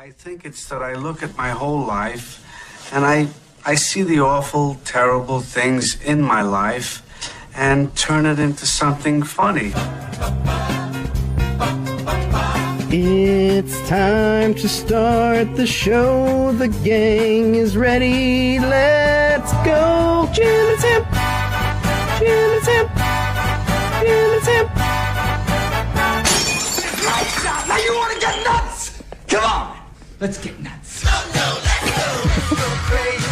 I think it's that I look at my whole life and I see the awful, terrible things in my life and turn it into something funny. It's time to start the show. The gang is ready. Let's go. Jim and Tim. Jim and Tim. Jim and Tim. Lights out. Now you want to get nuts? Come on. Let's get nuts. Let's go crazy.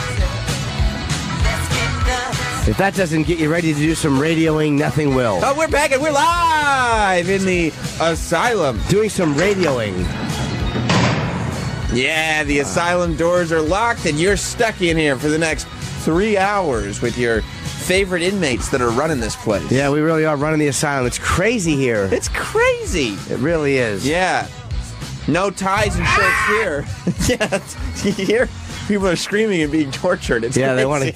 Let's get nuts. If that doesn't get you ready to do some radioing, nothing will. Oh, we're back and we're live in the asylum. Doing some radioing. Yeah, the asylum doors are locked and you're stuck in here for the next 3 hours with your favorite inmates that are running this place. Yeah, we really are running the asylum. It's crazy here. It's crazy. It really is. Yeah. No ties and shirts here. Yeah, you hear? People are screaming and being tortured. It's yeah, crazy.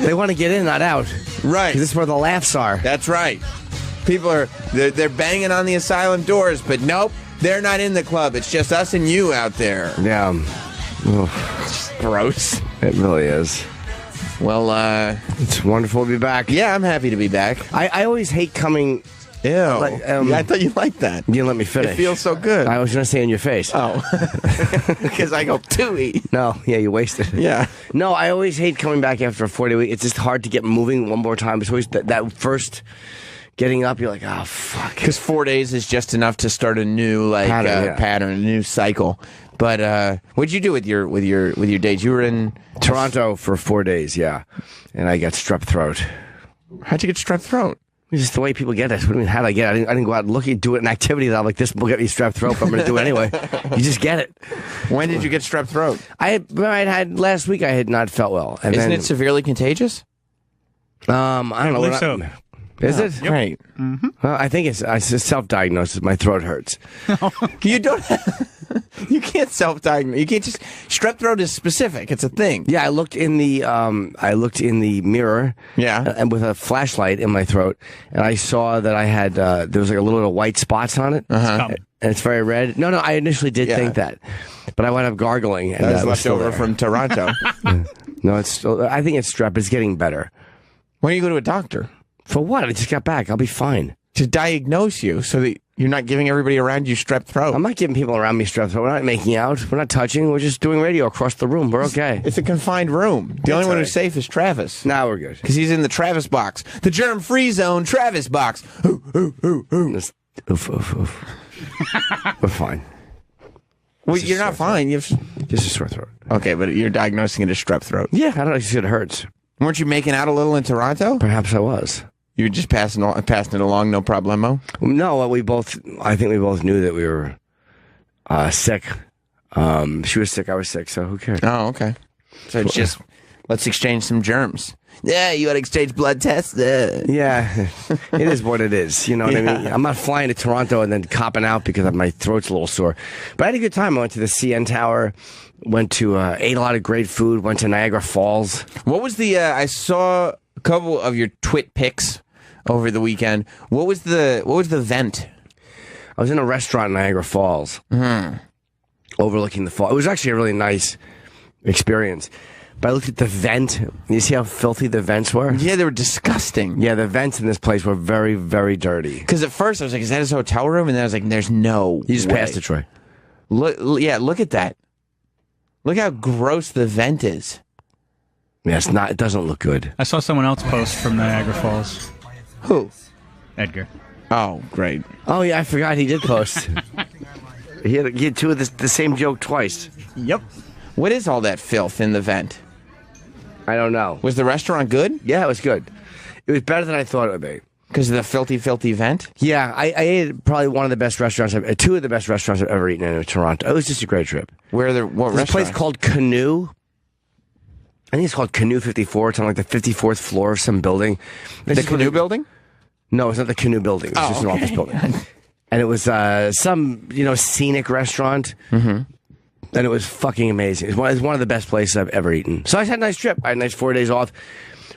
they want to get in, not out. Right. 'Cause this is where the laughs are. That's right. People are they're banging on the asylum doors, but nope, they're not in the club. It's just us and you out there. Yeah. It's gross. It really is. Well, it's wonderful to be back. Yeah, I'm happy to be back. I always hate coming. Ew. Yeah, I thought you liked that. You didn't let me finish. It feels so good. I was going to say in your face. Oh. Because I go too-y. No, yeah, you wasted it. Yeah. No, I always hate coming back after a 4-day week. It's just hard to get moving one more time. It's always that first getting up, you're like, oh, fuck. Because 4 days is just enough to start a new pattern, a new cycle. But what'd you do with your days? You were in Toronto for 4 days, yeah. And I got strep throat. How'd you get strep throat? It's just the way people get it. What do you mean, how'd I get it? I didn't go out and look at do it an activity that I'm like, this will get me strep throat, but I'm going to do it anyway. You just get it. When did you get strep throat? I had last week I had not felt well. And Isn't it severely contagious? I don't know. I believe so. Is it? Yep. Right. Mm-hmm. I think it's self-diagnosis. My throat hurts. You don't. You can't self-diagnose. You can't just. Strep throat is specific. It's a thing. Yeah, I looked in the mirror. Yeah. And with a flashlight in my throat, and I saw that I had there was like a little bit of white spots on it. Uh-huh. And it's very red. No, I initially did think that, but I wound up gargling. And that was left over from Toronto. No, it's still. I think it's strep. It's getting better. When do you go to a doctor? For what? I just got back. I'll be fine. To diagnose you so that you're not giving everybody around you strep throat. I'm not giving people around me strep throat. We're not making out. We're not touching. We're just doing radio across the room. We're okay. It's a confined room. The only one who's safe is Travis. Now we're good. Because he's in the Travis box. The germ-free zone Travis box. Oof, oof, oof. We're fine. Well, you're not fine. You have just a sore throat. Okay, but you're diagnosing it as strep throat. Yeah, I don't know. It hurts. Weren't you making out a little in Toronto? Perhaps I was. You were just passing it along, no problemo? No, I think we both knew that we were sick. She was sick, I was sick, so who cares? Oh, okay. So it's just, let's exchange some germs. Yeah, you want to exchange blood tests? Yeah, it is what it is. You know what I mean? I'm not flying to Toronto and then copping out because my throat's a little sore. But I had a good time. I went to the CN Tower, went to, ate a lot of great food, went to Niagara Falls. What was the, I saw a couple of your twit pics over the weekend. What was the vent? I was in a restaurant in Niagara Falls, overlooking the fall. It was actually a really nice experience. But I looked at the vent. You see how filthy the vents were? Yeah, they were disgusting. Yeah, the vents in this place were very, very dirty. Because at first I was like, is that his hotel room? And then I was like, there's no You just way. passed it, Troy. Look at that. Look how gross the vent is. Yeah, it doesn't look good. I saw someone else post from Niagara Falls. Who? Edgar. Oh, great. Oh, yeah, I forgot he did post. he had two of the same joke twice. Yep. What is all that filth in the vent? I don't know. Was the restaurant good? Yeah, it was good. It was better than I thought it would be. Because of the filthy, filthy vent? Yeah, I ate probably one of the best restaurants, two of the best restaurants I've ever eaten in Toronto. It was just a great trip. What There's restaurant? a place called Canoe. I think it's called Canoe 54. It's on like the 54th floor of some building. The Canoe building? No, it's not the Canoe building. It's just an office building. And it was some, scenic restaurant. Mm-hmm. And it was fucking amazing. It was one of the best places I've ever eaten. So I had a nice trip. I had a nice 4 days off.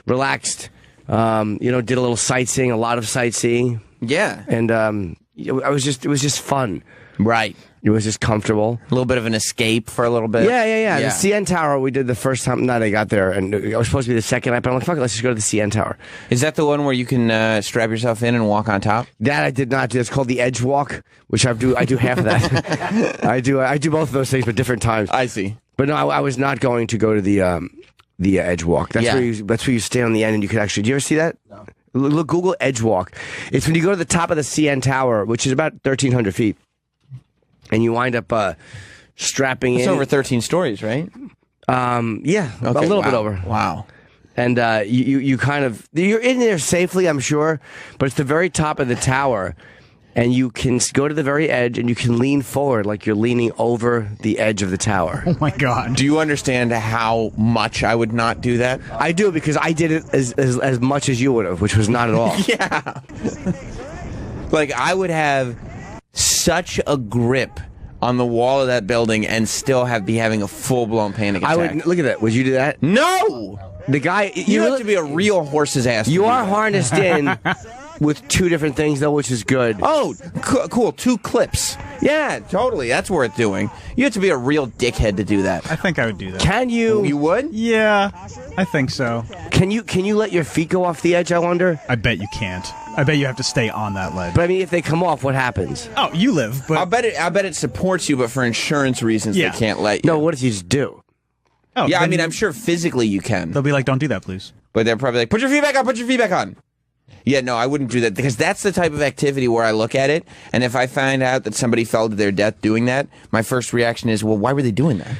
Relaxed. Did a little sightseeing, a lot of sightseeing. Yeah. And it was just fun. Right. It was just comfortable. A little bit of an escape for a little bit. Yeah. The CN Tower we did the first time that I got there, and it was supposed to be the second night, but I'm like, fuck it, let's just go to the CN Tower. Is that the one where you can strap yourself in and walk on top? That I did not do. It's called the Edge Walk, which I do half of that. I do both of those things, but different times. I see. But no, I was not going to go to the Edge Walk. That's where you stand on the end, and you could actually. Do you ever see that? No. Look, Google Edge Walk. It's when you go to the top of the CN Tower, which is about 1,300 feet. And you wind up strapping in. It's over 13 stories, right? Yeah, Okay, a little bit over. Wow. And you kind of, you're in there safely, I'm sure, but it's the very top of the tower. And you can go to the very edge and you can lean forward like you're leaning over the edge of the tower. Oh my God. Do you understand how much I would not do that? I do, because I did it as much as you would have, which was not at all. Yeah. Like, I would have such a grip on the wall of that building and still be having a full-blown panic attack. I would, look at that. Would you do that? No! The guy, You have to be a real horse's ass. You to do are that. harnessed in with two different things, though, which is good. Oh, cool. 2 clips. Yeah, totally. That's worth doing. You have to be a real dickhead to do that. I think I would do that. Can you? You would? Yeah, I think so. Can you let your feet go off the edge? I wonder. I bet you can't. I bet you have to stay on that ledge. But I mean, if they come off, what happens? Oh, you live, but I bet it supports you, but for insurance reasons, Yeah. they can't let you. No, what if you just do? oh, Yeah, I then mean, I'm sure physically you can. they'll be like, "Don't do that, please." But they're probably like, put your feet back on, put your feet back on. Yeah, no, I wouldn't do that, because that's the type of activity where I look at it, and if I find out that somebody fell to their death doing that, my first reaction is, well, why were they doing that?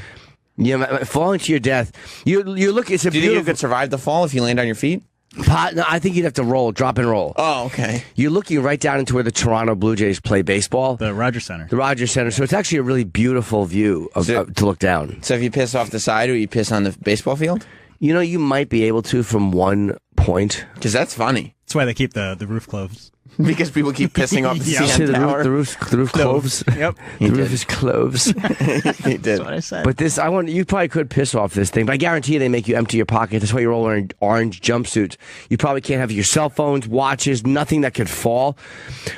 Yeah, falling to your death. You look. It's a Do you think you beautiful. could survive the fall if you land on your feet? No, I think you'd have to roll, drop and roll. Oh, okay. You're looking right down into where the Toronto Blue Jays play baseball, The Rogers Center. the Rogers Center. So it's actually a really beautiful view to look down. So if you piss off the side, or you piss on the baseball field? You know, you might be able to from one point. Because that's funny. That's why they keep the roof closed. Because people keep pissing off the Yeah. See, CN Tower. the roof cloves. Yep. The roof is cloves. He did. That's what I said. But this, you probably could piss off this thing, but I guarantee you they make you empty your pocket. That's why you're all wearing orange jumpsuits. You probably can't have your cell phones, watches, nothing that could fall.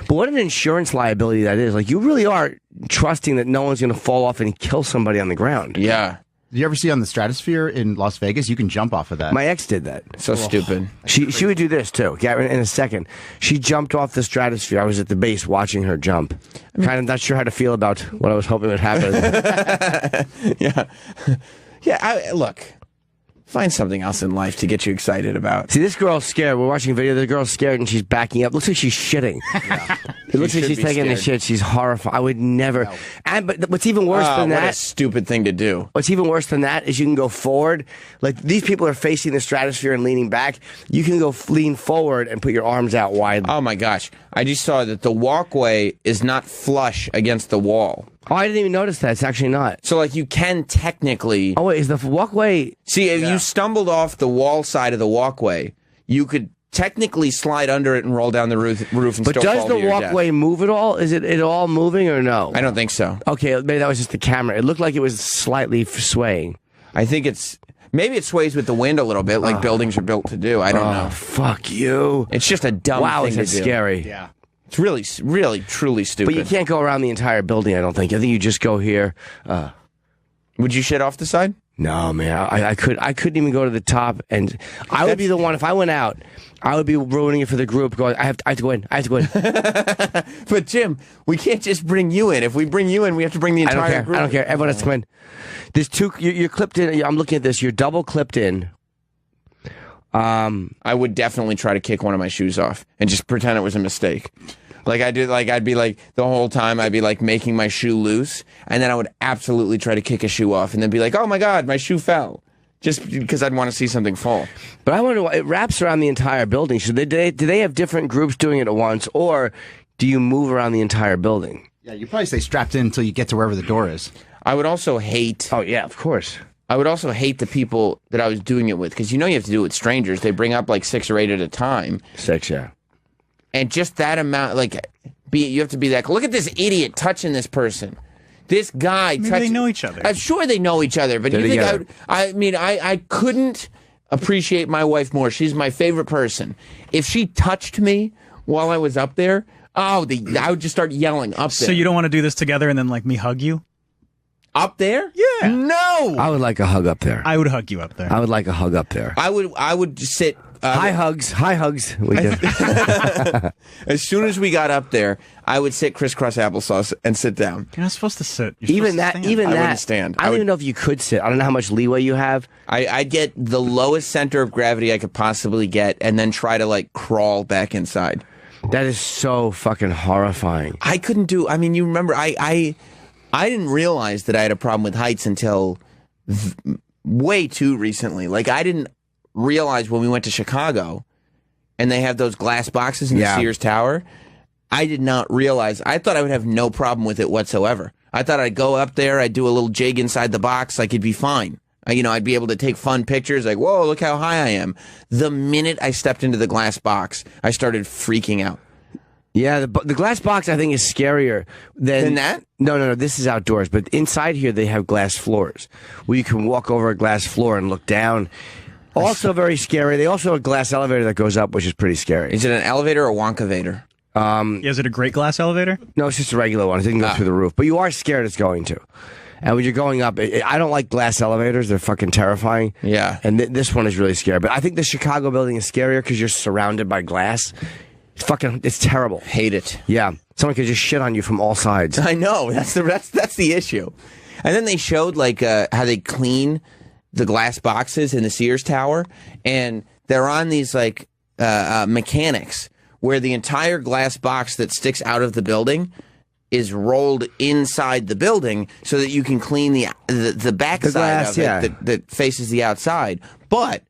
But what an insurance liability that is. Like, you really are trusting that no one's going to fall off and kill somebody on the ground. Yeah. Did you ever see on the Stratosphere in Las Vegas? You can jump off of that. My ex did that. So stupid. She would do this too. Yeah, in a second. She jumped off the stratosphere. I was at the base watching her jump. Kind of not sure how to feel about what I was hoping would happen. Yeah. Yeah, look. Find something else in life to get you excited about. See, this girl's scared. We're watching a video. The girl's scared and she's backing up. Looks like she's shitting. It looks like should she's be taking the scared. shit. She's horrified. I would never. But what's even worse than what a that? stupid thing to do. What's even worse than that is you can go forward. Like, these people are facing the stratosphere and leaning back. You can go lean forward and put your arms out wide. Oh my gosh. I just saw that the walkway is not flush against the wall. Oh, I didn't even notice that. It's actually not. So, like, you can technically... Oh, wait, is the walkway... See, if you stumbled off the wall side of the walkway, you could technically slide under it and roll down the roof and But still does fall the to your walkway death. move at all? Is it all moving or no? I don't think so. Okay, maybe that was just the camera. It looked like it was slightly swaying. I think it's... Maybe it sways with the wind a little bit, like buildings are built to do. I don't know. Fuck you. It's just a dumb Wow, thing is to that do. scary. Yeah. It's really, really, truly stupid. But you can't go around the entire building, I don't think. I think you just go here. Would you shit off the side? No, man. I couldn't even go to the top. And I would be the one, if I went out, I would be ruining it for the group, going, I have to go in. I have to go in. But Jim, we can't just bring you in. If we bring you in, we have to bring the I entire don't care. group. I don't care. Everyone has to come in. There's two, you're clipped in. I'm looking at this. You're double clipped in. I would definitely try to kick one of my shoes off and just pretend it was a mistake. Like I'd be like the whole time I'd be like making my shoe loose, and then I would absolutely try to kick a shoe off, and then be like, "Oh my god, my shoe fell," just because I'd want to see something fall. But I wonder, it wraps around the entire building. So do they have different groups doing it at once, or do you move around the entire building? Yeah, you probably stay strapped in until you get to wherever the door is. I would also hate. Oh yeah, of course. I would also hate the people that I was doing it with, because you know you have to do it with strangers. They bring up like 6 or 8 at a time. 6, yeah. And just that amount, like, you have to be like, look at this idiot touching this person. This guy Maybe touching... they know each other. I'm sure they know each other, but They're you think together. I mean, I couldn't appreciate my wife more. She's my favorite person. If she touched me while I was up there, Oh, I would just start yelling up there. So you don't want to do this together and then like me hug you? Up there? Yeah. No. I would like a hug up there. I would hug you up there. I would like a hug up there. I would just sit. High hugs. We did. As soon as we got up there, I would sit crisscross applesauce and sit down. You're not supposed to sit. You're Even supposed that, to stand. even I that. wouldn't stand. I don't even know if you could sit. I don't know how much leeway you have. I'd get the lowest center of gravity I could possibly get, and then try to like crawl back inside. That is so fucking horrifying. I couldn't do. I mean, you remember, I didn't realize that I had a problem with heights until way too recently. Like I didn't realize when we went to Chicago, and they have those glass boxes in the Sears Tower. I did not realize. I thought I would have no problem with it whatsoever. I thought I'd go up there, I'd do a little jig inside the box, like it'd be fine. I'd be able to take fun pictures, like, whoa, look how high I am. The minute I stepped into the glass box, I started freaking out. Yeah, the glass box I think is scarier Than that? No. This is outdoors, but inside here they have glass floors where you can walk over a glass floor and look down. Also very scary. They also have a glass elevator that goes up, which is pretty scary. Is it an elevator or Wonkavator? Is it a great glass elevator? No, it's just a regular one. It didn't go through the roof, but you are scared it's going to. And when you're going up, I don't like glass elevators. They're fucking terrifying. Yeah. And this one is really scary. But I think the Chicago building is scarier because you're surrounded by glass. It's terrible. Hate it. Yeah. Someone could just shit on you from all sides. I know. That's the issue. And then they showed like how they clean the glass boxes in the Sears Tower, and they're on these like mechanics where the entire glass box that sticks out of the building is rolled inside the building so that you can clean the backside of it that faces the outside. But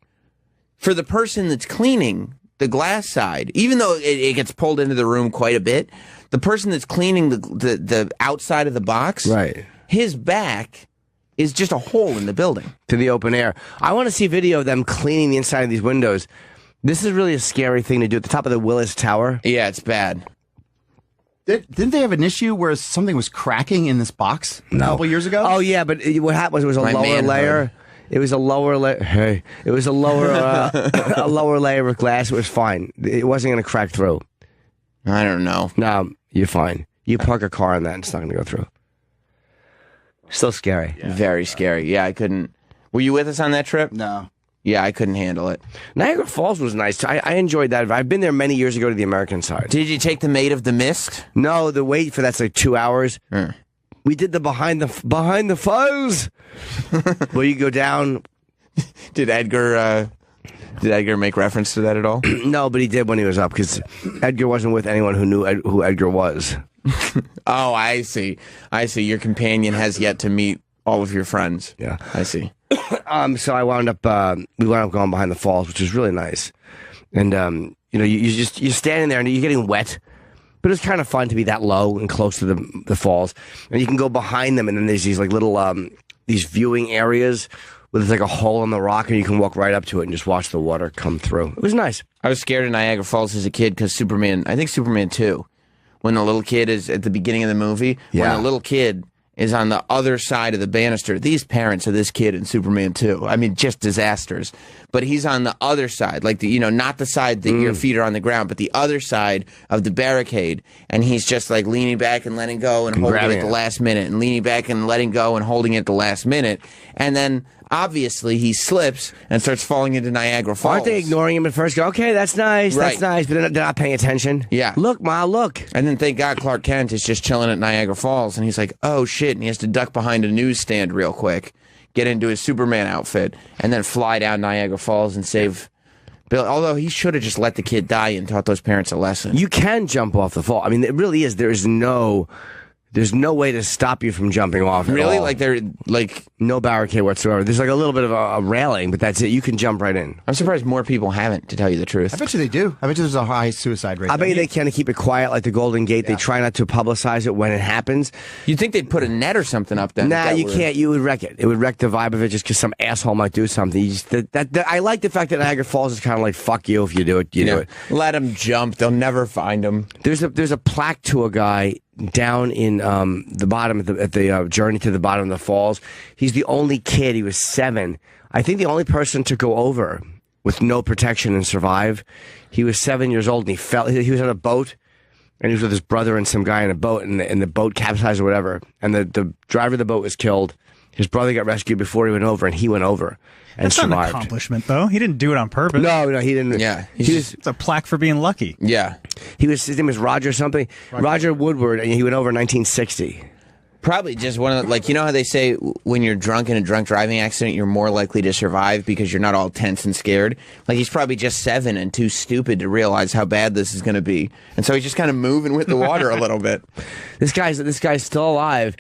for the person that's cleaning the glass side, even though it gets pulled into the room quite a bit, the person that's cleaning the outside of the box, Right. his back is just a hole in the building. To the open air. I want to see video of them cleaning the inside of these windows. This is really a scary thing to do at the top of the Willis Tower. Yeah, it's bad. Didn't they have an issue where something was cracking in this box a couple years ago? Oh, yeah, but what happened was it was a My lower manhood. layer. It was a lower layer. Hey, it was a lower a lower layer of glass. It was fine. It wasn't going to crack through. I don't know. No, you're fine. You park a car on that, and it's not going to go through. Still scary. Very scary. Yeah, I couldn't. Were you with us on that trip? No. Yeah, I couldn't handle it. Niagara Falls was nice. I enjoyed that. I've been there many years ago to the American side. Did you take the Maid of the Mist? No, the wait for that's like 2 hours. We did the behind the falls, where you go down. Did Edgar make reference to that at all? No, but he did when he was up because Edgar wasn't with anyone who knew who Edgar was. Oh, I see. Your companion has yet to meet all of your friends. Yeah. I see. So we wound up going behind the falls, which was really nice. And you're standing there and you're getting wet, but it was kind of fun to be that low and close to the falls. And you can go behind them, and then there's these like little these viewing areas where there's like a hole in the rock, and you can walk right up to it and just watch the water come through. It was nice. I was scared of Niagara Falls as a kid because I think Superman 2, when the little kid is at the beginning of the movie, when the little kid is on the other side of the banister. These parents of this kid in Superman 2, I mean, just disasters. But he's on the other side, like not the side that your feet are on the ground, but the other side of the barricade. And he's just like leaning back and letting go and holding it at the last minute, and leaning back and letting go and holding it at the last minute. And then obviously he slips and starts falling into Niagara Falls. Aren't they ignoring him at first? Go, okay, that's nice, Right. that's nice, but they're not paying attention. Yeah. Look, Ma, look. And then thank God Clark Kent is just chilling at Niagara Falls, and he's like, oh shit, and he has to duck behind a newsstand real quick, get into his Superman outfit, and then fly down Niagara Falls and save Bill. Although he should have just let the kid die and taught those parents a lesson. You can jump off the fall. I mean, it really is. There's no way to stop you from jumping off. Really? At all. Like they're like no barricade whatsoever. There's like a little bit of a railing, but that's it. You can jump right in. I'm surprised more people haven't, to tell you the truth. I bet you they do. I bet you there's a high suicide rate. I bet you they kind of keep it quiet like the Golden Gate. They try not to publicize it when it happens. You'd think they'd put a net or something up then. Nah, you can't. You would wreck it. It would wreck the vibe of it just because some asshole might do something. You just, I like the fact that Niagara Falls is kind of like, fuck you if you do it. You do it. Let them jump. They'll never find them. There's a plaque to a guy down in the bottom at the journey to the bottom of the falls. He's the only kid. He was 7. I think the only person to go over with no protection and survive. He was 7 years old and he fell. He was on a boat and he was with his brother and some guy in a boat, and the boat capsized or whatever, and the driver of the boat was killed. His brother got rescued before he went over, and he went over and That's survived. not an accomplishment, though. He didn't do it on purpose. No, he didn't. Yeah, It's a plaque for being lucky. yeah. His name was Roger something. Roger Woodward, and he went over in 1960. Probably just one of the, like, you know how they say when you're drunk in a drunk driving accident, you're more likely to survive because you're not all tense and scared? Like, he's probably just 7 and too stupid to realize how bad this is going to be. And so he's just kind of moving with the water a little bit. This guy's still alive,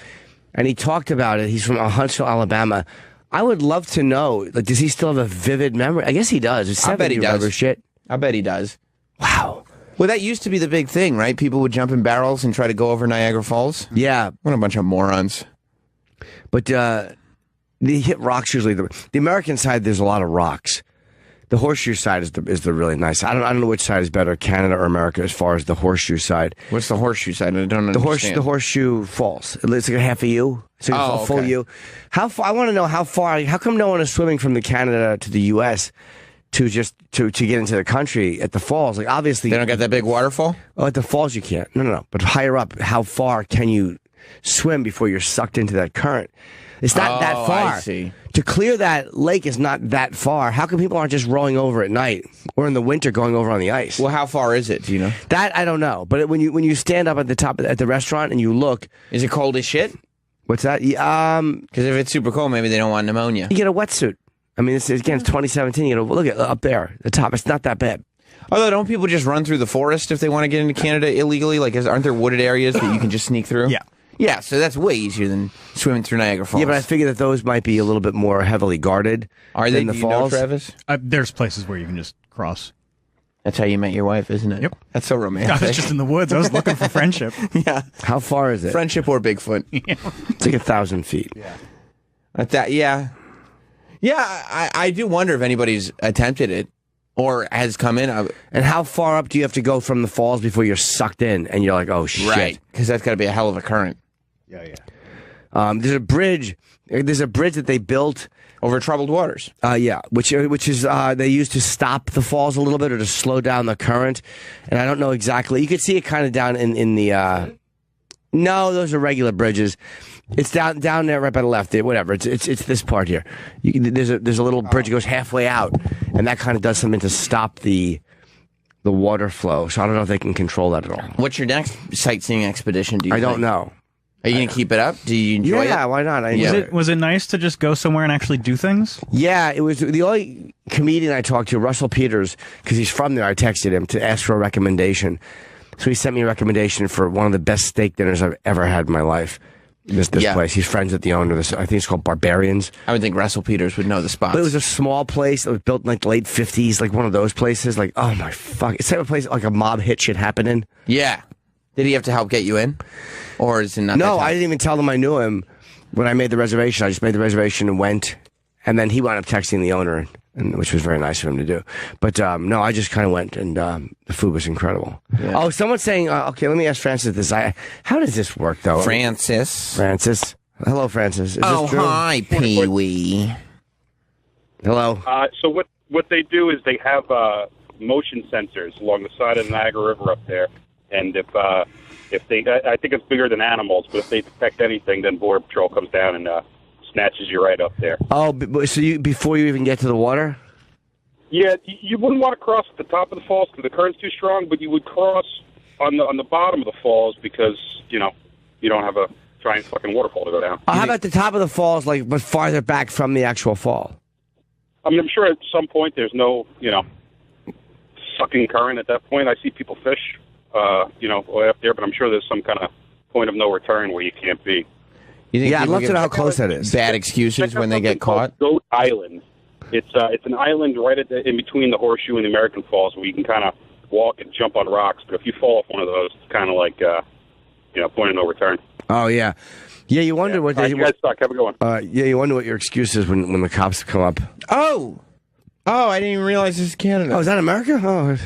and he talked about it. He's from Huntsville, Alabama. I would love to know, like, does he still have a vivid memory? I guess he does. It's I bet he does. Shit. I bet he does. Wow. Well, that used to be the big thing, right? People would jump in barrels and try to go over Niagara Falls. Yeah. What a bunch of morons. But they hit rocks usually. The American side, there's a lot of rocks. The horseshoe side is the really nice. I don't know which side is better, Canada or America, as far as the horseshoe side. What's the horseshoe side? I don't understand. The horseshoe falls. It's like a half a U. It's like a full okay. U. How far? I want to know how far. How come no one is swimming from the Canada to the U.S. to get into the country at the falls? Like, obviously, They don't get that big waterfall? Oh, at the falls you can't. No. But higher up, how far can you swim before you're sucked into that current? It's not that far. I see. To clear that lake is not that far. How come people aren't just rowing over at night or in the winter going over on the ice? Well, how far is it? Do you know? That I don't know. But when you stand up at the top at the restaurant and you look, Is it cold as shit? what's that? Because if it's super cold, maybe they don't want pneumonia. You get a wetsuit. I mean, it's 2017. You know, look at up there, the top. It's not that bad. Although, don't people just run through the forest if they want to get into Canada illegally? Like, aren't there wooded areas that you can just sneak through? Yeah. Yeah, so that's way easier than swimming through Niagara Falls. Yeah, but I figure that those might be a little bit more heavily guarded. Are they? than the Do you know, falls? Travis? There's places where you can just cross. That's how you met your wife, isn't it? Yep. That's so I romantic. was just in the woods. I was looking for friendship. yeah. How far is it? Friendship or Bigfoot. It's like 1,000 feet. Yeah. At that, yeah. Yeah, I do wonder if anybody's attempted it or has come in. And how far up do you have to go from the falls before you're sucked in and you're like, oh, shit. Right, because that's got to be a hell of a current. Yeah. There's a bridge. There's a bridge that they built. Over troubled waters. Yeah, which is they used to stop the falls a little bit or to slow down the current. And I don't know exactly. You could see it kind of down in the. No, those are regular bridges. It's down there right by the left. Whatever. It's this part here. There's a little bridge that goes halfway out, and that kind of does something to stop the water flow. So I don't know if they can control that at all. What's your next sightseeing expedition? Do you? I don't think? know. Are you gonna keep it up? Do you enjoy it? Yeah, why not? I enjoy it. Was it nice to just go somewhere and actually do things? Yeah, it was the only comedian I talked to, Russell Peters, because he's from there. I texted him to ask for a recommendation. So he sent me a recommendation for one of the best steak dinners I've ever had in my life. This place. He's friends with the owner. I think it's called Barbarians. I would think Russell Peters would know the spots. But it was a small place that was built in like the late 50s, like one of those places. Like, oh my fuck. It's the type of place like a mob hit shit happen in. Yeah. Did he have to help get you in? Or is it not? No, I didn't even tell them I knew him when I made the reservation. I just made the reservation and went. And then he wound up texting the owner, which was very nice of him to do. But no, I just kind of went, and the food was incredible. Yeah. Oh, someone's saying, okay, let me ask Francis this. How does this work, though? Francis. Hello, Francis. Is Oh, this true? hi, Pee-wee. Hello. So what they do is they have motion sensors along the side of the Niagara River up there, and if they, I think it's bigger than animals, but if they detect anything, then Border Patrol comes down and snatches you right up there. Oh, so before you even get to the water? Yeah, you wouldn't want to cross at the top of the falls because the current's too strong, but you would cross on the bottom of the falls because you don't have a giant fucking waterfall to go down. How about the top of the falls, but farther back from the actual fall? I mean, I'm sure at some point there's no sucking current at that point. I see people fish, way up there, but I'm sure there's some kind of point of no return where you can't be. You think Yeah, I'd people love to give know how close that is. Bad excuses when they get caught? Goat Island. It's an island right in between the Horseshoe and the American Falls where you can kind of walk and jump on rocks. But if you fall off one of those, it's kind of like point of no return. Oh yeah, yeah. You wonder what they. You guys suck. Have a good one. Yeah, you wonder what your excuse is when the cops come up. Oh, I didn't even realize this is Canada. Oh, is that America?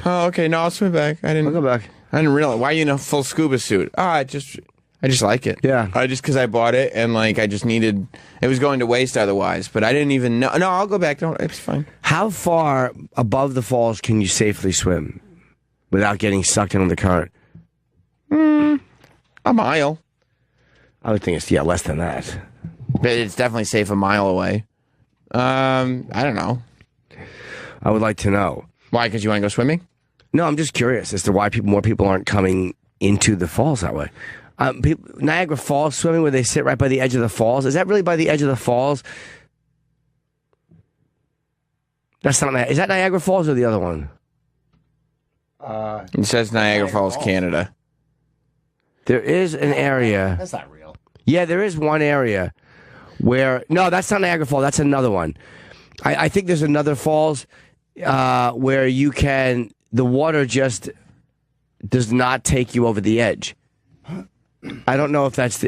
Oh, okay. No, I'll swim back. I'll go back. I didn't realize. Why are you in a full scuba suit? I just like it. Yeah. Just because I bought it and I just needed. It was going to waste otherwise, but I didn't even know. No, I'll go back. Don't. It's fine. How far above the falls can you safely swim without getting sucked into the current? A mile. I would think it's less than that. But it's definitely safe a mile away. I don't know. I would like to know. Why? Because you want to go swimming? No, I'm just curious as to why more people aren't coming into the falls that way. Niagara Falls swimming, where they sit right by the edge of the falls. Is that really by the edge of the falls? That's not. Is that Niagara Falls or the other one? It says Niagara Falls, Canada. There is an area. That's not real. Yeah, there is one area where. No, that's not Niagara Falls. That's another one. I think there's another falls where you can. The water just does not take you over the edge. I don't know if that's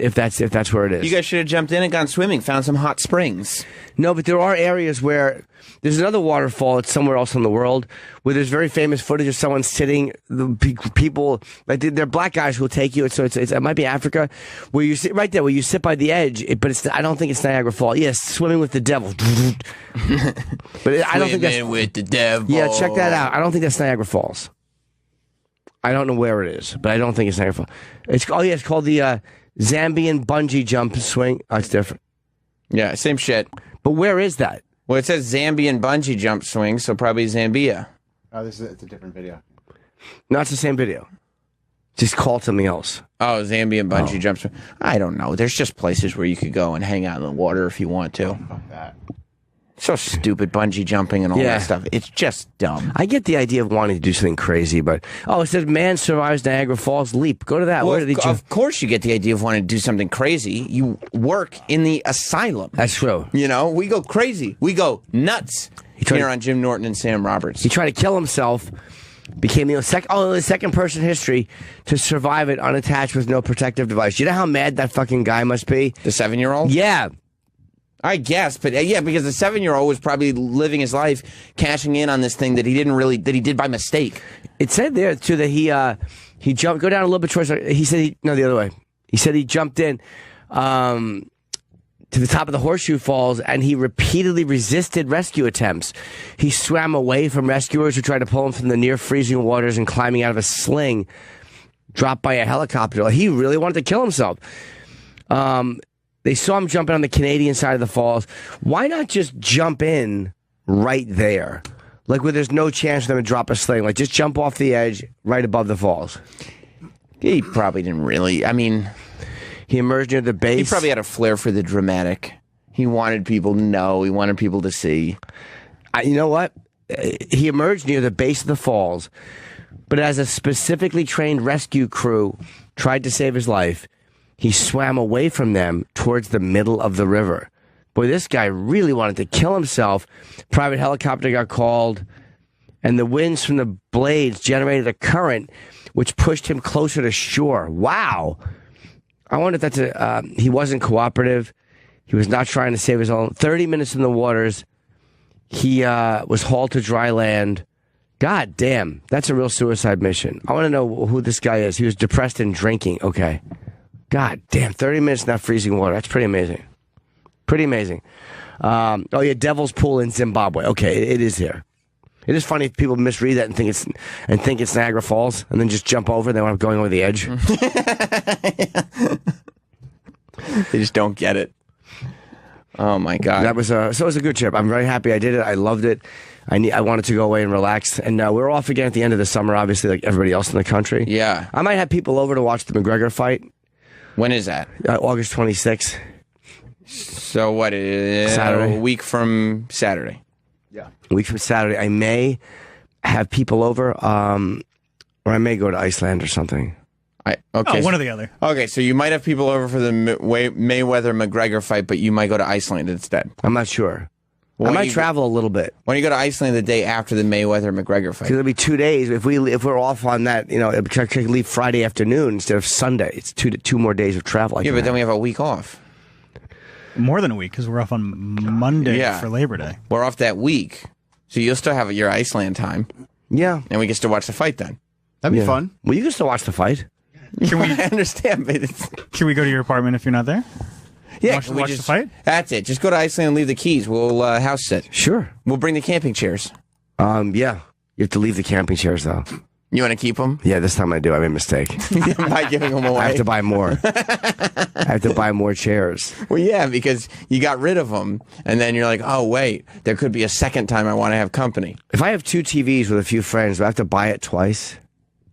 where it is. You guys should have jumped in and gone swimming, found some hot springs. No, but there are areas where there's another waterfall. It's somewhere else in the world where there's very famous footage of someone sitting. The people, like they're black guys who will take you. So it might be Africa, where you sit right there, where you sit by the edge. But I don't think it's Niagara Falls. Yes, swimming with the devil. But I don't think that's with the devil. Yeah, check that out. I don't think that's Niagara Falls. I don't know where it is, but I don't think it's Niagara Falls. It's called the Zambian bungee jump swing. Oh, it's different. Yeah, same shit. But where is that? Well, it says Zambian bungee jump swing, so probably Zambia. Oh, it's a different video. No, it's the same video. Just called something else. Oh, Zambian bungee jump swing. I don't know. There's just places where you could go and hang out in the water if you want to. Fuck that. So stupid, bungee jumping and all that stuff. It's just dumb. I get the idea of wanting to do something crazy, but it says man survives Niagara Falls leap. Go to that. Well, Where did he jump? of course you get the idea of wanting to do something crazy. You work in the asylum. That's true. You know, we go crazy. We go nuts here on Jim Norton and Sam Roberts. He tried to kill himself. Became the second person in history to survive it unattached with no protective device. You know how mad that fucking guy must be? The 7-year-old? Yeah. I guess, but yeah, because the 7-year-old was probably living his life cashing in on this thing that he did by mistake. It said there too that he jumped. Go down a little bit towards. He said the other way. He said he jumped in to the top of the Horseshoe Falls and he repeatedly resisted rescue attempts. He swam away from rescuers who tried to pull him from the near freezing waters and climbing out of a sling dropped by a helicopter. Like, he really wanted to kill himself. They saw him jumping on the Canadian side of the falls. Why not just jump in right there? Like where there's no chance for them to drop a sling. Like just jump off the edge right above the falls. He probably didn't really. I mean, he emerged near the base. He probably had a flair for the dramatic. He wanted people to know. He wanted people to see. You know what? He emerged near the base of the falls, but as a specifically trained rescue crew tried to save his life, he swam away from them towards the middle of the river. Boy, this guy really wanted to kill himself. Private helicopter got called, and the winds from the blades generated a current which pushed him closer to shore. Wow. I wonder if that's he wasn't cooperative. He was not trying to save his own. 30 minutes in the waters. He was hauled to dry land. God damn, that's a real suicide mission. I want to know who this guy is. He was depressed and drinking. Okay. God damn, 30 minutes in that freezing water. That's pretty amazing. Pretty amazing. Devil's Pool in Zimbabwe. Okay, it is here. It is funny if people misread that and think it's Niagara Falls and then just jump over. They wind up going over the edge. They just don't get it. Oh my God. That was it was a good trip. I'm very happy I did it. I loved it. I wanted to go away and relax. And we're off again at the end of the summer, obviously, like everybody else in the country. Yeah. I might have people over to watch the McGregor fight. When is that? August 26th. So what is Saturday? A week from Saturday. Yeah. A week from Saturday. I may have people over, or I may go to Iceland or something. Okay. One or the other. Okay, so you might have people over for the Mayweather-McGregor fight, but you might go to Iceland instead. I'm not sure. I might travel a little bit. Why don't you go to Iceland the day after the Mayweather-McGregor fight? Because it'll be 2 days. If we're off on that, I could leave Friday afternoon instead of Sunday. It's two more days of travel. Yeah, but then we have a week off. More than a week because we're off on Monday for Labor Day. We're off that week, so you'll still have your Iceland time. Yeah, and we get to watch the fight then. That'd be fun. Well, you can still watch the fight. Can we I understand? But can we go to your apartment if you're not there? Yeah, watch the fight. That's it. Just go to Iceland and leave the keys. We'll house sit. Sure. We'll bring the camping chairs. Yeah. You have to leave the camping chairs though. You want to keep them? Yeah, this time I do. I made a mistake. By giving them away. I have to buy more. I have to buy more chairs. Well, yeah, because you got rid of them, and then you're like, oh, wait, there could be a second time I want to have company. If I have 2 TVs with a few friends, do I have to buy it twice?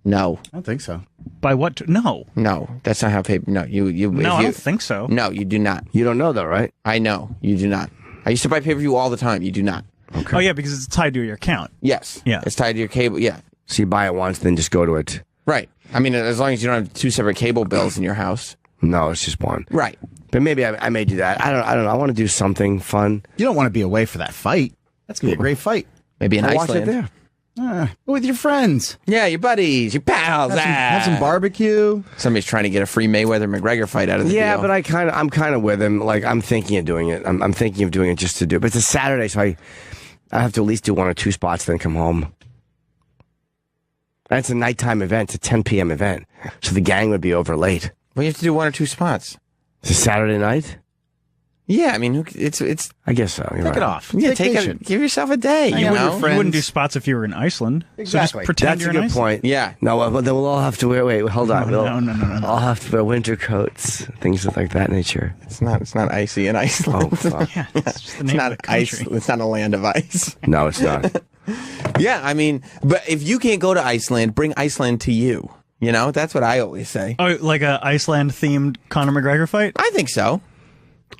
No. I don't think so. By what? No. No, that's not how paper... No, you... No, I don't think so. No, you do not. You don't know, though, right? I know. You do not. I used to buy pay-per-view all the time. You do not. Okay. Oh, yeah, because it's tied to your account. Yes. Yeah. It's tied to your cable. Yeah. So you buy it once, then just go to it. Right. I mean, as long as you don't have 2 separate cable bills in your house. No, it's just one. Right. But maybe I may do that. I don't know. I want to do something fun. You don't want to be away for that fight. That's going to be a great fight. Maybe in I'll watch Iceland. it there. With your friends. Yeah, your buddies, your pals. Have some barbecue. Somebody's trying to get a free Mayweather-McGregor fight out of the Yeah, deal. but I'm kind of with him. Like, I'm thinking of doing it. I'm thinking of doing it just to do it. But it's a Saturday, so I have to at least do 1 or 2 spots, then come home. And it's a nighttime event. It's a 10 p.m. event. So the gang would be over late. Well, you have to do 1 or 2 spots. It's a Saturday night? Yeah, I mean, it's. I guess so. You're Take right. it off. Yeah, Vacation. give yourself a day. You out with know. your friends. You wouldn't do spots if you were in Iceland. Exactly. So just pretend That's a you're good in Iceland. point. Yeah. No, well, then we'll all have to wear. Wait, hold on. No, We'll no. all have to wear winter coats, things like that nature. It's not icy in Iceland. Oh, fuck. Yeah, it's just the It's name not of the country. ice. It's not a land of ice. No, it's not. Yeah, I mean, but if you can't go to Iceland, bring Iceland to you. You know, that's what I always say. Oh, like a Iceland-themed Conor McGregor fight? I think so.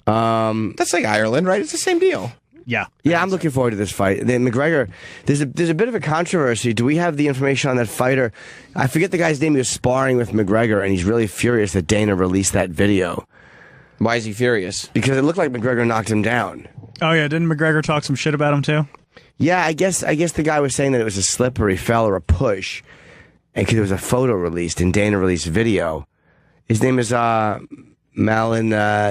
That's like Ireland, right? It's the same deal. Yeah. Yeah, I'm looking forward to this fight. Then McGregor, there's a bit of a controversy. Do we have the information on that fighter? I forget the guy's name. He was sparring with McGregor, and he's really furious that Dana released that video Why is he furious? because it looked like McGregor knocked him down. Oh, yeah, didn't McGregor talk some shit about him, too? Yeah, I guess the guy was saying that it was a slip or he fell or a push, and because there was a photo released and Dana released video. His name is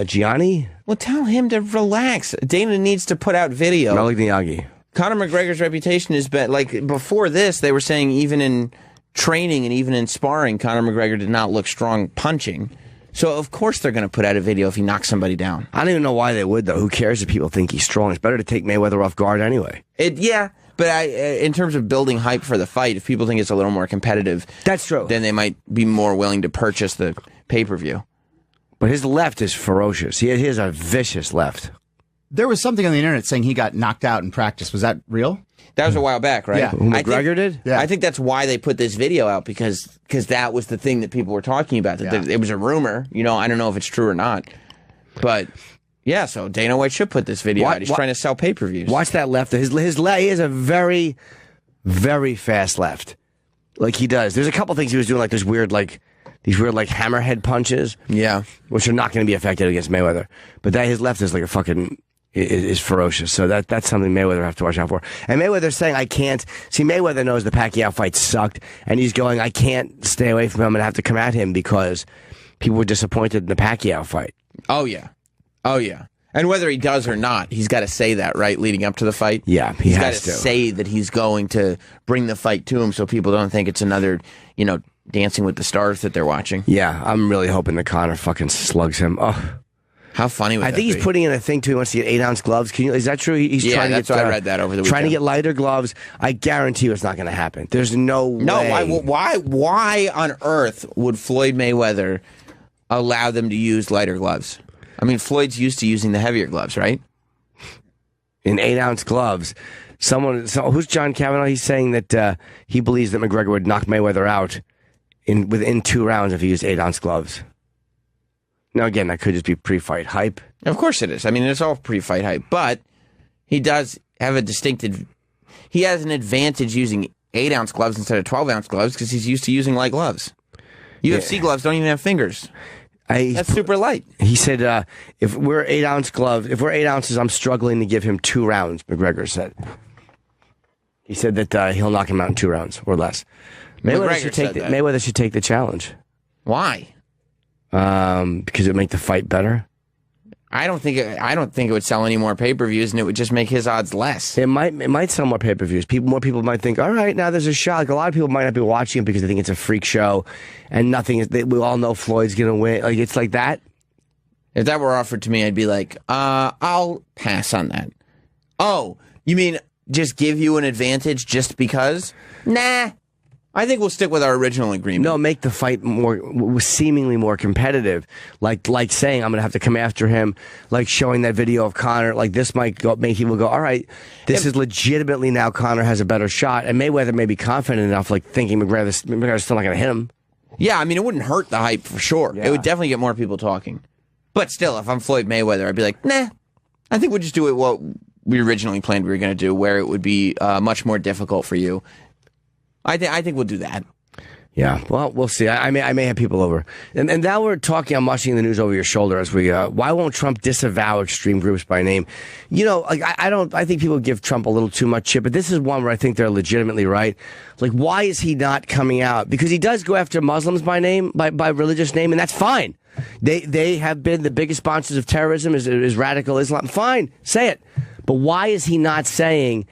Gianni. Well, tell him to relax. Dana needs to put out video. Malignaggi. Conor McGregor's reputation has been, like, before this, they were saying even in training and even in sparring, Conor McGregor did not look strong punching. So, of course, they're going to put out a video if he knocks somebody down. I don't even know why they would, though. Who cares if people think he's strong? It's better to take Mayweather off guard anyway. Yeah, but in terms of building hype for the fight, if people think it's a little more competitive, That's true. then they might be more willing to purchase the pay-per-view. But his left is ferocious. He has a vicious left. There was something on the internet saying he got knocked out in practice. Was that real? That was a while back, right? Yeah. Who I think- McGregor did? Yeah. I think that's why they put this video out because that was the thing that people were talking about. That Yeah. it was a rumor. You know, I don't know if it's true or not, but yeah. So Dana White should put this video out. He's trying to sell pay-per-views. Watch that left. His left. He has a very, very fast left. Like he does. There's a couple things he was doing, like these weird hammerhead punches. Yeah. Which are not going to be effective against Mayweather. But his left is like a fucking is ferocious. So that's something Mayweather have to watch out for. And Mayweather's saying, I can't. See, Mayweather knows the Pacquiao fight sucked, and he's going, I can't stay away from him and have to come at him because people were disappointed in the Pacquiao fight. Oh yeah. Oh yeah. And whether he does or not, he's got to say that, right, leading up to the fight. Yeah, he's got has to to. say that he's going to bring the fight to him, so people don't think it's another, Dancing with the Stars that they're watching. Yeah, I'm really hoping that Conor fucking slugs him. Oh. How funny would I that think he's be? putting in a thing too. He wants to get 8-ounce gloves. Is that true? He's Yeah, trying to that's get. what I read that over the Trying to weekend. get lighter gloves. I guarantee you, it's not going to happen. There's no way. No, why on earth would Floyd Mayweather allow them to use lighter gloves? I mean, Floyd's used to using the heavier gloves, right? In 8-ounce gloves. Who's John Kavanaugh? He's saying that he believes that McGregor would knock Mayweather out within 2 rounds if he used 8-ounce gloves. Now, again, that could just be pre-fight hype. Of course it is. I mean, it's all pre-fight hype, but he does have he has an advantage using 8-ounce gloves instead of 12-ounce gloves because he's used to using light gloves. UFC gloves don't even have fingers. That's super light. He said, if we're 8 ounces, I'm struggling to give him 2 rounds, McGregor said. He said that he'll knock him out in 2 rounds or less. Mayweather should take the challenge. Why? Because it would make the fight better. I don't think it would sell any more pay-per-views, and it would just make his odds less. It might sell more pay-per-views. More people might think, all right, now there's a shot. Like a lot of people might not be watching it because they think it's a freak show, and we all know Floyd's gonna win. Like it's like that. If that were offered to me, I'd be like, I'll pass on that. Oh, you mean just give you an advantage just because? Nah, I think we'll stick with our original agreement. No, make the fight seemingly more competitive. Like saying I'm going to have to come after him. Like showing that video of Conor. Like this might make people go, all right, this is legitimately now Conor has a better shot. And Mayweather may be confident enough, like thinking McGregor's still not going to hit him. Yeah, I mean, it wouldn't hurt the hype for sure. Yeah. It would definitely get more people talking. But still, if I'm Floyd Mayweather, I'd be like, nah, I think we'll just do it what we originally planned we were going to do, where it would be much more difficult for you. I think we'll do that. Yeah, well, we'll see. I may have people over. And now we're talking, I'm mushing the news over your shoulder as we, why won't Trump disavow extreme groups by name? You know, like, I think people give Trump a little too much shit, but this is one where I think they're legitimately right. Like, why is he not coming out? Because he does go after Muslims by name, by religious name, and that's fine. They have been the biggest sponsors of terrorism, is radical Islam. Fine, say it. But why is he not saying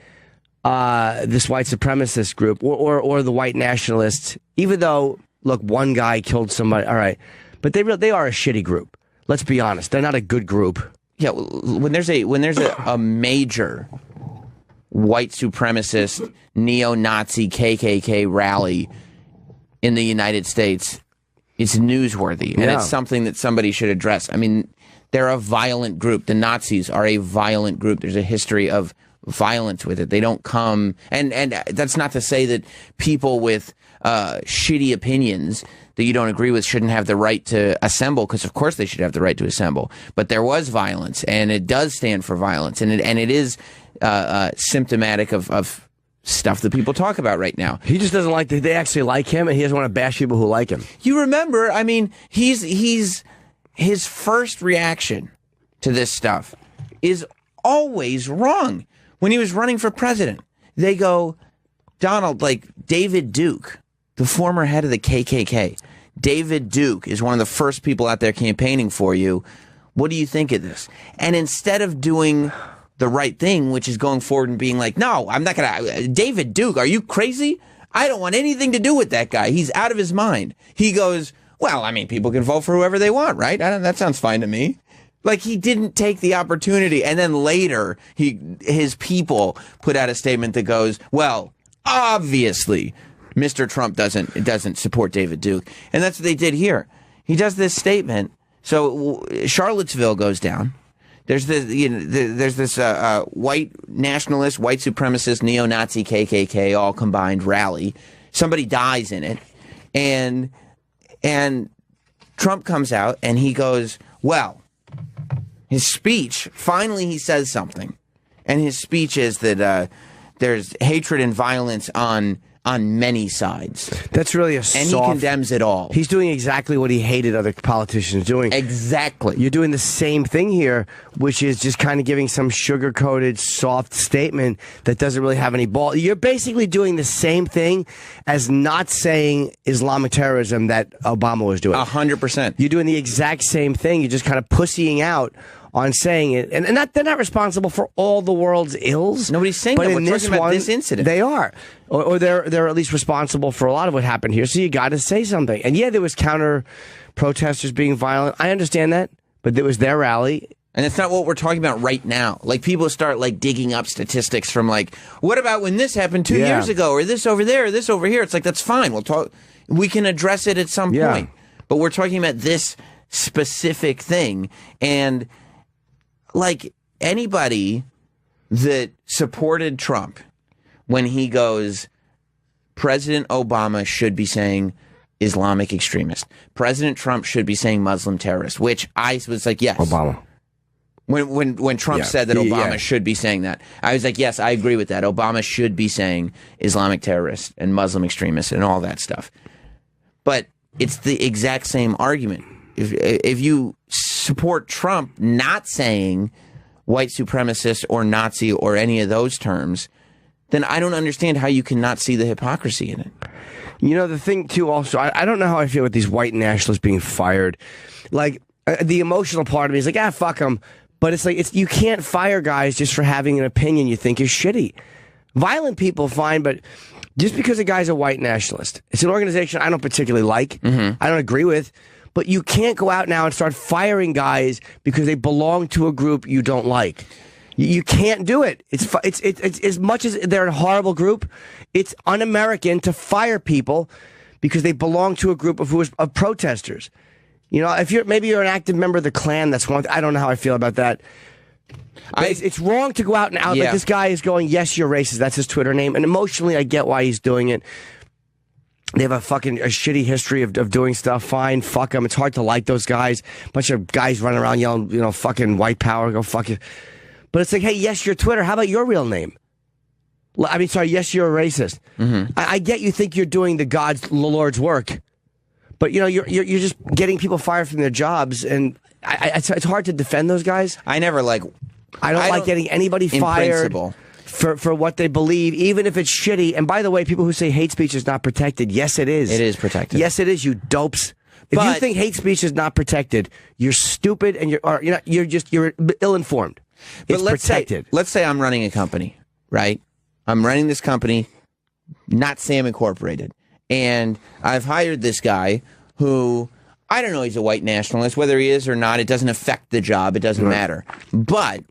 this white supremacist group or the white nationalists? Even though, look, one guy killed somebody, all right, but they are a shitty group. Let's be honest, they're not a good group. Yeah, when there's a major white supremacist neo-Nazi KKK rally in the United States, it's newsworthy, and it's something that somebody should address. I mean, they're a violent group. The Nazis are a violent group. There's a history of violence with it. They don't come, and that's not to say that people with shitty opinions that you don't agree with shouldn't have the right to assemble, because of course they should have the right to assemble. But there was violence, and it does stand for violence, and it is symptomatic of stuff that people talk about right now. He just doesn't like they actually like him, and he doesn't want to bash people who like him. You remember, I mean, his first reaction to this stuff is always wrong. When he was running for president, they go, Donald, like David Duke, the former head of the KKK. David Duke is one of the first people out there campaigning for you. What do you think of this? And instead of doing the right thing, which is going forward and being like, no, I'm not going to. David Duke, are you crazy? I don't want anything to do with that guy. He's out of his mind. He goes, well, I mean, people can vote for whoever they want, right? That sounds fine to me. Like, he didn't take the opportunity. And then later, his people put out a statement that goes, well, obviously, Mr. Trump doesn't support David Duke. And that's what they did here. He does this statement. So Charlottesville goes down. There's this white nationalist, white supremacist, neo-Nazi KKK all combined rally. Somebody dies in it. And Trump comes out and he goes, well, his speech, finally he says something. And his speech is that there's hatred and violence on many sides. That's really and he condemns it all. He's doing exactly what he hated other politicians doing. Exactly. You're doing the same thing here, which is just kind of giving some sugar-coated, soft statement that doesn't really have any ball. You're basically doing the same thing as not saying Islamic terrorism that Obama was doing. 100%. You're doing the exact same thing. You're just kind of pussying out on saying it, and they're not responsible for all the world's ills. Nobody's saying that. We're talking about this incident. They are, or they're at least responsible for a lot of what happened here. So you got to say something. And yeah, there was counter protesters being violent. I understand that, but it was their rally. And it's not what we're talking about right now. Like, people start like digging up statistics from like, what about when this happened 2 years ago, or this over there, or this over here? It's like, that's fine. We'll talk. We can address it at some point. But we're talking about this specific thing. And like, anybody that supported Trump when he goes, President Obama should be saying Islamic extremist. President Trump should be saying Muslim terrorist, which I was like, yes. Obama. When Trump said that Obama should be saying that, I was like, yes, I agree with that. Obama should be saying Islamic terrorist and Muslim extremist and all that stuff. But it's the exact same argument. If you support Trump not saying white supremacist or Nazi or any of those terms, then I don't understand how you cannot see the hypocrisy in it. You know, the thing, too, also, I don't know how I feel with these white nationalists being fired. Like, the emotional part of me is like, fuck them. But it's like, you can't fire guys just for having an opinion you think is shitty. Violent people, fine, but just because a guy's a white nationalist, it's an organization I don't particularly like, I don't agree with, but you can't go out now and start firing guys because they belong to a group you don't like. You can't do it. It's as much as they're a horrible group, it's un-American to fire people because they belong to a group of protesters. You know, if maybe you're an active member of the Klan, that's one. I don't know how I feel about that. It's wrong to go out and out like this guy is going, yes, you're racist. That's his Twitter name. And emotionally, I get why he's doing it. They have a shitty history of doing stuff. Fine, fuck them. It's hard to like those guys. Bunch of guys running around yelling, you know, fucking white power, go fuck it. But it's like, hey, yes, you're Twitter. How about your real name? I mean, sorry, yes, you're a racist. I get you think you're doing the Lord's work. But, you know, you're just getting people fired from their jobs. And it's hard to defend those guys. I don't like getting anybody fired for what they believe, even if it's shitty. And by the way, people who say hate speech is not protected, yes, it is. It is protected. Yes, it is, you dopes. If you think hate speech is not protected, you're stupid and you're ill-informed. But let's say I'm running a company, right? I'm running this company, not Sam Incorporated. And I've hired this guy who, I don't know, he's a white nationalist. Whether he is or not, it doesn't affect the job. It doesn't matter. But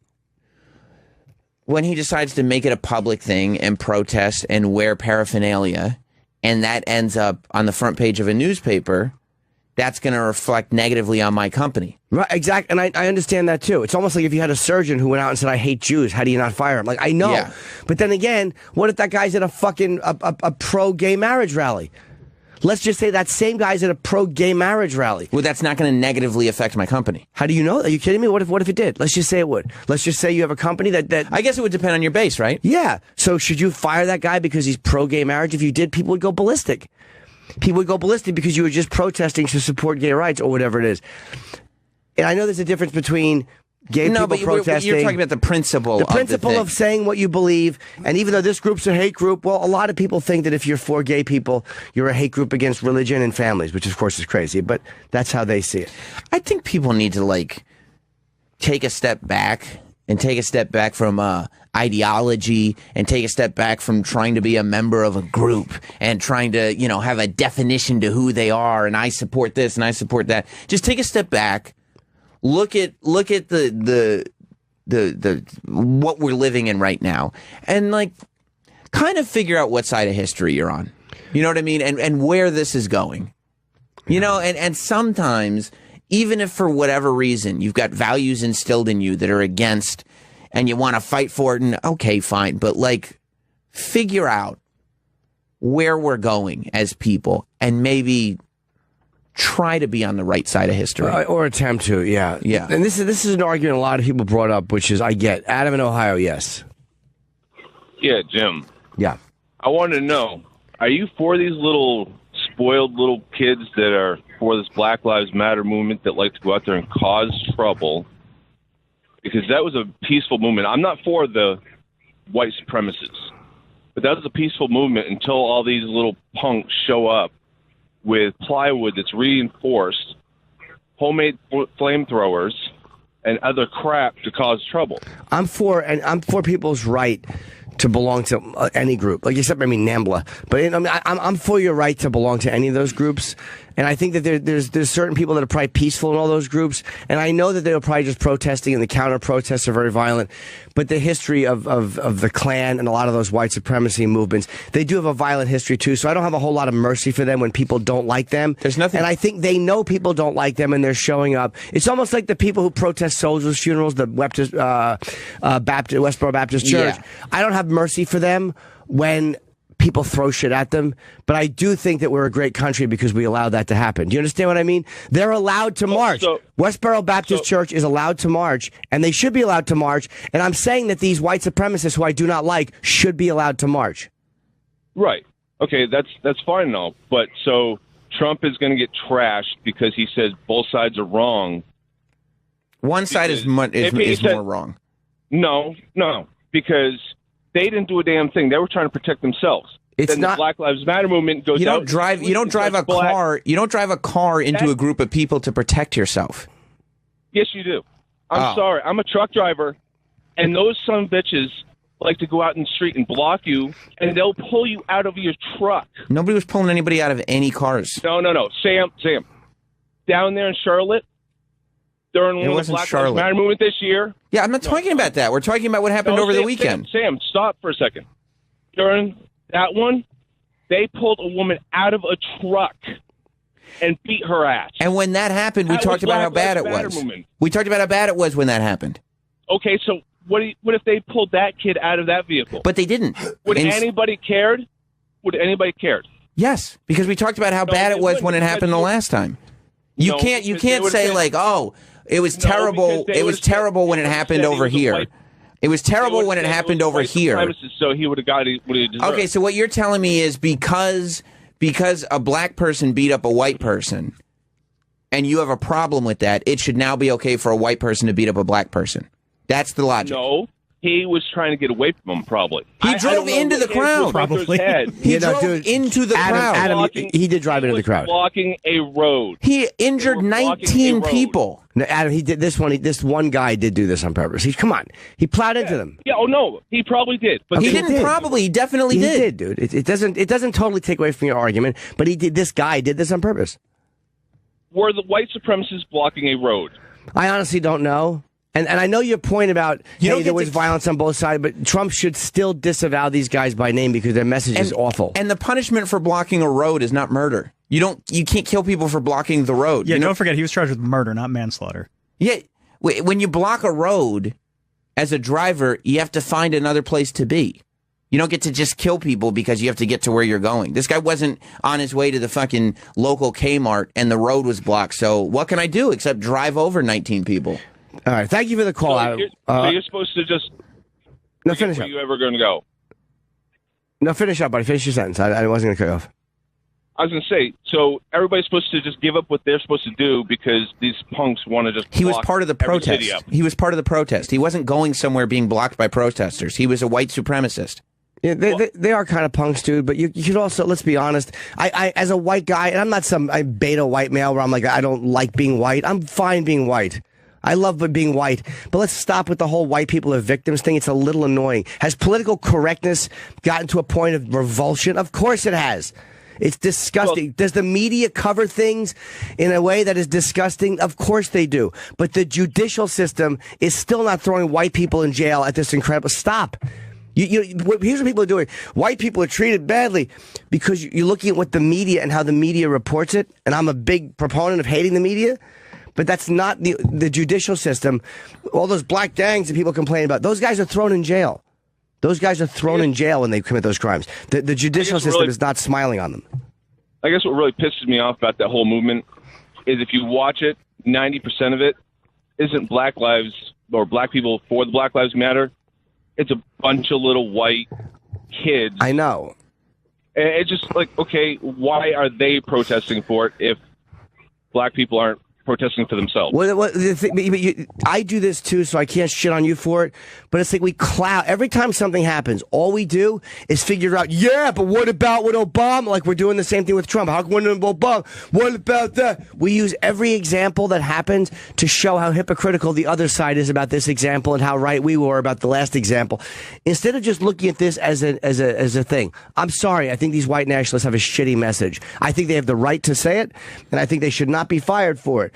when he decides to make it a public thing and protest and wear paraphernalia, and that ends up on the front page of a newspaper, that's going to reflect negatively on my company. Right, exactly. And I understand that too. It's almost like if you had a surgeon who went out and said, I hate Jews, how do you not fire him? Like, I know. Yeah. But then again, what if that guy's at a fucking a pro-gay marriage rally? Let's just say that same guy's at a pro-gay marriage rally. Well, that's not going to negatively affect my company. How do you know? Are you kidding me? What if it did? Let's just say it would. Let's just say you have a company that... I guess it would depend on your base, right? Yeah. So should you fire that guy because he's pro-gay marriage? If you did, people would go ballistic. People would go ballistic because you were just protesting to support gay rights or whatever it is. And I know there's a difference between gay people protesting. You're talking about the principle. The principle of saying what you believe. And even though this group's a hate group, well, a lot of people think that if you're for gay people, you're a hate group against religion and families, which of course is crazy. But that's how they see it. I think people need to take a step back and take a step back from ideology and take a step back from trying to be a member of a group and trying to, you know, have a definition to who they are and I support this and I support that. Just take a step back, look at the what we're living in right now and kind of figure out what side of history you're on. You know what I mean? And where this is going. You know, and sometimes even if for whatever reason you've got values instilled in you that are against and you want to fight for it, and okay, fine. But figure out where we're going as people and maybe try to be on the right side of history. Or attempt to, yeah. Yeah. And this is an argument a lot of people brought up, which is, I get. Adam in Ohio, yes. Yeah, Jim. Yeah. I want to know, are you for these little spoiled little kids that are for this Black Lives Matter movement that like to go out there and cause trouble? Because that was a peaceful movement. I'm not for the white supremacists, but that was a peaceful movement until all these little punks show up with plywood that's reinforced, homemade flamethrowers, and other crap to cause trouble. I'm for people's right to belong to any group, except NAMBLA. But I'm for your right to belong to any of those groups. And I think that there's certain people that are probably peaceful in all those groups. And I know that they were probably just protesting, and the counter protests are very violent. But the history of the Klan and a lot of those white supremacy movements, they do have a violent history too. So I don't have a whole lot of mercy for them when people don't like them. There's nothing. And I think they know people don't like them, and they're showing up. It's almost like the people who protest soldiers' funerals, the Westboro Baptist Church. Yeah. I don't have mercy for them when people throw shit at them, but I do think that we're a great country because we allow that to happen. Do you understand what I mean? They're allowed to march. Westboro Baptist Church is allowed to march, and they should be allowed to march, and I'm saying that these white supremacists who I do not like should be allowed to march. Right. Okay, that's fine and all, but so Trump is going to get trashed because he says both sides are wrong. One side is more wrong. No, because they didn't do a damn thing. They were trying to protect themselves. It's then not the Black Lives Matter movement goes. You don't drive a car into a group of people to protect yourself. Yes, you do. I'm sorry. I'm a truck driver, and those son of bitches like to go out in the street and block you, and they'll pull you out of your truck. Nobody was pulling anybody out of any cars. No. Sam, down there in Charlotte, during It the wasn't Black Charlotte. Lives Matter movement this year. Yeah, I'm not talking about that. We're talking about what happened over the weekend. Sam, stop for a second. During that one, they pulled a woman out of a truck and beat her ass. And when that happened, we talked about how bad it was. We talked about how bad it was when that happened. Okay, so what if they pulled that kid out of that vehicle? But they didn't. Would anybody cared? Would anybody cared? Yes, because we talked about how bad it was when it happened the last time. You can't say like, oh, it was terrible. It was terrible when it happened over here. It was terrible when it happened over here. So he would have got what he deserved. Okay, so what you're telling me is because a black person beat up a white person, and you have a problem with that, it should now be okay for a white person to beat up a black person. That's the logic. No, he was trying to get away from him. Probably he drove into the crowd. Probably he drove into the crowd. Adam, he did drive into the crowd. Blocking a road. He injured 19 people. No, Adam, he did this one. This one guy did do this on purpose. Come on, he plowed into them. Yeah. Oh no, he probably did. But he didn't probably. He definitely did, dude. It doesn't totally take away from your argument, but he did. This guy did this on purpose. Were the white supremacists blocking a road? I honestly don't know. And I know your point about, there was violence on both sides, but Trump should still disavow these guys by name because their message is awful. And the punishment for blocking a road is not murder. You can't kill people for blocking the road. Yeah, don't forget, he was charged with murder, not manslaughter. Yeah, when you block a road, as a driver, you have to find another place to be. You don't get to just kill people because you have to get to where you're going. This guy wasn't on his way to the fucking local Kmart and the road was blocked. So what can I do except drive over 19 people? All right, thank you for the call. So you're supposed to just finish up. Are you ever going to go? No, finish up, buddy. Finish your sentence. I wasn't going to cut you off. I was going to say, so everybody's supposed to just give up what they're supposed to do because these punks want to just. He was part of the protest. He was part of the protest. He wasn't going somewhere being blocked by protesters. He was a white supremacist. Yeah, they are kind of punks, dude. But you should also, let's be honest. I as a white guy, and I'm not some beta white male where I'm like I don't like being white. I'm fine being white. I love being white, but let's stop with the whole white people are victims thing. It's a little annoying. Has political correctness gotten to a point of revulsion? Of course it has. It's disgusting. Well, does the media cover things in a way that is disgusting? Of course they do. But the judicial system is still not throwing white people in jail at this incredible... Stop. Here's what people are doing. White people are treated badly because you're looking at what the media and how the media reports it, and I'm a big proponent of hating the media. But that's not the judicial system. All those black gangs that people complain about, those guys are thrown in jail. Those guys are thrown in jail when they commit those crimes. The judicial system is not smiling on them. I guess what really pisses me off about that whole movement is if you watch it, 90% of it isn't black lives or black people for the Black Lives Matter. It's a bunch of little white kids. I know. And it's just like, okay, why are they protesting for it if black people aren't protesting for themselves? I do this too, so I can't shit on you for it. But it's like we cloud every time something happens. All we do is figure out, but what about with Obama? Like we're doing the same thing with Trump. How come Obama? What about that? We use every example that happens to show how hypocritical the other side is about this example and how right we were about the last example. Instead of just looking at this as a thing. I'm sorry. I think these white nationalists have a shitty message. I think they have the right to say it, and I think they should not be fired for it.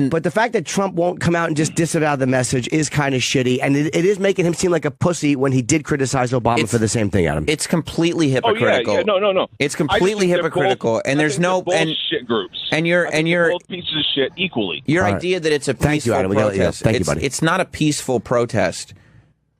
But the fact that Trump won't come out and just disavow the message is kind of shitty, and it is making him seem like a pussy when he did criticize Obama for the same thing, Adam. It's completely hypocritical. No. It's completely hypocritical, and there's no bullshit groups. And you're both pieces of shit equally. Your idea that it's a peaceful protest. Thank you, buddy. It's not a peaceful protest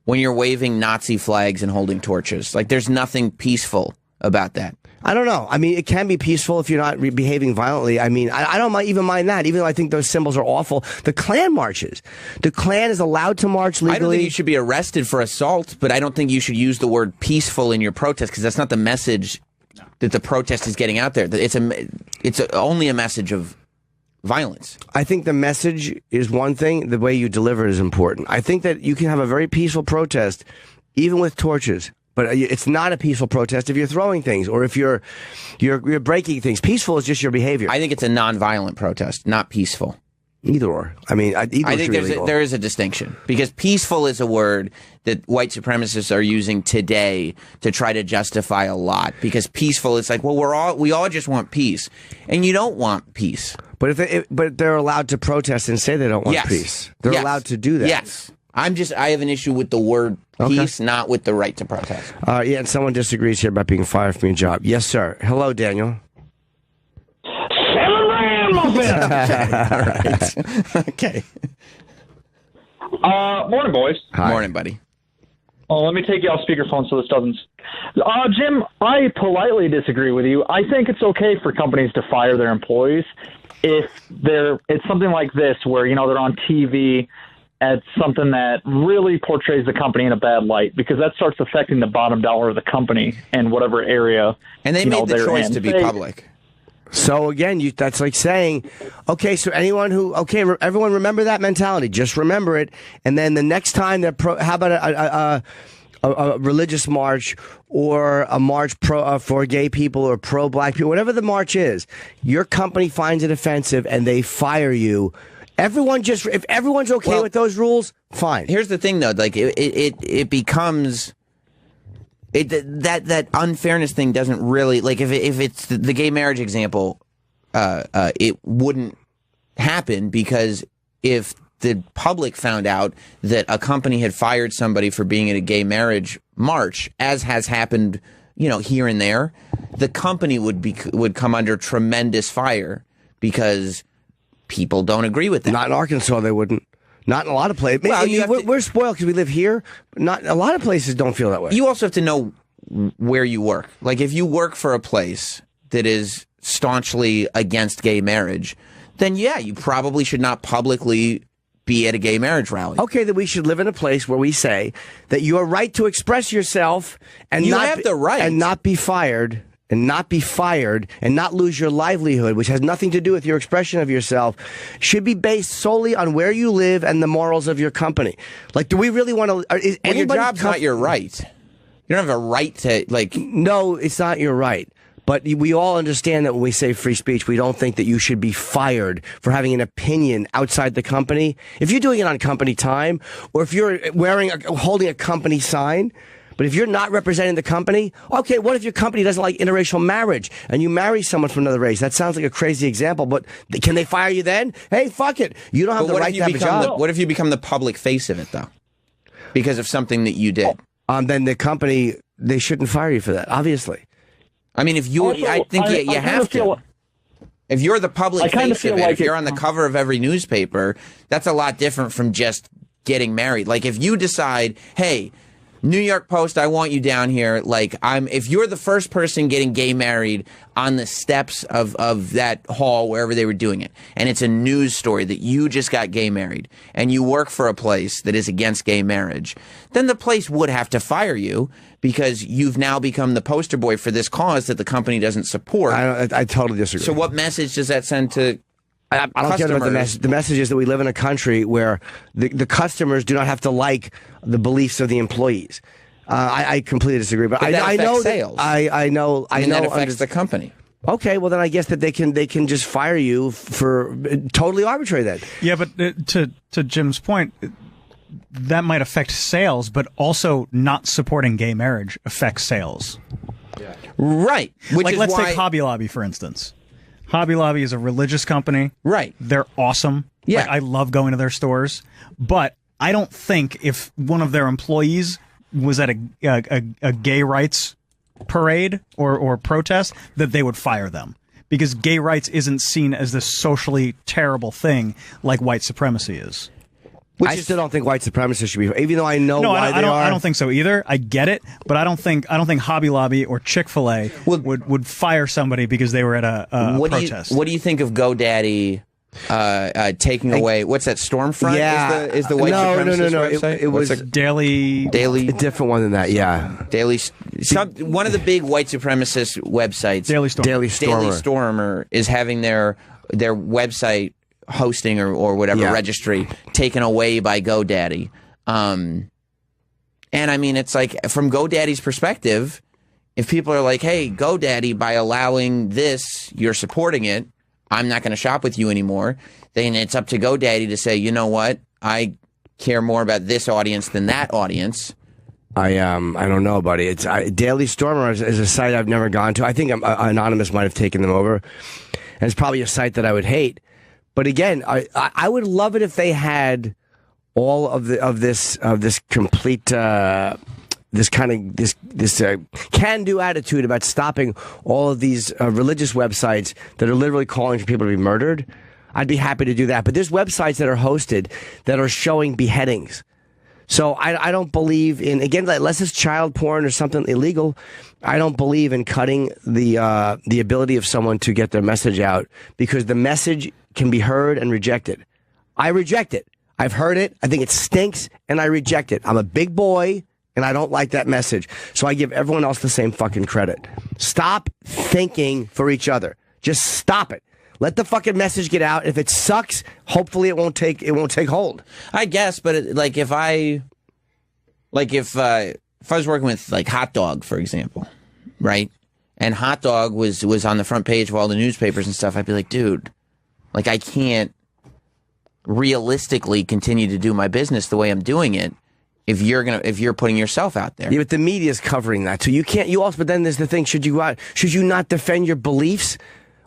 when you're waving Nazi flags and holding torches. Like there's nothing peaceful about that. I don't know. I mean, it can be peaceful if you're not behaving violently. I mean, I don't even mind that, even though I think those symbols are awful. The Klan marches. The Klan is allowed to march legally. I don't think you should be arrested for assault, but I don't think you should use the word peaceful in your protest because that's not the message that the protest is getting out there. It's only a message of violence. I think the message is one thing. The way you deliver it is important. I think that you can have a very peaceful protest, even with torches. But it's not a peaceful protest if you're throwing things or if you're breaking things. Peaceful is just your behavior. I think it's a nonviolent protest, not peaceful. Either or. I mean, either I think there is a distinction because peaceful is a word that white supremacists are using today to try to justify a lot. Because peaceful is like, well, we all just want peace, and you don't want peace. But but they're allowed to protest and say they don't want peace. They're allowed to do that. Yes. I have an issue with the word peace, not with the right to protest. Yeah, and someone disagrees here about being fired from your job. Yes, sir. Hello, Daniel. 7 Rand muffin. Okay. Morning, boys. Hi. Morning, buddy. Oh, let me take you off speakerphone so this doesn't. Jim, I politely disagree with you. I think it's okay for companies to fire their employees if it's something like this where they're on TV at something that really portrays the company in a bad light, because that starts affecting the bottom dollar of the company in whatever area. And they made the choice to be public. So again, that's like saying, okay, so everyone remember that mentality. Just remember it. And then the next time how about a religious march or a march for gay people or pro-black people, whatever the march is, your company finds it offensive and they fire you. If everyone's okay with those rules, fine. Here's the thing, though, like it becomes that unfairness thing doesn't really, like, if it's the gay marriage example, it wouldn't happen, because if the public found out that a company had fired somebody for being at a gay marriage march, as has happened, here and there, the company would come under tremendous fire because people don't agree with that. Not in Arkansas, they wouldn't. Not in a lot of places. Well, we're spoiled because we live here, but not a lot of places don't feel that way. You also have to know where you work. Like, if you work for a place that is staunchly against gay marriage, then yeah, you probably should not publicly be at a gay marriage rally. Okay, that we should live in a place where we say that you are right to express yourself and have the right and not be fired. And not be fired and not lose your livelihood, which has nothing to do with your expression of yourself, should be based solely on where you live and the morals of your company. Like, do we really want to? Well, your job's not your right. You don't have a right to, like. No, it's not your right. But we all understand that when we say free speech, we don't think that you should be fired for having an opinion outside the company. If you're doing it on company time, or if you're holding a company sign. But if you're not representing the company, okay, what if your company doesn't like interracial marriage and you marry someone from another race? That sounds like a crazy example, but can they fire you then? Hey, fuck it. You don't have the right to have a job. What if you become the public face of it, though? Because of something that you did? Then the company, they shouldn't fire you for that, obviously. I mean, I think you have to. If you're the public face of it, if you're on the cover of every newspaper, that's a lot different from just getting married. Like, if you decide, hey, New York Post, I want you down here. Like, if you're the first person getting gay married on the steps of that hall, wherever they were doing it, and it's a news story that you just got gay married, and you work for a place that is against gay marriage, then the place would have to fire you because you've now become the poster boy for this cause that the company doesn't support. I totally disagree. So what message does that send to I don't care about the message. The message is that we live in a country where the customers do not have to like the beliefs of the employees. I completely disagree, but I know sales. I know. That affects the company. Okay, well then I guess that they can just fire you for totally arbitrary then. Yeah, but to Jim's point, that might affect sales, but also not supporting gay marriage affects sales. Yeah. Right. Let's take Hobby Lobby for instance. Hobby Lobby is a religious company. Right. They're awesome. Yeah. Like, I love going to their stores. But I don't think if one of their employees was at a gay rights parade or protest that they would fire them. Because gay rights isn't seen as this socially terrible thing like white supremacy is. I still don't think white supremacists should be, even though I know why they are. I don't think so either. I get it, but I don't think Hobby Lobby or Chick-fil-A would fire somebody because they were at a protest. What do you think of GoDaddy taking away what's that? Stormfront? Yeah, is the white supremacist website? It was a Daily, a different one than that. Yeah, one of the big white supremacist websites, Daily Stormer is having their website hosting or whatever registry taken away by GoDaddy. And I mean, it's like, from GoDaddy's perspective, if people are like, hey, GoDaddy, by allowing this, you're supporting it, I'm not going to shop with you anymore, then it's up to GoDaddy to say, you know what, I care more about this audience than that audience. I don't know, buddy. It's Daily Stormer is a site I've never gone to. I think Anonymous might have taken them over, and it's probably a site that I would hate. But again, I would love it if they had all of this complete this can-do attitude about stopping all of these religious websites that are literally calling for people to be murdered. I'd be happy to do that. But there's websites that are hosted that are showing beheadings. So I don't believe in, again, unless it's child porn or something illegal, I don't believe in cutting the ability of someone to get their message out, because the message can be heard and rejected. I reject it. I've heard it. I think it stinks, and I reject it. I'm a big boy, and I don't like that message. So I give everyone else the same fucking credit. Stop thinking for each other. Just stop it. Let the fucking message get out. If it sucks, hopefully it won't take hold. I guess, but if I was working with like Hot Dog, for example, right? And Hot Dog was on the front page of all the newspapers and stuff, I'd be like, dude, like I can't realistically continue to do my business the way I'm doing it if you're putting yourself out there. Yeah, but the media's covering that, so you can't. You also, but then there's the thing: should you not defend your beliefs,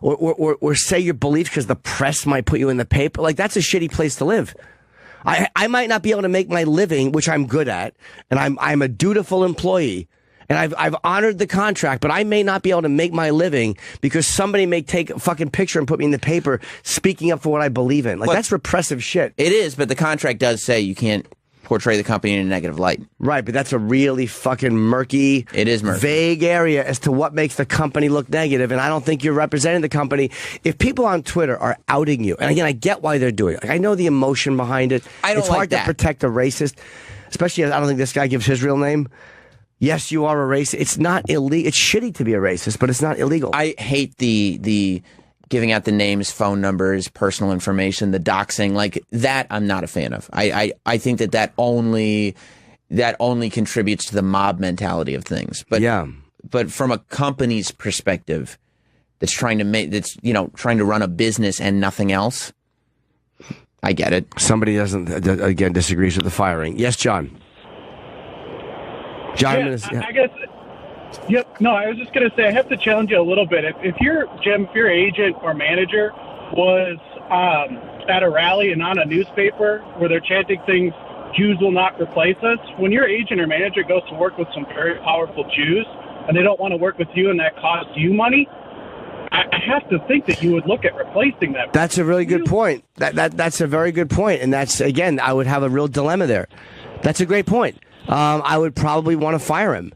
or say your beliefs because the press might put you in the paper? Like, that's a shitty place to live. I might not be able to make my living, which I'm good at, and I'm a dutiful employee, and I've honored the contract, but I may not be able to make my living because somebody may take a fucking picture and put me in the paper speaking up for what I believe in. Like, that's repressive shit. It is, but the contract does say you can't portray the company in a negative light. Right, but that's a really fucking murky, vague area as to what makes the company look negative, and I don't think you're representing the company. If people on Twitter are outing you, and again, I get why they're doing it. Like, I know the emotion behind it. It's hard to protect a racist, especially, I don't think this guy gives his real name. Yes, you are a racist. It's not illegal. It's shitty to be a racist, but it's not illegal. I hate the giving out the names, phone numbers, personal information, the doxing, like that. I'm not a fan of. I think that only contributes to the mob mentality of things. But yeah, but from a company's perspective, that's trying to run a business and nothing else. I get it. Somebody disagrees with the firing. Yes, John. I guess. Yep. No, I was just going to say, I have to challenge you a little bit. If your agent or manager was at a rally and on a newspaper where they're chanting things, Jews will not replace us, when your agent or manager goes to work with some very powerful Jews and they don't want to work with you and that costs you money, I have to think that you would look at replacing that. That's a really good point. That's a very good point. And that's, again, I would have a real dilemma there. That's a great point. I would probably want to fire him.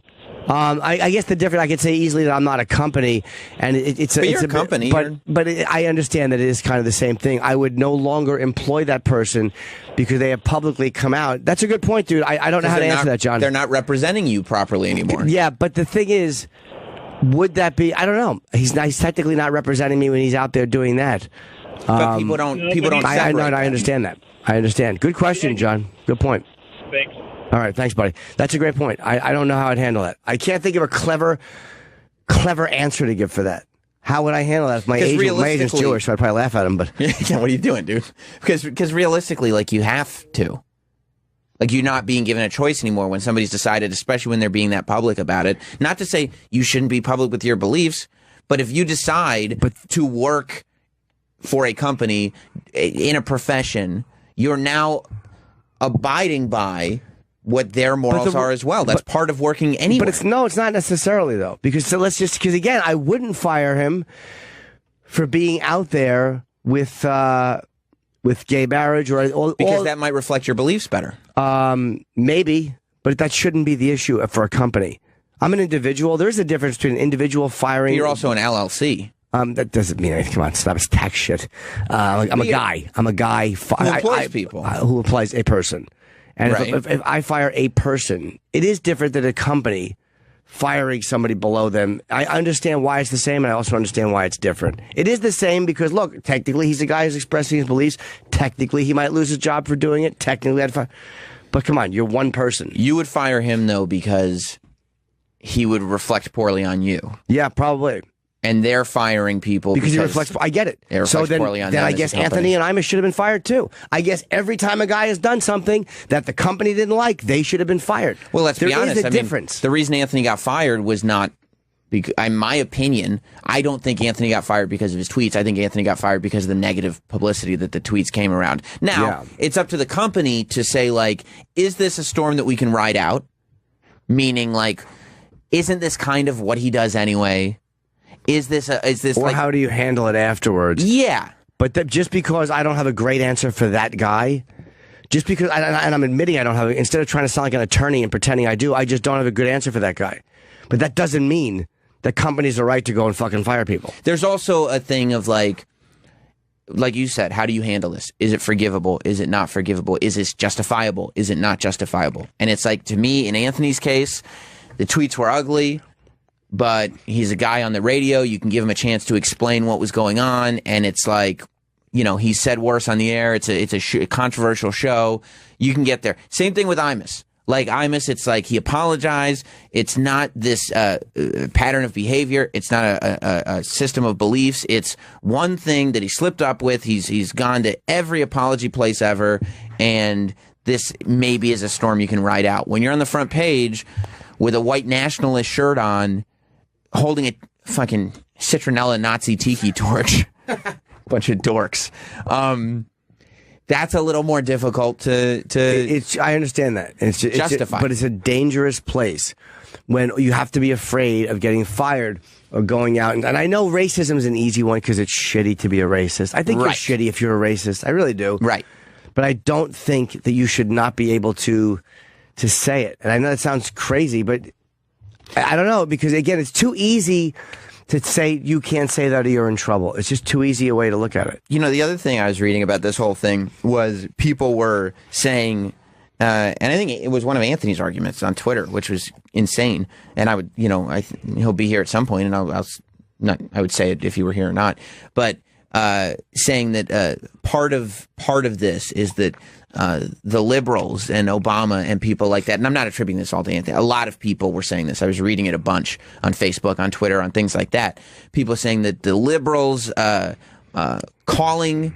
I guess the difference, I could say easily that I'm not a company, and it's a company. But I understand that it is kind of the same thing. I would no longer employ that person because they have publicly come out. That's a good point, dude. I don't know how to answer that, John. They're not representing you properly anymore. Yeah, but the thing is, would that be? I don't know. He's technically not representing me when he's out there doing that. But people don't. I understand that. I understand. Good question, John. Good point. Thanks. All right, thanks, buddy. That's a great point. I don't know how I'd handle that. I can't think of a clever answer to give for that. How would I handle that if my agent's Jewish, so I'd probably laugh at him, but... Yeah, what are you doing, dude? Because realistically, like, you have to. Like, you're not being given a choice anymore when somebody's decided, especially when they're being that public about it. Not to say you shouldn't be public with your beliefs, but if you decide to work for a company in a profession, you're now abiding by what their morals are as well. That's part of working anywhere. But it's not necessarily, though. Because again, I wouldn't fire him for being out there with gay marriage or because that might reflect your beliefs better. Maybe, but that shouldn't be the issue for a company. I'm an individual. There's a difference between an individual firing. You're also an LLC. That doesn't mean anything. Come on, stop. It's tax shit. I'm a guy. I'm a guy who employs people. Who employs a person. And if I fire a person, it is different than a company firing somebody below them. I understand why it's the same, and I also understand why it's different. It is the same because, look, technically he's a guy who's expressing his beliefs. Technically he might lose his job for doing it. Technically I'd fire. But come on, you're one person. You would fire him, though, because he would reflect poorly on you. Yeah, probably. And they're firing people because he reflects. I get it. So then I guess Anthony and Imus should have been fired too. I guess every time a guy has done something that the company didn't like, they should have been fired. Well, let's be honest. There is a difference. The reason Anthony got fired was not, in my opinion, I don't think Anthony got fired because of his tweets. I think Anthony got fired because of the negative publicity that the tweets came around. Now, it's up to the company to say, like, is this a storm that we can ride out? Meaning, like, isn't this kind of what he does anyway? Is this or like, how do you handle it afterwards? Yeah. But just because I don't have a great answer for that guy, just because, and I'm admitting I don't have, instead of trying to sound like an attorney and pretending I do, I just don't have a good answer for that guy. But that doesn't mean that companies are right to go and fucking fire people. There's also a thing of like you said, how do you handle this? Is it forgivable? Is it not forgivable? Is this justifiable? Is it not justifiable? And it's like, to me, in Anthony's case, the tweets were ugly. But he's a guy on the radio. You can give him a chance to explain what was going on, and it's like, you know, he said worse on the air. It's a controversial show. You can get there. Same thing with Imus. Like Imus, it's like he apologized. It's not this pattern of behavior. It's not a system of beliefs. It's one thing that he slipped up with. He's gone to every apology place ever, and this maybe is a storm you can ride out. When you're on the front page with a white nationalist shirt on, holding a fucking citronella Nazi tiki torch. Bunch of dorks. That's a little more difficult to I understand that. Justify. But it's a dangerous place when you have to be afraid of getting fired or going out. And I know racism is an easy one because it's shitty to be a racist. I think you're shitty if you're a racist. I really do. Right. But I don't think that you should not be able to say it. And I know that sounds crazy, but I don't know, because again, it's too easy to say you can't say that or you're in trouble. It's just too easy a way to look at it. You know, the other thing I was reading about this whole thing was people were saying, and I think it was one of Anthony's arguments on Twitter, which was insane. And I would, you know, he'll be here at some point, and I would say it if he were here or not. But saying that part of this is that the liberals and Obama and people like that, and I'm not attributing this all to Anthony. A lot of people were saying this. I was reading it a bunch on Facebook, on Twitter, on things like that. People saying that the liberals calling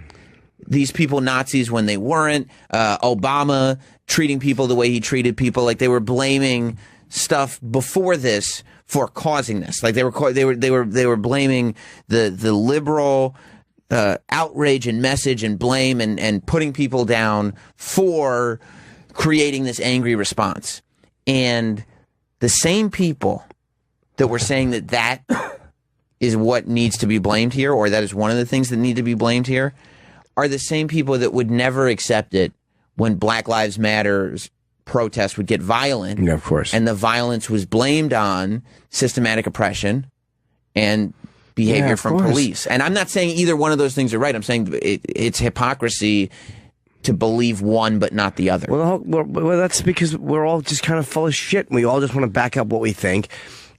these people Nazis when they weren't, Obama treating people the way he treated people, like they were blaming stuff before this for causing this. Like they were blaming the liberal outrage and message and blame and putting people down for creating this angry response. And the same people that were saying that is what needs to be blamed here, or that is one of the things that need to be blamed here, are the same people that would never accept it when Black Lives Matter's protests would get violent. Yeah, of course. And the violence was blamed on systematic oppression and behavior from police. And I'm not saying either one of those things are right. I'm saying it's hypocrisy to believe one but not the other. Well, that's because we're all just kind of full of shit. We all just want to back up what we think,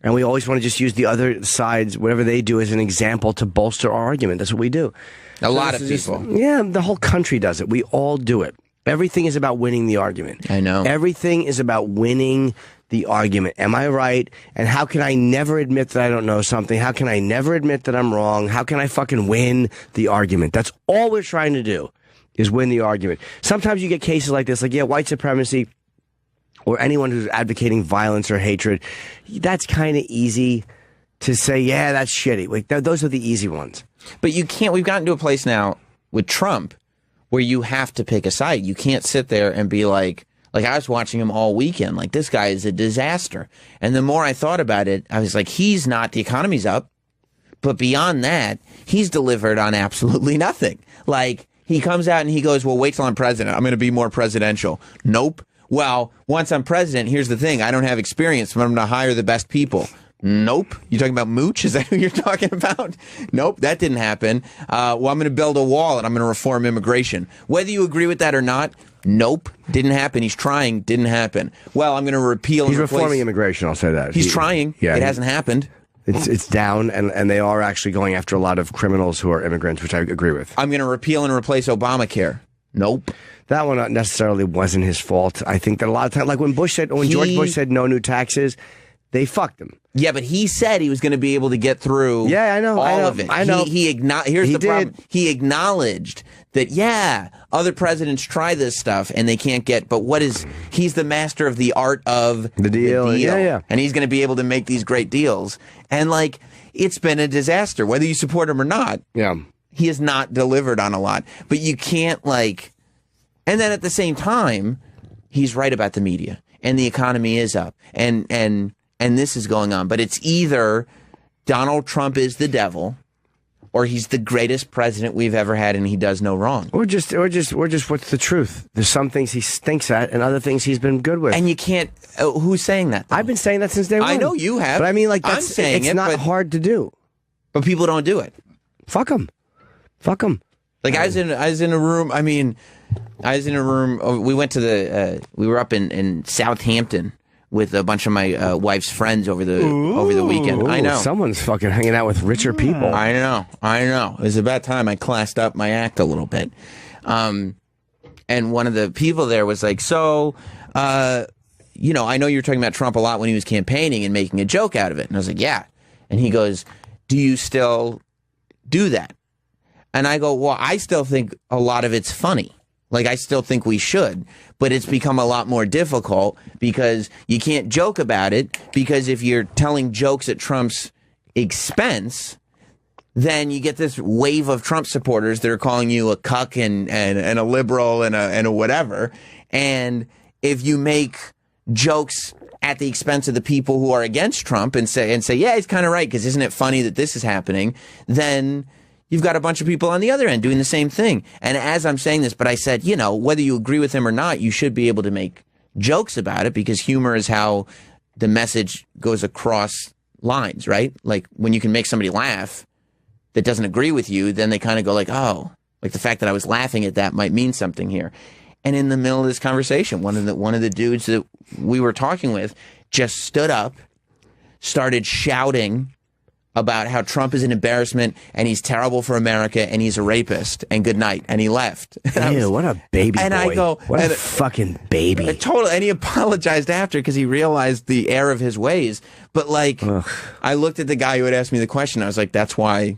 and we always want to just use the other side's, whatever they do, as an example to bolster our argument. That's what we do. A lot of people. The whole country does it. We all do it. Everything is about winning the argument. I know. Everything is about winning the argument. Am I right? And how can I never admit that I don't know something? How can I never admit that I'm wrong? How can I fucking win the argument? That's all we're trying to do, is win the argument. Sometimes you get cases like this, like, white supremacy or anyone who's advocating violence or hatred. That's kind of easy to say, that's shitty. Like, those are the easy ones. But you can't, we've gotten to a place now with Trump where you have to pick a side. You can't sit there and be like I was watching him all weekend, like, this guy is a disaster. And the more I thought about it, I was like, he's not, the economy's up, but beyond that, he's delivered on absolutely nothing. Like, he comes out and he goes, well, wait till I'm president. I'm going to be more presidential. Nope. Well, once I'm president, here's the thing. I don't have experience, but I'm going to hire the best people. Nope. You talking about Mooch? Is that who you're talking about? Nope, that didn't happen. Well, I'm going to build a wall and I'm going to reform immigration. Whether you agree with that or not, nope, didn't happen. He's trying, didn't happen. Well, I'm going to repeal. He's reforming immigration. I'll say that. He's trying. Yeah, it hasn't happened. It's down, and they are actually going after a lot of criminals who are immigrants, which I agree with. I'm going to repeal and replace Obamacare. Nope. That one necessarily wasn't his fault. I think that a lot of times, like when George Bush said no new taxes, They fucked him. Yeah, but he said he was going to be able to get through I know, all of it. I know. Here's the problem. He acknowledged that, other presidents try this stuff and they can't get, but he's the master of the art of the deal. Yeah. And he's going to be able to make these great deals. And, like, it's been a disaster, whether you support him or not. Yeah. He has not delivered on a lot. But you can't, like, and then at the same time, he's right about the media and the economy is up and this is going on. But it's either Donald Trump is the devil or he's the greatest president we've ever had and he does no wrong. Or just what's the truth? There's some things he stinks at and other things he's been good with. And you can't, who's saying that? I've been saying that since day one. I know you have. But I mean, like, I'm saying it's not hard to do. But people don't do it. Fuck them. Like, I was in a room, we went to we were up in Southampton with a bunch of my wife's friends over the weekend. Ooh, I know. Someone's fucking hanging out with richer people. I know. It was about time I classed up my act a little bit. And one of the people there was like, so, I know you were talking about Trump a lot when he was campaigning and making a joke out of it. And I was like, yeah. And he goes, do you still do that? And I go, well, I still think a lot of it's funny. Like, I still think we should, but it's become a lot more difficult because you can't joke about it, because if you're telling jokes at Trump's expense, then you get this wave of Trump supporters that are calling you a cuck and a liberal and a whatever. And if you make jokes at the expense of the people who are against Trump and say, yeah, he's kind of right, because isn't it funny that this is happening, then you've got a bunch of people on the other end doing the same thing. And as I'm saying this, but I said, whether you agree with him or not, you should be able to make jokes about it, because humor is how the message goes across lines, right? Like, when you can make somebody laugh that doesn't agree with you, then they kind of go like, oh, like, the fact that I was laughing at that might mean something here. And in the middle of this conversation, one of the dudes that we were talking with just stood up, started shouting about how Trump is an embarrassment and he's terrible for America and he's a rapist and good night, and he left. Ew, what a baby and boy. I go, what a fucking baby. Totally. And he apologized after because he realized the error of his ways. But, like, I looked at the guy who had asked me the question. I was like, that's why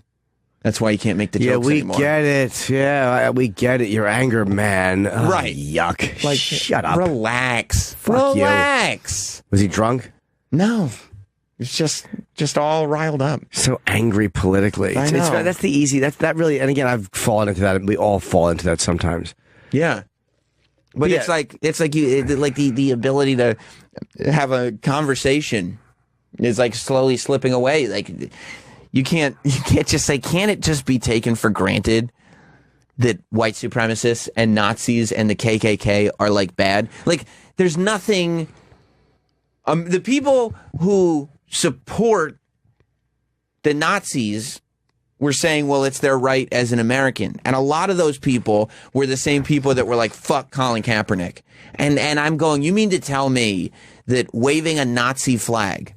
you can't make the jokes anymore. Yeah, we get it. Yeah, we get it. Your anger, man. Oh, right. Yuck. Like, shut up. Relax. Fuck Relax. You. Was he drunk? No. It's just all riled up. So angry politically. I know. That's the easy. That really. And again, I've fallen into that. We all fall into that sometimes. Yeah. But it's like the ability to have a conversation is like slowly slipping away. Like, you can't just say, can't it just be taken for granted that white supremacists and Nazis and the KKK are, like, bad? Like, there's nothing. The people who support the Nazis were saying, well, it's their right as an American. And a lot of those people were the same people that were like, fuck Colin Kaepernick. And I'm going, you mean to tell me that waving a Nazi flag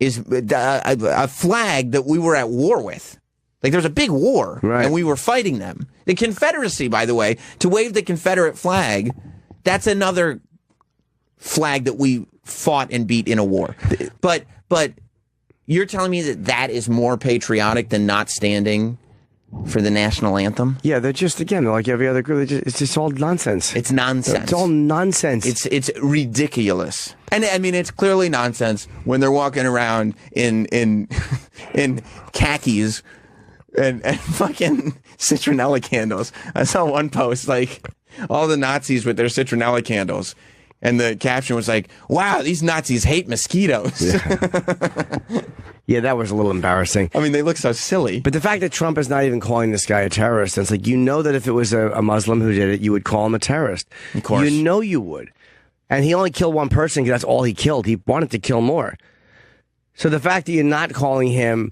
is a flag that we were at war with? Like, there's a big war, right, and we were fighting them. The Confederacy, by the way, to wave the Confederate flag, that's another flag that we fought and beat in a war. But you're telling me that is more patriotic than not standing for the national anthem? Yeah, they're just, again, like every other group, it's just all nonsense. It's nonsense. It's all nonsense. It's ridiculous. And I mean, it's clearly nonsense when they're walking around in khakis and fucking citronella candles. I saw one post, like, all the Nazis with their citronella candles. And the caption was like, wow, these Nazis hate mosquitoes. Yeah, that was a little embarrassing. I mean, they look so silly. But the fact that Trump is not even calling this guy a terrorist, it's like, that if it was a Muslim who did it, you would call him a terrorist. Of course. You know you would. And he only killed one person because that's all he killed. He wanted to kill more. So the fact that you're not calling him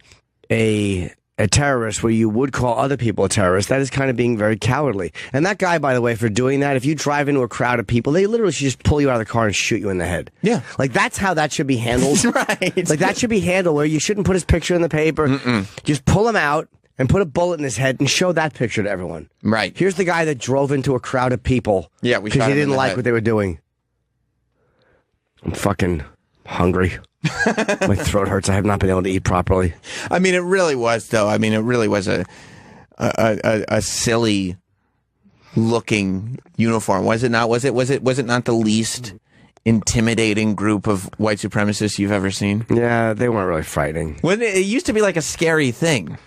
a terrorist where you would call other people a terrorist, that is kind of being very cowardly. And that guy, by the way, for doing that, if you drive into a crowd of people, they literally should just pull you out of the car and shoot you in the head. Yeah. Like, that's how that should be handled. Right. Like, that should be handled where you shouldn't put his picture in the paper. Just pull him out and put a bullet in his head and show that picture to everyone. Right. Here's the guy that drove into a crowd of people. Yeah, we because shot he him in didn't the like head. what they were doing. I'm fucking Hungry. My throat hurts. I have not been able to eat properly. I mean, it really was, though. I mean, it really was a silly looking uniform, was it not? Was it not the least intimidating group of white supremacists you've ever seen? Yeah, they weren't really frightening. Well, it used to be like a scary thing.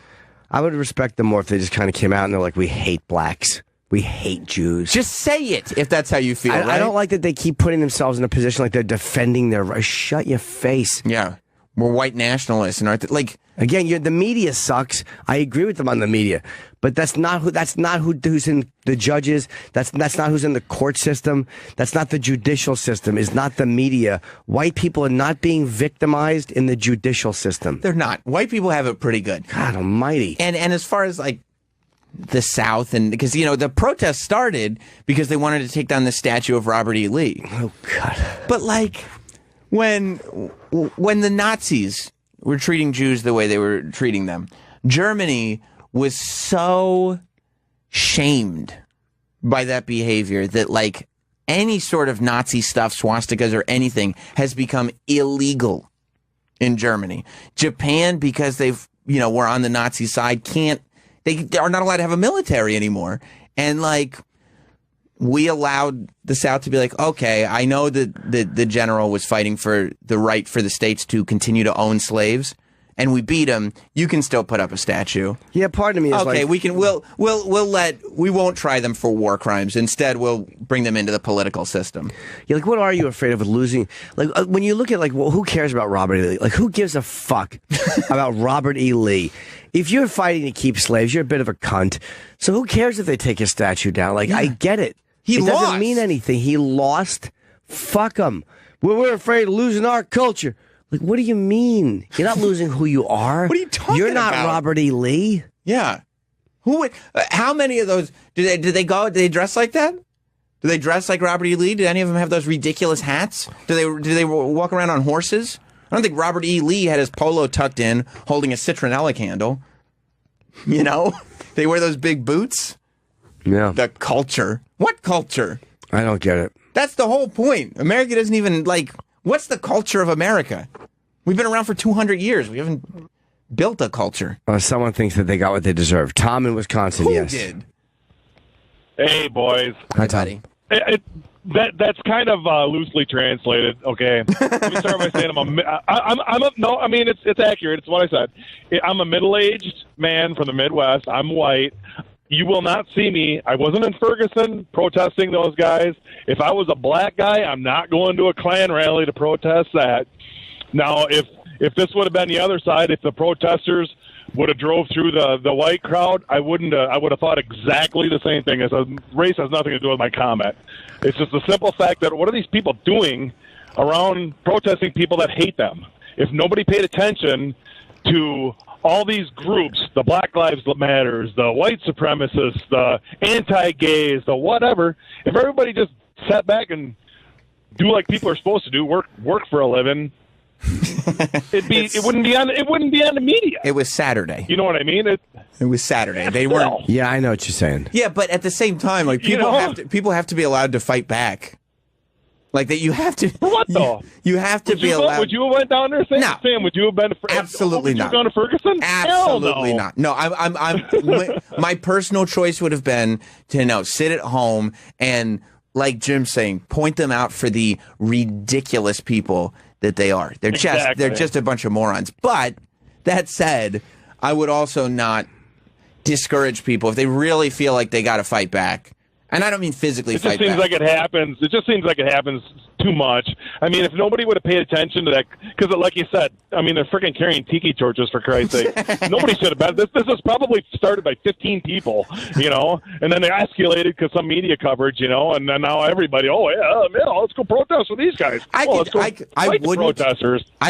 I would respect them more if they just kind of came out and they're like, we hate blacks. We hate Jews. Just say it if that's how you feel, right? I don't like that they keep putting themselves in a position like they're defending their rights. Shut your face. Yeah. We're white nationalists and aren't like again, the media sucks. I agree with them on the media, but that's not who's in the judges. That's not who's in the court system. That's not the judicial system. Is not the media. White people are not being victimized in the judicial system. They're not. White people have it pretty good. God almighty. And as far as like the South, and because the protests started because they wanted to take down the statue of Robert E. Lee. Oh God. But like when the Nazis were treating Jews the way they were treating them, Germany was so shamed by that behavior that like any sort of Nazi stuff, swastikas or anything, has become illegal in Germany. Japan, because they've were on the Nazi side, they are not allowed to have a military anymore. And like we allowed the South to be like, okay, I know that the general was fighting for the right for the states to continue to own slaves, and we beat him. You can still put up a statue. Yeah, part of me is okay. like, We won't try them for war crimes. Instead, we'll bring them into the political system. Yeah, like what are you afraid of with losing? Like when you look at like, well, who cares about Robert E. Lee? Like who gives a fuck about Robert E. Lee? If you're fighting to keep slaves, you're a bit of a cunt. So who cares if they take his statue down? Like I get it. It doesn't mean anything. He lost. Fuck him. We're afraid of losing our culture. Like, what do you mean? You're not losing who you are. What are you talking about? You're not Robert E. Lee. Yeah. Who would? How many of those do they go? Do they dress like that? Do they dress like Robert E. Lee? Do any of them have those ridiculous hats? Do they walk around on horses? I don't think Robert E. Lee had his polo tucked in, holding a citronella candle. They wear those big boots. Yeah. The culture. What culture? I don't get it. That's the whole point. America doesn't even, like, what's the culture of America? We've been around for 200 years. We haven't built a culture. Someone thinks that they got what they deserve. Tom in Wisconsin, Who yes. did? Hey, boys. Hi, Tom. That's kind of loosely translated. Okay, let me start by saying it's accurate. It's what I said. I'm a middle-aged man from the Midwest. I'm white. You will not see me. I wasn't in Ferguson protesting those guys. If I was a black guy, I'm not going to a Klan rally to protest that. Now, if this would have been the other side, if the protesters would have drove through the white crowd, I wouldn't. I would have thought exactly the same thing. Race has nothing to do with my comment. It's just the simple fact that what are these people doing around protesting people that hate them? If nobody paid attention to all these groups, the Black Lives Matters, the white supremacists, the anti-gays, the whatever, if everybody just sat back and do like people are supposed to do, work for a living, it wouldn't be on the media. It was Saturday. You know what I mean? It was Saturday. They weren't. Yeah, I know what you're saying. Yeah, but at the same time, like people have to be allowed to fight back. Like that, you have to. For what though? You have to be allowed. Would you have went down there? Sam, would you have been? Absolutely not. Would you have gone to Ferguson? Absolutely Hell no. not. No, I'm my personal choice would have been to sit at home and, like Jim's saying, point them out for the ridiculous people that they are. They're just a bunch of morons. But that said, I would also not discourage people if they really feel like they got to fight back. And I don't mean physically fight back. It just seems like it happens too much. I mean, if nobody would have paid attention to that, because like you said, I mean, they're freaking carrying tiki torches, for Christ's sake. Nobody should have been. This was probably started by 15 people, and then they escalated because some media coverage, and then now everybody, let's go protest with these guys. I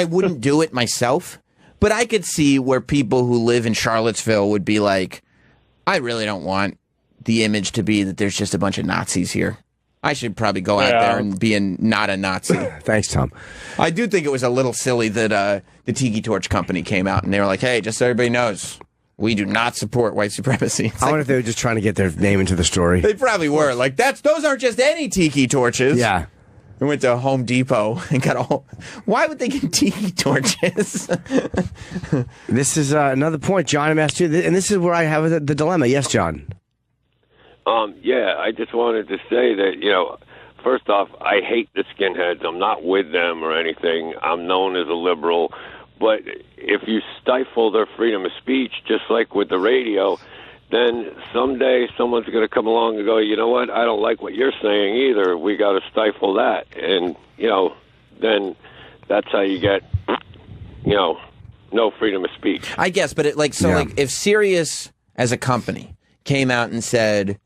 wouldn't do it myself, but I could see where people who live in Charlottesville would be like, I really don't want the image to be that there's just a bunch of Nazis here. I should probably go out there and be not a Nazi. Thanks, Tom. I do think it was a little silly that the Tiki Torch Company came out and they were like, hey, just so everybody knows, we do not support white supremacy. I wonder if they were just trying to get their name into the story. They probably were. Like, those aren't just any Tiki Torches. Yeah. I went to Home Depot and got all. Why would they get tiki torches? This is another point, John. I'm asked you, and this is where I have the dilemma. Yes, John. Yeah, I just wanted to say that, first off, I hate the skinheads. I'm not with them or anything. I'm known as a liberal. But if you stifle their freedom of speech, just like with the radio, then someday someone's going to come along and go, you know what, I don't like what you're saying either. We got to stifle that. And, then that's how you get, no freedom of speech. I guess, but if Sirius as a company came out and said,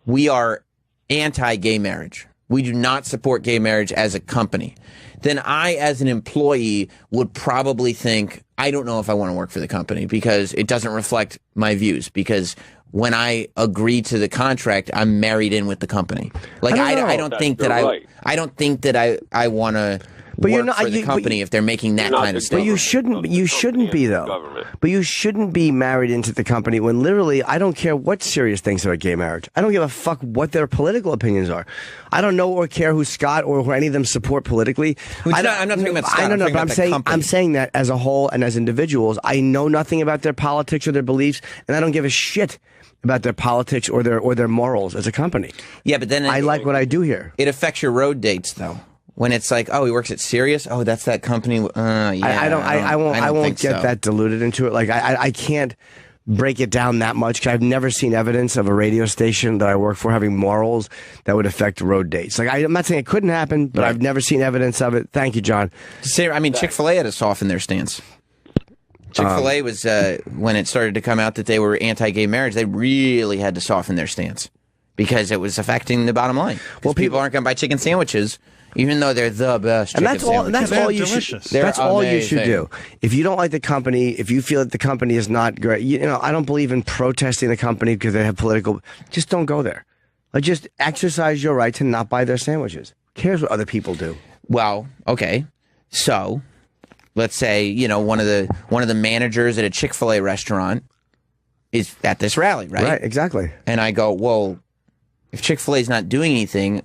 we are anti-gay marriage, we do not support gay marriage as a company, then I, as an employee, would probably think, I don't know if I want to work for the company because it doesn't reflect my views. Because when I agree to the contract, I'm married in with the company. Like I don't think that I don't think that I want to work for the company if they're making that kind of stuff. But you shouldn't be though. But you shouldn't be married into the company when literally I don't care what Sirius thinks about gay marriage. I don't give a fuck what their political opinions are. I don't know or care who Scott or who any of them support politically. I'm not talking about Scott. I don't know, but I'm saying that as a whole and as individuals, I know nothing about their politics or their beliefs, and I don't give a shit about their politics or their morals as a company. Yeah, but then I like what I do here. It affects your road dates though. When it's like, oh, he works at Sirius. Oh, that's that company. I won't get that diluted into it. Like I can't break it down that much because I've never seen evidence of a radio station that I work for having morals that would affect road dates. Like I'm not saying it couldn't happen, but I've never seen evidence of it. Thank you, John. Chick-fil-A had to soften their stance. Chick-fil-A was when it started to come out that they were anti-gay marriage. They really had to soften their stance because it was affecting the bottom line. Well, people aren't going to buy chicken sandwiches. Even though they're the best, and that's all you should do. If you don't like the company, if you feel that the company is not great, I don't believe in protesting the company because they have political. Just don't go there. Like, just exercise your right to not buy their sandwiches. Who cares what other people do? Well, okay, so let's say one of the managers at a Chick-fil-A restaurant is at this rally, right? Right, exactly. And I go, well, if Chick-fil-A is not doing anything,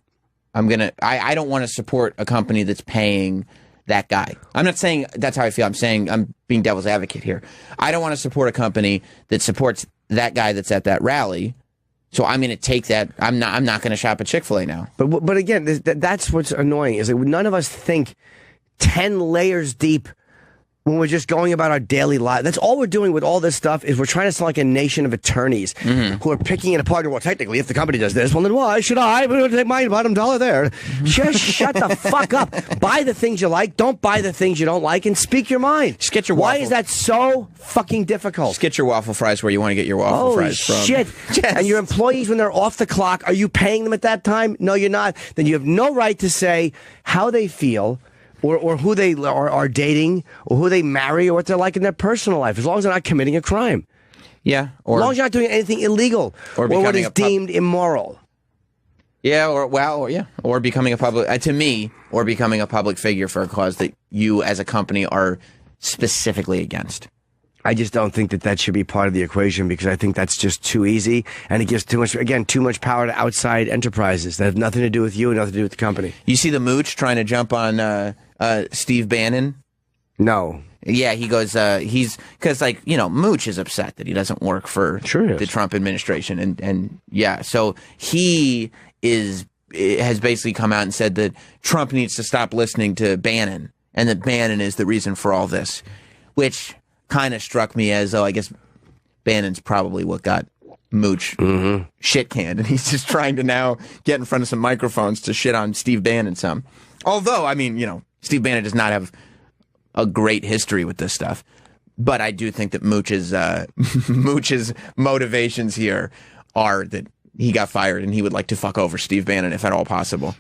I don't want to support a company that's paying that guy. I'm not saying that's how I feel. I'm saying I'm being devil's advocate here. I don't want to support a company that supports that guy that's at that rally. So I'm going to take that. I'm not going to shop at Chick-fil-A now. But again, that's what's annoying is that none of us think 10 layers deep when we're just going about our daily life. That's all we're doing with all this stuff is we're trying to sound like a nation of attorneys who are picking it apart. Well, technically, if the company does this, well, then why should I? We're going to take my bottom dollar there. Just shut the fuck up. Buy the things you like. Don't buy the things you don't like and speak your mind. Just get your Why is that so fucking difficult? Just get your waffle fries where you want to get your waffle fries from. Shit. Yes. And your employees, when they're off the clock, are you paying them at that time? No, you're not. Then you have no right to say how they feel. Or who they are dating, or who they marry, or what they're like in their personal life, as long as they're not committing a crime. Yeah. As long as you're not doing anything illegal or what is deemed immoral. Yeah, or becoming a public, to me, or becoming a public figure for a cause that you as a company are specifically against. I just don't think that should be part of the equation because I think that's just too easy and it gives too much power to outside enterprises that have nothing to do with you and nothing to do with the company. You see the mooch trying to jump on Steve Bannon? No. Yeah, he goes, because Mooch is upset that he doesn't work for the Trump administration. And yeah, so he has basically come out and said that Trump needs to stop listening to Bannon and that Bannon is the reason for all this, which kind of struck me as, I guess Bannon's probably what got Mooch shit canned, and he's just trying to now get in front of some microphones to shit on Steve Bannon some. Although, Steve Bannon does not have a great history with this stuff, but I do think that Mooch's motivations here are that he got fired and he would like to fuck over Steve Bannon if at all possible.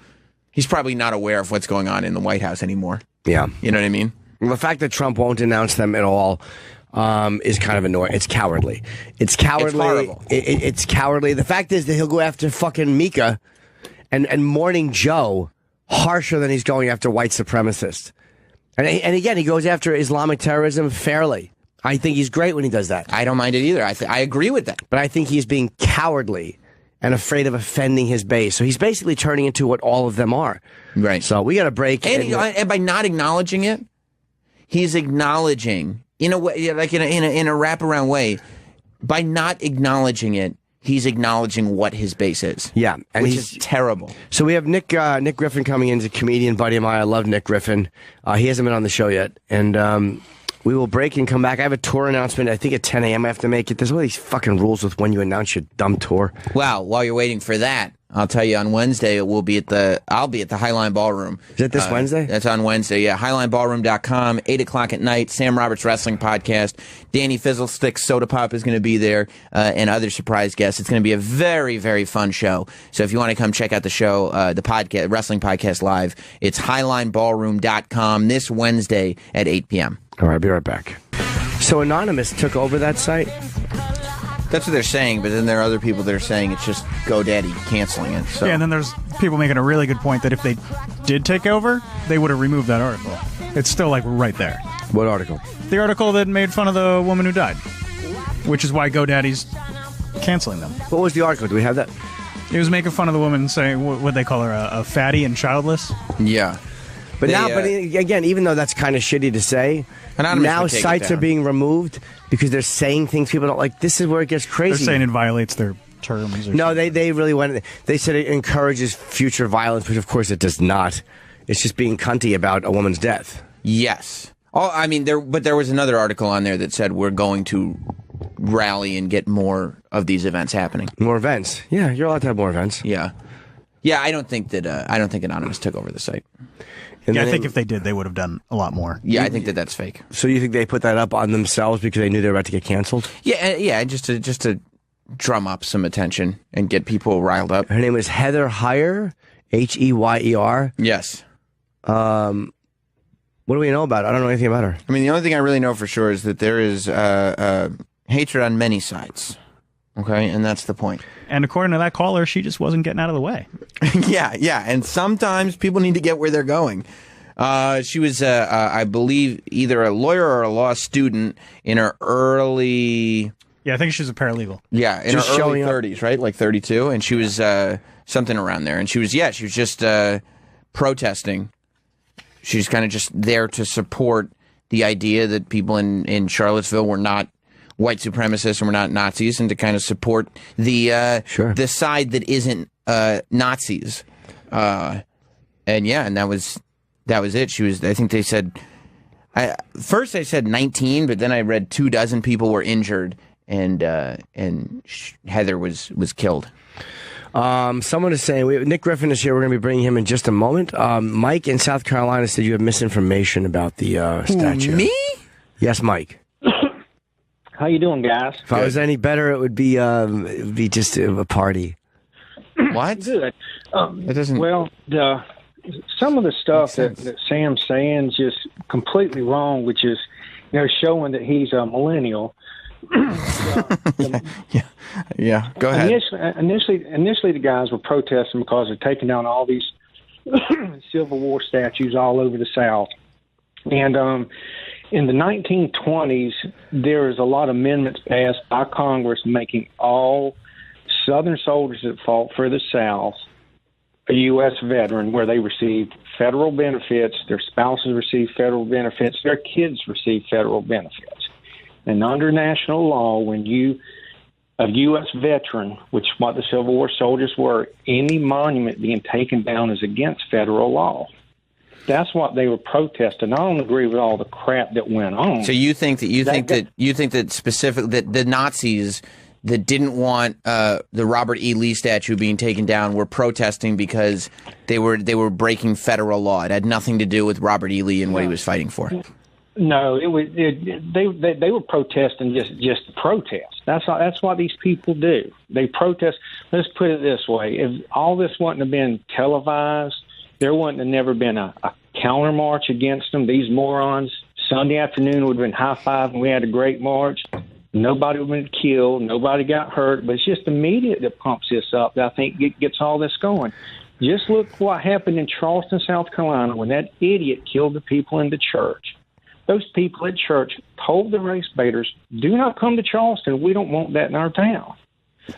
He's probably not aware of what's going on in the White House anymore. Yeah. You know what I mean? Well, the fact that Trump won't announce them at all is kind of annoying. It's cowardly. It's cowardly. It's horrible. It's cowardly. The fact is that he'll go after fucking Mika and Morning Joe harsher than he's going after white supremacists. And again, he goes after Islamic terrorism fairly. I think he's great when he does that. I don't mind it either. I agree with that. But I think he's being cowardly and afraid of offending his base. So he's basically turning into what all of them are. Right. So we got to break. And by not acknowledging it, he's acknowledging in a way, like in a wraparound way. By not acknowledging it, he's acknowledging what his base is. Yeah, and which is terrible. So we have Nick Griffin coming in. He's a comedian buddy of mine. I love Nick Griffin. He hasn't been on the show yet, and we will break and come back. I have a tour announcement. I think at 10 a.m. I have to make it. There's all these fucking rules with when you announce your dumb tour. Well, while you're waiting for that, I'll tell you on Wednesday I'll be at the Highline Ballroom. Is it this Wednesday? That's on Wednesday, yeah. HighlineBallroom.com, 8 o'clock at night, Sam Roberts Wrestling Podcast. Danny Fizzlesticks Soda Pop is going to be there, and other surprise guests. It's going to be a very, very fun show. So if you want to come check out the show, the podcast, Wrestling Podcast Live, it's HighlineBallroom.com this Wednesday at 8 p.m. All right, I'll be right back. So Anonymous took over that site? That's what they're saying, but then there are other people that are saying it's just GoDaddy canceling it. So. Yeah, and then there's people making a really good point that if they did take over, they would have removed that article. It's still, like, right there. What article? The article that made fun of the woman who died, which is why GoDaddy's canceling them. What was the article? Do we have that? It was making fun of the woman, saying, what they call her, a fatty and childless. Yeah. But again, even though that's kind of shitty to say, now sites are being removed because they're saying things people don't like. This is where it gets crazy. They're saying it violates their terms. No, they really went. They said it encourages future violence, which of course it does not. It's just being cunty about a woman's death. Yes. Oh, I mean, there was another article on there that said we're going to rally and get more of these events happening. More events. Yeah, you're allowed to have more events. Yeah. Yeah, I don't think Anonymous took over the site. Yeah, I think if they did, they would have done a lot more. Yeah, I think that's fake. So you think they put that up on themselves because they knew they were about to get canceled? Yeah, just to drum up some attention and get people riled up. Her name was Heather Heyer, Heyer. Yes. What do we know about her? I don't know anything about her. I mean, the only thing I really know for sure is that there is hatred on many sides. Okay, and that's the point. And according to that caller, she just wasn't getting out of the way. Yeah, and sometimes people need to get where they're going. She was, I believe, either a lawyer or a law student in her early... Yeah, I think she was a paralegal. Yeah, in her early 30s, right? Like 32, and she was something around there. And she was just protesting. She was kind of just there to support the idea that people in Charlottesville were not white supremacists and we're not Nazis, and to kind of support the the side that isn't Nazis. And that was it. She was. I think they said. First they said 19, but then I read 24 people were injured, and Heather was killed. Someone is saying Nick Griffin is here. We're going to be bringing him in just a moment. Mike in South Carolina said you have misinformation about the statue. Me? Yes, Mike. How you doing, guys? If I was any better, it would be just a party. What? Good. It doesn't. Well, some of the stuff that Sam's saying is just completely wrong, which is, showing that he's a millennial. Yeah. Go ahead. Initially, the guys were protesting because they're taking down all these Civil War statues all over the South, and in the 1920s, there was a lot of amendments passed by Congress making all Southern soldiers that fought for the South a U.S. veteran, where they received federal benefits, their spouses received federal benefits, their kids received federal benefits. And under national law, when a U.S. veteran, which is what the Civil War soldiers were, any monument being taken down is against federal law. That's what they were protesting. I don't agree with all the crap that went on. So you think that specifically that the Nazis that didn't want the Robert E. Lee statue being taken down were protesting because they were breaking federal law. It had nothing to do with Robert E. Lee and what he was fighting for. No, they were protesting just to protest. That's what these people do. They protest. Let's put it this way: if all this wouldn't have been televised, there wouldn't have never been a counter march against them. These morons. Sunday afternoon would have been high five, and we had a great march. Nobody would have been killed. Nobody got hurt. But it's just the media that pumps this up that I think gets all this going. Just look what happened in Charleston, South Carolina, when that idiot killed the people in the church. Those people at church told the race baiters, do not come to Charleston. We don't want that in our town.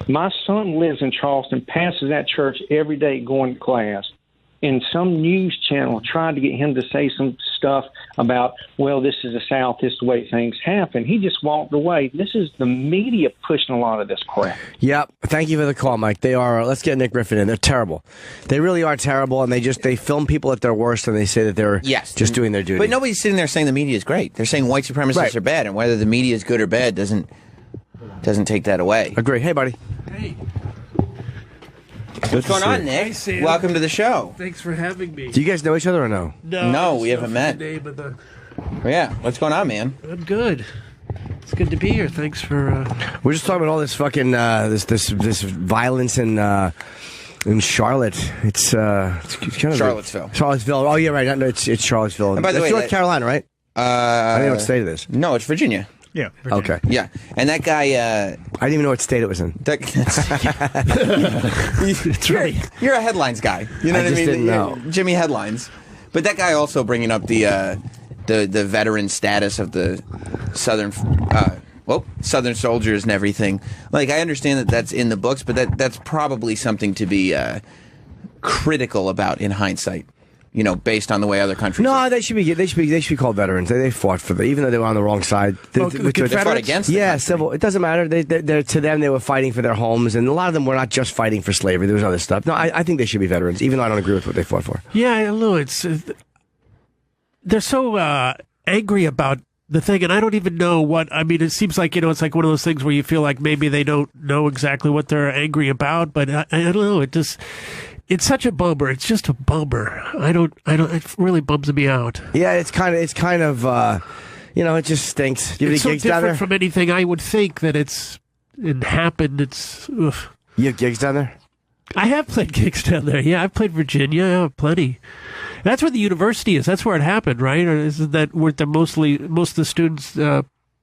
My son lives in Charleston, passes that church every day going to class. And some news channel tried to get him to say some stuff about, well, this is the South, this is the way things happen. He just walked away. This is the media pushing a lot of this crap. Yep. Thank you for the call, Mike. They are. Let's get Nick Griffin in. They're terrible. They really are terrible, and they film people at their worst, and they say that they're just doing their duty. But nobody's sitting there saying the media is great. They're saying white supremacists are bad, and whether the media is good or bad doesn't take that away. Agree. Hey, buddy. Hey. What's going on, Nick? Hi, Sam. Welcome to the show. Thanks for having me. Do you guys know each other or no? No, we haven't met. The name of the... Yeah, what's going on, man? I'm good. It's good to be here. Thanks for... We're just talking about all this fucking this violence in Charlotte. It's kind of Charlottesville. Charlottesville. Oh yeah, right. No, it's Charlottesville. And by the way, North Carolina, right? I don't know what state it is. No, it's Virginia. Yeah. Okay. Yeah, and that guy. I didn't even know what state it was in. You're a headlines guy. You know I what I just mean? didn't know. Jimmy headlines. But that guy also bringing up the veteran status of the Southern soldiers and everything. Like, I understand that that's in the books, but that's probably something to be critical about in hindsight. You know, based on the way other countries. No, they should be called veterans. They fought for the, even though they were on the wrong side. They fought against. Yeah, civil. It doesn't matter. They're to them, they were fighting for their homes, and a lot of them were not just fighting for slavery. There was other stuff. No, I think they should be veterans, even though I don't agree with what they fought for. Yeah, I know. It's they're so angry about the thing, and I don't even know what. I mean, it seems like, it's like one of those things where you feel like maybe they don't know exactly what they're angry about, but I don't know. It's such a bummer. It's just a bummer. I don't. It really bums me out. Yeah, it's kind of. It just stinks. Do you have It's any so gigs down different there? from anything I would think that it happened. It's. Ugh. You have gigs down there? I have played gigs down there. Yeah, I've played Virginia. I have plenty. That's where the university is. That's where it happened, right? Or isn't that where most of the students,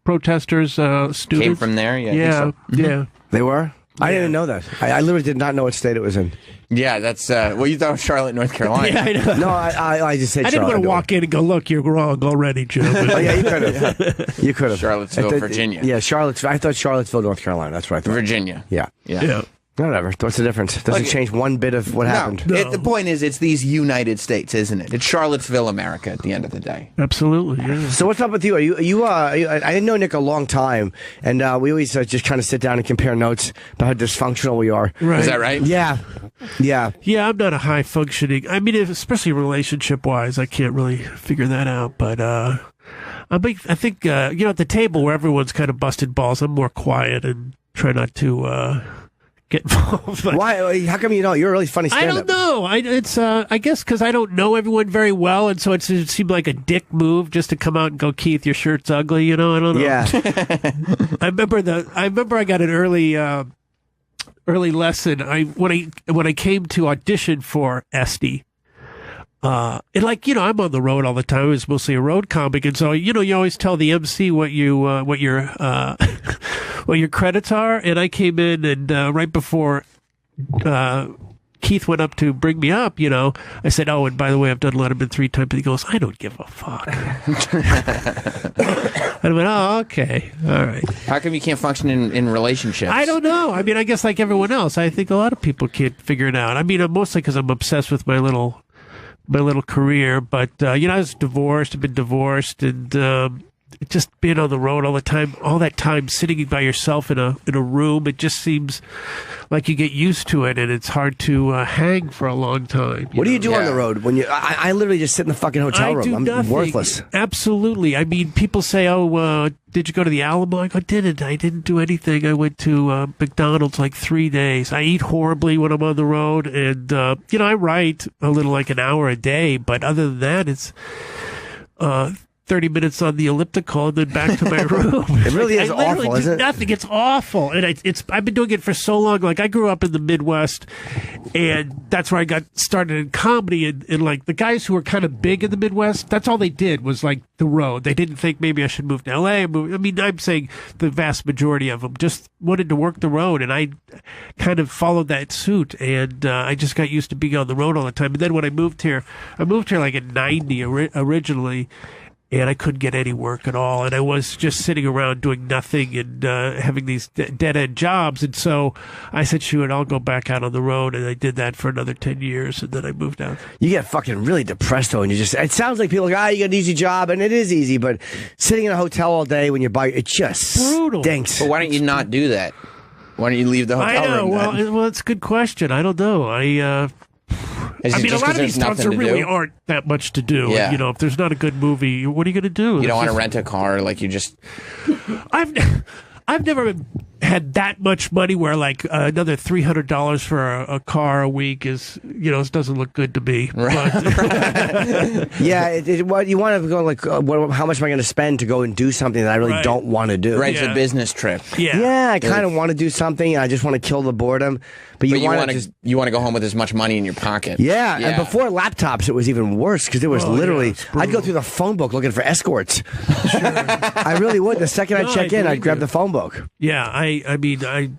protesters, students came from there? Yeah, I think so. Yeah. They were. I didn't even know that. I literally did not know what state it was in. Yeah, that's you thought it was Charlotte, North Carolina. Yeah, I know. No, I just said. I didn't Charlotte. want to walk in and go, "Look, you're wrong already, Jim." Oh yeah, you could have. You could have. Charlottesville, Virginia. Yeah, Charlottesville. I thought Charlottesville, North Carolina. That's what I thought. Virginia. Yeah. Yeah. Whatever. What's the difference? It doesn't change one bit of what happened. The point is, it's these United States, isn't it? It's Charlottesville, America. At the end of the day. Absolutely. Yeah. So what's up with you? Are you? I didn't know Nick a long time, and we always just kind of sit down and compare notes about how dysfunctional we are. Right. Is that right? Yeah. Yeah. Yeah, I'm not a high functioning. I mean, especially relationship wise, I can't really figure that out. But I think at the table where everyone's kind of busted balls, I'm more quiet and try not to get involved. But Why? How come you don't? You're a really funny I stand-up. don't know. I guess because I don't know everyone very well, and so it seemed like a dick move just to come out and go, "Keith, your shirt's ugly." I don't know. Yeah. I remember I got an early lesson. When I came to audition for Esty. And I'm on the road all the time. I was mostly a road comic, and so you always tell the MC what your what your credits are. And I came in, and right before Keith went up to bring me up, I said, "Oh, and by the way, I've done Letterman 3 times." And he goes, "I don't give a fuck." I went, "Oh, okay, all right." How come you can't function in relationships? I don't know. I mean, I guess like everyone else, I think a lot of people can't figure it out. I mean, mostly because I'm obsessed with my little career, but I was divorced. I've been divorced, and just being on the road all the time, all that time sitting by yourself in a room, it just seems like you get used to it, and it's hard to hang for a long time. What do you do on the road when you? I literally just sit in the fucking hotel room. I'm nothing. worthless. Absolutely. I mean, people say, "Oh, did you go to the Alamo?" I go, I didn't do anything. I went to McDonald's like 3 days. I eat horribly when I'm on the road, and I write a little, like an hour a day, but other than that, it's 30 minutes on the elliptical and then back to my room. It really is awful, isn't it? Nothing. It's awful. And I've been doing it for so long. Like, I grew up in the Midwest, and that's where I got started in comedy. And like, the guys who were kind of big in the Midwest, that's all they did was like the road. They didn't think maybe I should move to LA. I'm saying the vast majority of them just wanted to work the road. And I kind of followed that suit. And I just got used to being on the road all the time. And then when I moved here like in 90 originally. and I couldn't get any work at all, and I was just sitting around doing nothing and having these dead-end jobs, and so I said, shoot, I'll go back out on the road, and I did that for another 10 years, and then I moved out. You get fucking really depressed, though, and it sounds like people are like, you got an easy job, and it is easy, but sitting in a hotel all day when you're by, it just brutal. Stinks. But why don't you not do that? Why don't you leave the hotel I know. room? Well, it's a good question. I don't know. I mean, a lot of these towns there really aren't that much to do. Yeah. And, if there's not a good movie, what are you going to do? You don't want to rent a car, like you just. I've never had that much money where like another $300 for a car a week is it doesn't look good to me. Right. Yeah, what you want to go like how much am I going to spend to go and do something that I really don't want to do? Right, it's a business trip. Yeah, I kind of want to do something. I just want to kill the boredom. But you want to go home with as much money in your pocket. Yeah, and before laptops, it was even worse because it was literally I'd go through the phone book looking for escorts. I really would. The second I check in, I'd grab the phone book. Yeah, I mean, I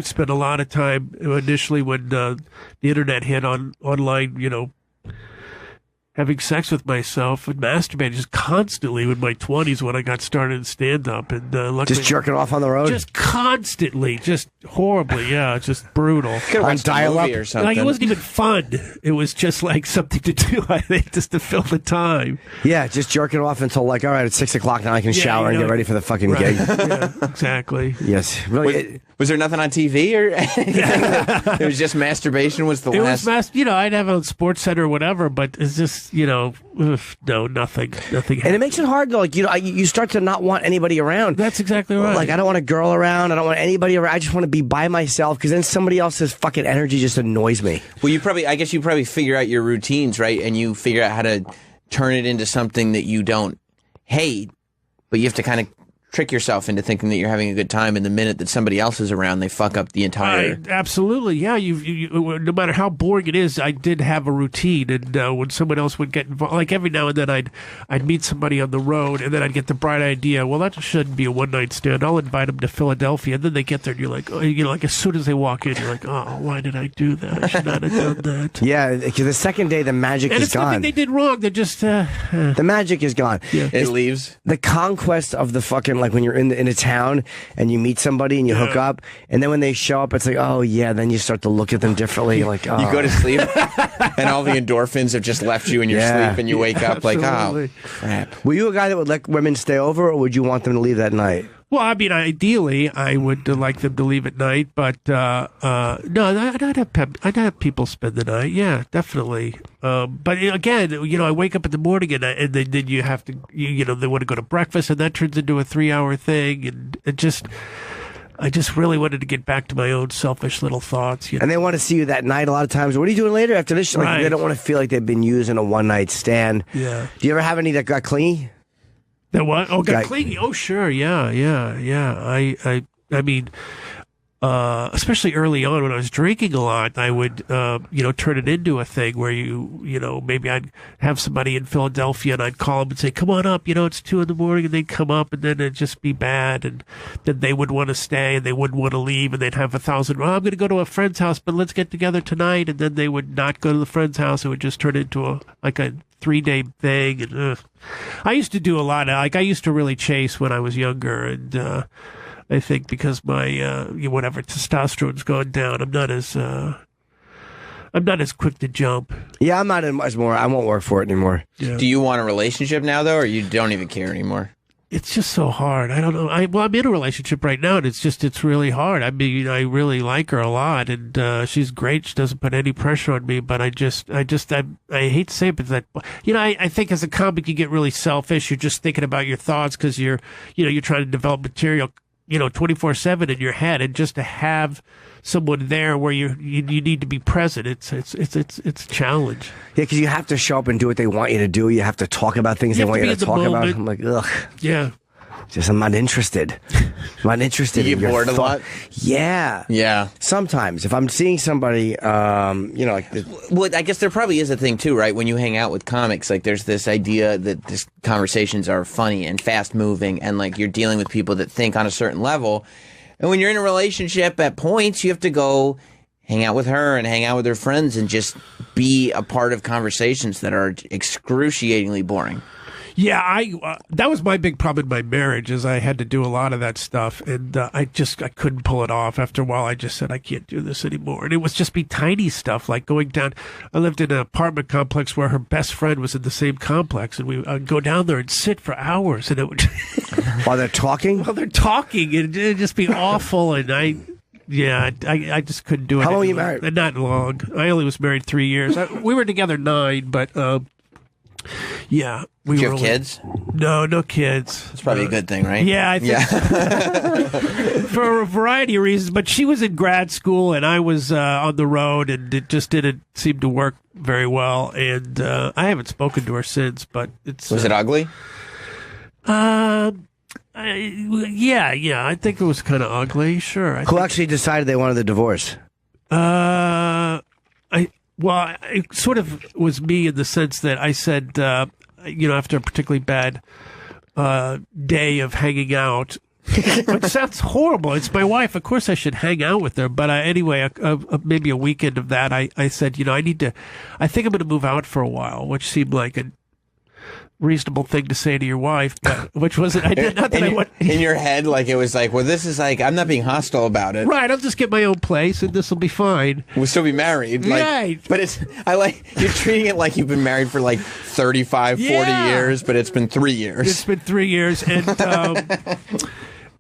spent a lot of time initially when the internet hit online, having sex with myself and masturbating just constantly in my 20s when I got started in stand-up. And luckily, just jerking off on the road? Just constantly, just horribly, just brutal. On dial-up or something. Like, it wasn't even fun. It was just like something to do, I think, just to fill the time. Yeah, just jerking off until like, all right, it's 6 o'clock now, I can shower and get ready for the fucking gig. Yeah, exactly. Yes. Really. Was there nothing on TV or anything? It was just masturbation was the last. I'd have a sports center or whatever, but it's just, no, nothing. And it makes it hard, though. Like, you start to not want anybody around. That's exactly right. Like, I don't want a girl around. I don't want anybody around. I just want to be by myself because then somebody else's fucking energy just annoys me. Well, I guess you probably figure out your routines, right? And you figure out how to turn it into something that you don't hate, but you have to kind of trick yourself into thinking that you're having a good time, and the minute that somebody else is around, they fuck up the entire. Absolutely, yeah. You no matter how boring it is, I did have a routine, and when someone else would get involved, like every now and then, I'd meet somebody on the road, and then I'd get the bright idea. Well, that shouldn't be a one night stand. I'll invite them to Philadelphia, and then they get there, and you're like, like as soon as they walk in, you're like, oh, why did I do that? I should not have done that. Yeah, because the second day, the magic is gone. Nothing they did wrong. They're just the magic is gone. Yeah. It leaves. The conquest of the fucking, like when you're in a town and you meet somebody and you hook up, and then when they show up, it's like, oh yeah, then you start to look at them differently. Like, oh. You go to sleep, and all the endorphins have just left you in your sleep, and you wake up like, oh, crap. Were you a guy that would let women stay over, or would you want them to leave that night? Well, I mean, ideally, I would like them to leave at night, but no, I'd have people spend the night. Yeah, definitely. But again, I wake up in the morning and then you have to, they want to go to breakfast, and that turns into a 3-hour thing, and I just really wanted to get back to my own selfish little thoughts. And they want to see you that night a lot of times. What are you doing later after this? Like, they don't want to feel like they've been used in a one-night stand. Yeah. Do you ever have any that got clingy? That what? Oh, got clingy. Oh, sure. Yeah. I mean, especially early on when I was drinking a lot, I would, turn it into a thing where maybe I'd have somebody in Philadelphia and I'd call them and say, come on up, it's 2 a.m, and they'd come up, and then it'd just be bad. And then they would want to stay and they wouldn't want to leave, and they'd have 1,000, I'm going to go to a friend's house, but let's get together tonight. And then they would not go to the friend's house. It would just turn into a 3-day thing. And I used to do a lot of, I used to really chase when I was younger, and I think because my whatever testosterone's gone down, I'm not as quick to jump. Yeah, I'm not as more. I won't work for it anymore. Yeah. Do you want a relationship now, though, or you don't even care anymore? It's just so hard. I don't know. I'm in a relationship right now, and it's really hard. I mean, I really like her a lot, and she's great. She doesn't put any pressure on me, but I hate to say it, but that, I think as a comic, you get really selfish. You're just thinking about your thoughts because you're trying to develop material, 24/7 in your head, and just to have someone there where you need to be present, it's a challenge. Yeah, because you have to show up and do what they want you to do. You have to talk about things they want you to talk about. I'm like, ugh. Yeah. Just, I'm not interested. I'm not interested. You get bored a lot? Yeah. Yeah. Sometimes. If I'm seeing somebody, like this. Well, I guess there probably is a thing, too, right? When you hang out with comics, like, there's this idea that these conversations are funny and fast-moving, and, like, you're dealing with people that think on a certain level. And when you're in a relationship, at points, you have to go hang out with her and hang out with her friends and just be a part of conversations that are excruciatingly boring. Yeah, that was my big problem in my marriage is I had to do a lot of that stuff, and I couldn't pull it off. After a while, I just said I can't do this anymore, and it was just be tiny stuff like going down. I lived in an apartment complex where her best friend was in the same complex, and we would go down there and sit for hours, and it would while they're talking. While they're talking, it'd just be awful, and I just couldn't do it. How long were you married? Not long. I only was married 3 years. We were together 9, but. Yeah. Do you have kids? No kids. That's probably a good thing, right? Yeah, I think for a variety of reasons. But she was in grad school and I was on the road, and it just didn't seem to work very well. And I haven't spoken to her since, but it's... Was it ugly? Yeah, I think it was kind of ugly, sure. Who actually decided they wanted the divorce? Well, it sort of was me in the sense that I said, after a particularly bad day of hanging out, which sounds horrible. It's my wife. Of course I should hang out with her. But anyway, maybe a weekend of that, I said, I think I'm going to move out for a while, which seemed like a reasonable thing to say to your wife, but which wasn't. I did not that I went in your head, like it was like, well, this is like I'm not being hostile about it, right? I'll just get my own place, and this will be fine. We'll still be married, right? But you're treating it like you've been married for like 35, 40 years, but it's been 3 years. It's been 3 years, and.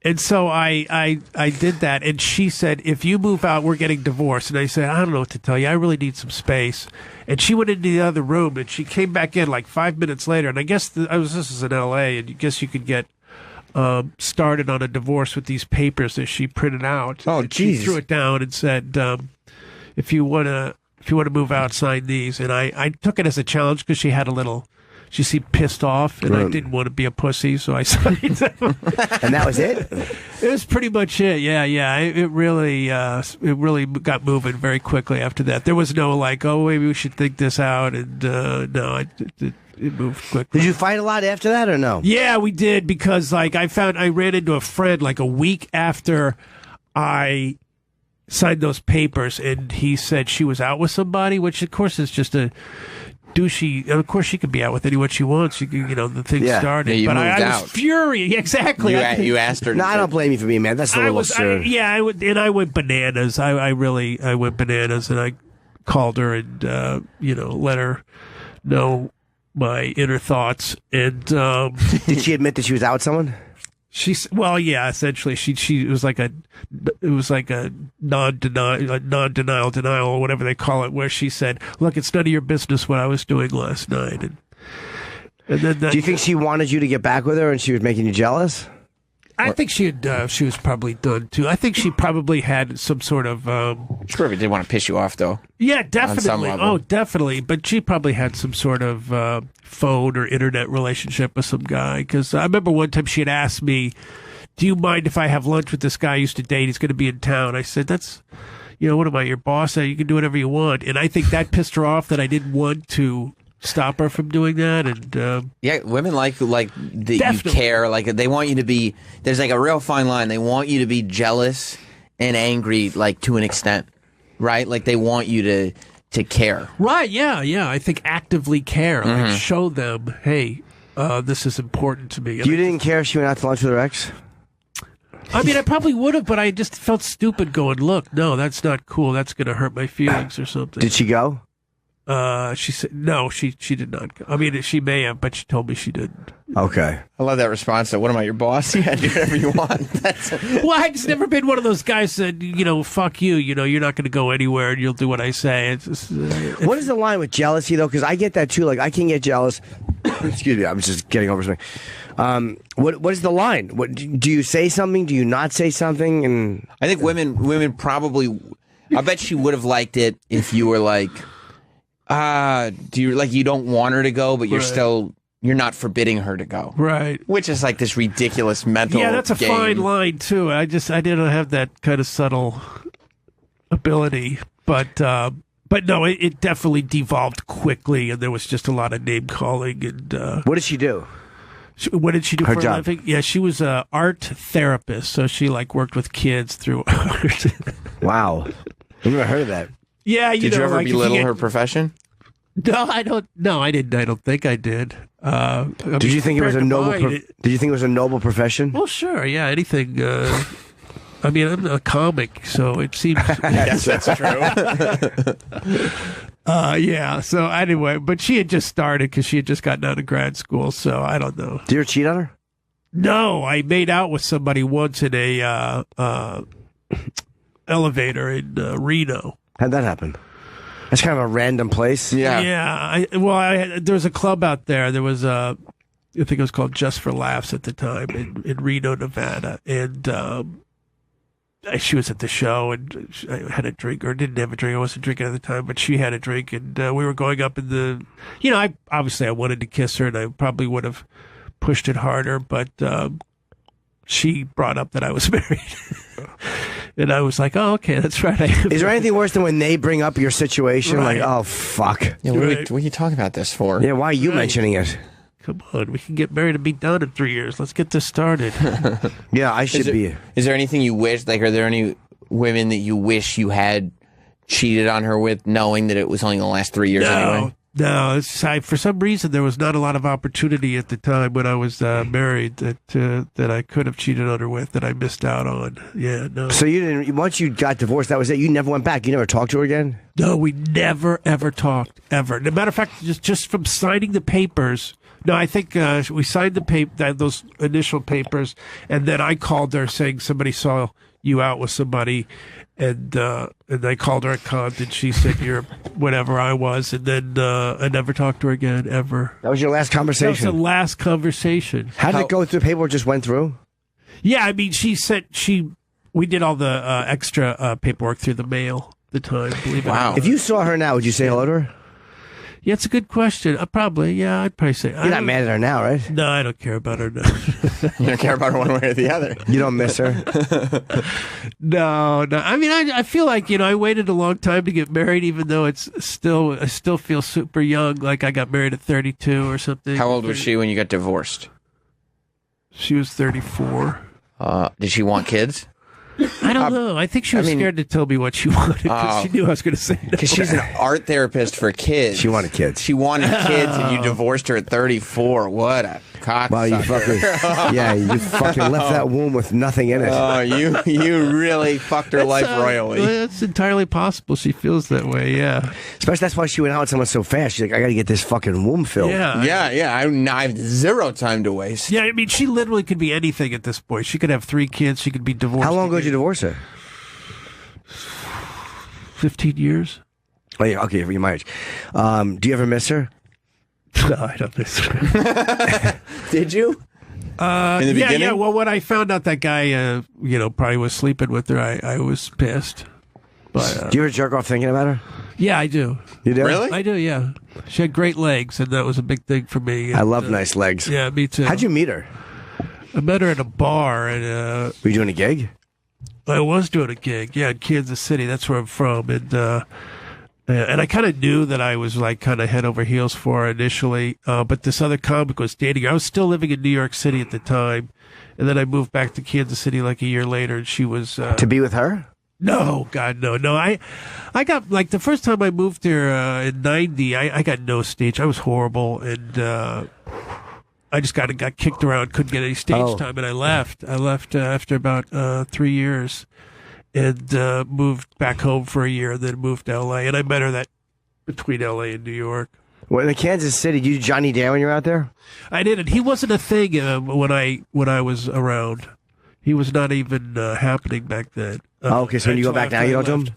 And so I did that, and she said, if you move out, we're getting divorced. And I said, I don't know what to tell you. I really need some space. And she went into the other room, and she came back in like 5 minutes later. And I guess this is in L.A., and I guess you could get started on a divorce with these papers that she printed out. Oh, geez. She threw it down and said, if you want to move out, sign these. And I took it as a challenge because she had a little... She seemed pissed off, and I didn't want to be a pussy, so I signed them. And that was it? It was pretty much it. Yeah. It really got moving very quickly after that. There was no like, oh, maybe we should think this out, and no, it moved quickly. Did you fight a lot after that, or no? Yeah, we did, because like I ran into a friend like a week after I signed those papers, and he said she was out with somebody, which of course is just a douchey. Of course, she could be out with anyone she wants. The thing started. Yeah, you but moved I out. was furious. Exactly. You asked her. No, I don't blame you for being mad. That's a little absurd. I went bananas. I went bananas, and I called her and let her know my inner thoughts. And did she admit that she was out with someone? Essentially, it was like a non-denial denial, or whatever they call it, where she said, "Look, it's none of your business what I was doing last night." And then do you think she wanted you to get back with her, and she was making you jealous? I think she was probably done too. I think she probably had some sort of. She probably did want to piss you off, though. Yeah, definitely. On some level. Oh, definitely. But she probably had some sort of phone or internet relationship with some guy. Because I remember one time she had asked me, "Do you mind if I have lunch with this guy I used to date? He's going to be in town." I said, "That's, what am I, your boss? You can do whatever you want." And I think that pissed her off that I didn't want to stop her from doing that. And women like that you care, like they want you to be. There's like a real fine line. They want you to be jealous and angry, like to an extent, right? Like they want you to care, right? Yeah. I think actively care, like show them, hey, this is important to me. You didn't care if she went out to lunch with her ex? I mean, I probably would have, but I just felt stupid going, look, no, that's not cool. That's going to hurt my feelings or something. Did she go? She said no. She did not go. I mean, she may have, but she told me she didn't. Okay. I love that response. So, what am I, your boss? Yeah, do whatever you want. Well, I've just never been one of those guys that fuck you. You're not going to go anywhere, and you'll do what I say. What is the line with jealousy though? Because I get that too. Like I can get jealous. Excuse me. I'm just getting over something. What is the line? What do you say something? Do you not say something? And I think women probably. I bet she would have liked it if you were like. You don't want her to go, but you're not forbidding her to go. Right. Which is like this ridiculous mental Yeah, that's a game. fine line, too. I didn't have that kind of subtle ability. But no, it definitely devolved quickly, and there was just a lot of name-calling. And what did she do? What did she do Her for job. a living? Yeah, she was an art therapist, so she worked with kids through art. Wow. I've never heard of that. Yeah, Did you ever belittle her profession? No, I don't. No, I didn't. I don't think I did. Did you think it was a noble? Did you think it was a noble profession? Well, sure. Yeah, anything. I mean, I'm a comic, so it seems. Yes, that's true. Yeah. So anyway, but she had just started because she had just gotten out of grad school. So I don't know. Did you ever cheat on her? No, I made out with somebody once in a elevator in Reno. How'd that happen? That's kind of a random place. Yeah. There was a club out there. There was I think it was called Just for Laughs at the time in Reno, Nevada, and she was at the show, and I had a drink, or didn't have a drink. I wasn't drinking at the time, but she had a drink, and we were going up in the. I wanted to kiss her, and I probably would have pushed it harder, but she brought up that I was married. And I was like, oh, okay, that's right. Is there anything worse than when they bring up your situation? Right. Like, oh, fuck. Yeah, what are you talking about this for? Yeah, why are you mentioning it? Come on, we can get married and be done in 3 years. Let's get this started. Yeah, I should be. Is there anything you wish, like, are there any women that you wish you had cheated on her with, knowing that it was only going to last 3 years anyway? No, for some reason there was not a lot of opportunity at the time when I was married that I could have cheated on her with, that I missed out on. Yeah, no. So you didn't. Once you got divorced, that was it. You never went back. You never talked to her again. No, we never ever talked ever. As a matter of fact, just from signing the papers. No, I think we signed those initial papers, and then I called her saying somebody saw you out with somebody. And I called her a cunt, and she said you're whatever I was, and then I never talked to her again ever. That was your last conversation. That was the last conversation. How did it go through? Paperwork just went through. Yeah, I mean, we did all the extra paperwork through the mail at the time. Believe it or not. If you saw her now, would you say hello to her? Yeah, it's a good question. Probably. Yeah, I'd probably say. You're not mad at her now, right? No, I don't care about her now. You don't care about her one way or the other. You don't miss her. No. I mean, I feel like I waited a long time to get married, even though I still feel super young. Like I got married at 32 or something. How old was she when you got divorced? She was 34. Did she want kids? I don't know. I think she was scared to tell me what she wanted because she knew I was going to say no. Because she's an art therapist for kids. She wanted kids. She wanted kids, and you divorced her at 34. What a cocksucker. Wow, you fucking you fucking left that womb with nothing in it. Oh, you really fucked her life royally. It's entirely possible she feels that way. Yeah, especially that's why she went out with someone so fast. She's like, I got to get this fucking womb filled. Yeah. I have zero time to waste. Yeah, I mean, she literally could be anything at this point. She could have 3 kids. She could be divorced. How long ago did you divorce her? 15 years. Oh, yeah, okay, you're my age. Do you ever miss her? No, I don't miss her. Did you? In the beginning? Yeah. Well, when I found out that guy, probably was sleeping with her, I was pissed. But do you ever jerk off thinking about her? Yeah, I do. You do? Really? I do. Yeah. She had great legs, and that was a big thing for me. I love nice legs. Yeah, me too. How'd you meet her? I met her at a bar. And, were you doing a gig? I was doing a gig, in Kansas City. That's where I'm from, and I kind of knew that I was like kind of head over heels for her initially. But this other comic was dating her. I was still living in New York City at the time, and then I moved back to Kansas City like a year later, and she was to be with her. No, God, no. I got like the first time I moved here in '90. I got no stage. I was horrible, and I just got kicked around, couldn't get any stage time, and I left. I left after about 3 years, and moved back home for a year, and then moved to L.A. And I met her between L.A. and New York. Well, in Kansas City, did you do Johnny Dan when you were out there? I didn't. He wasn't a thing when I was around. He was not even happening back then. Okay, so when you go back now, you don't do him?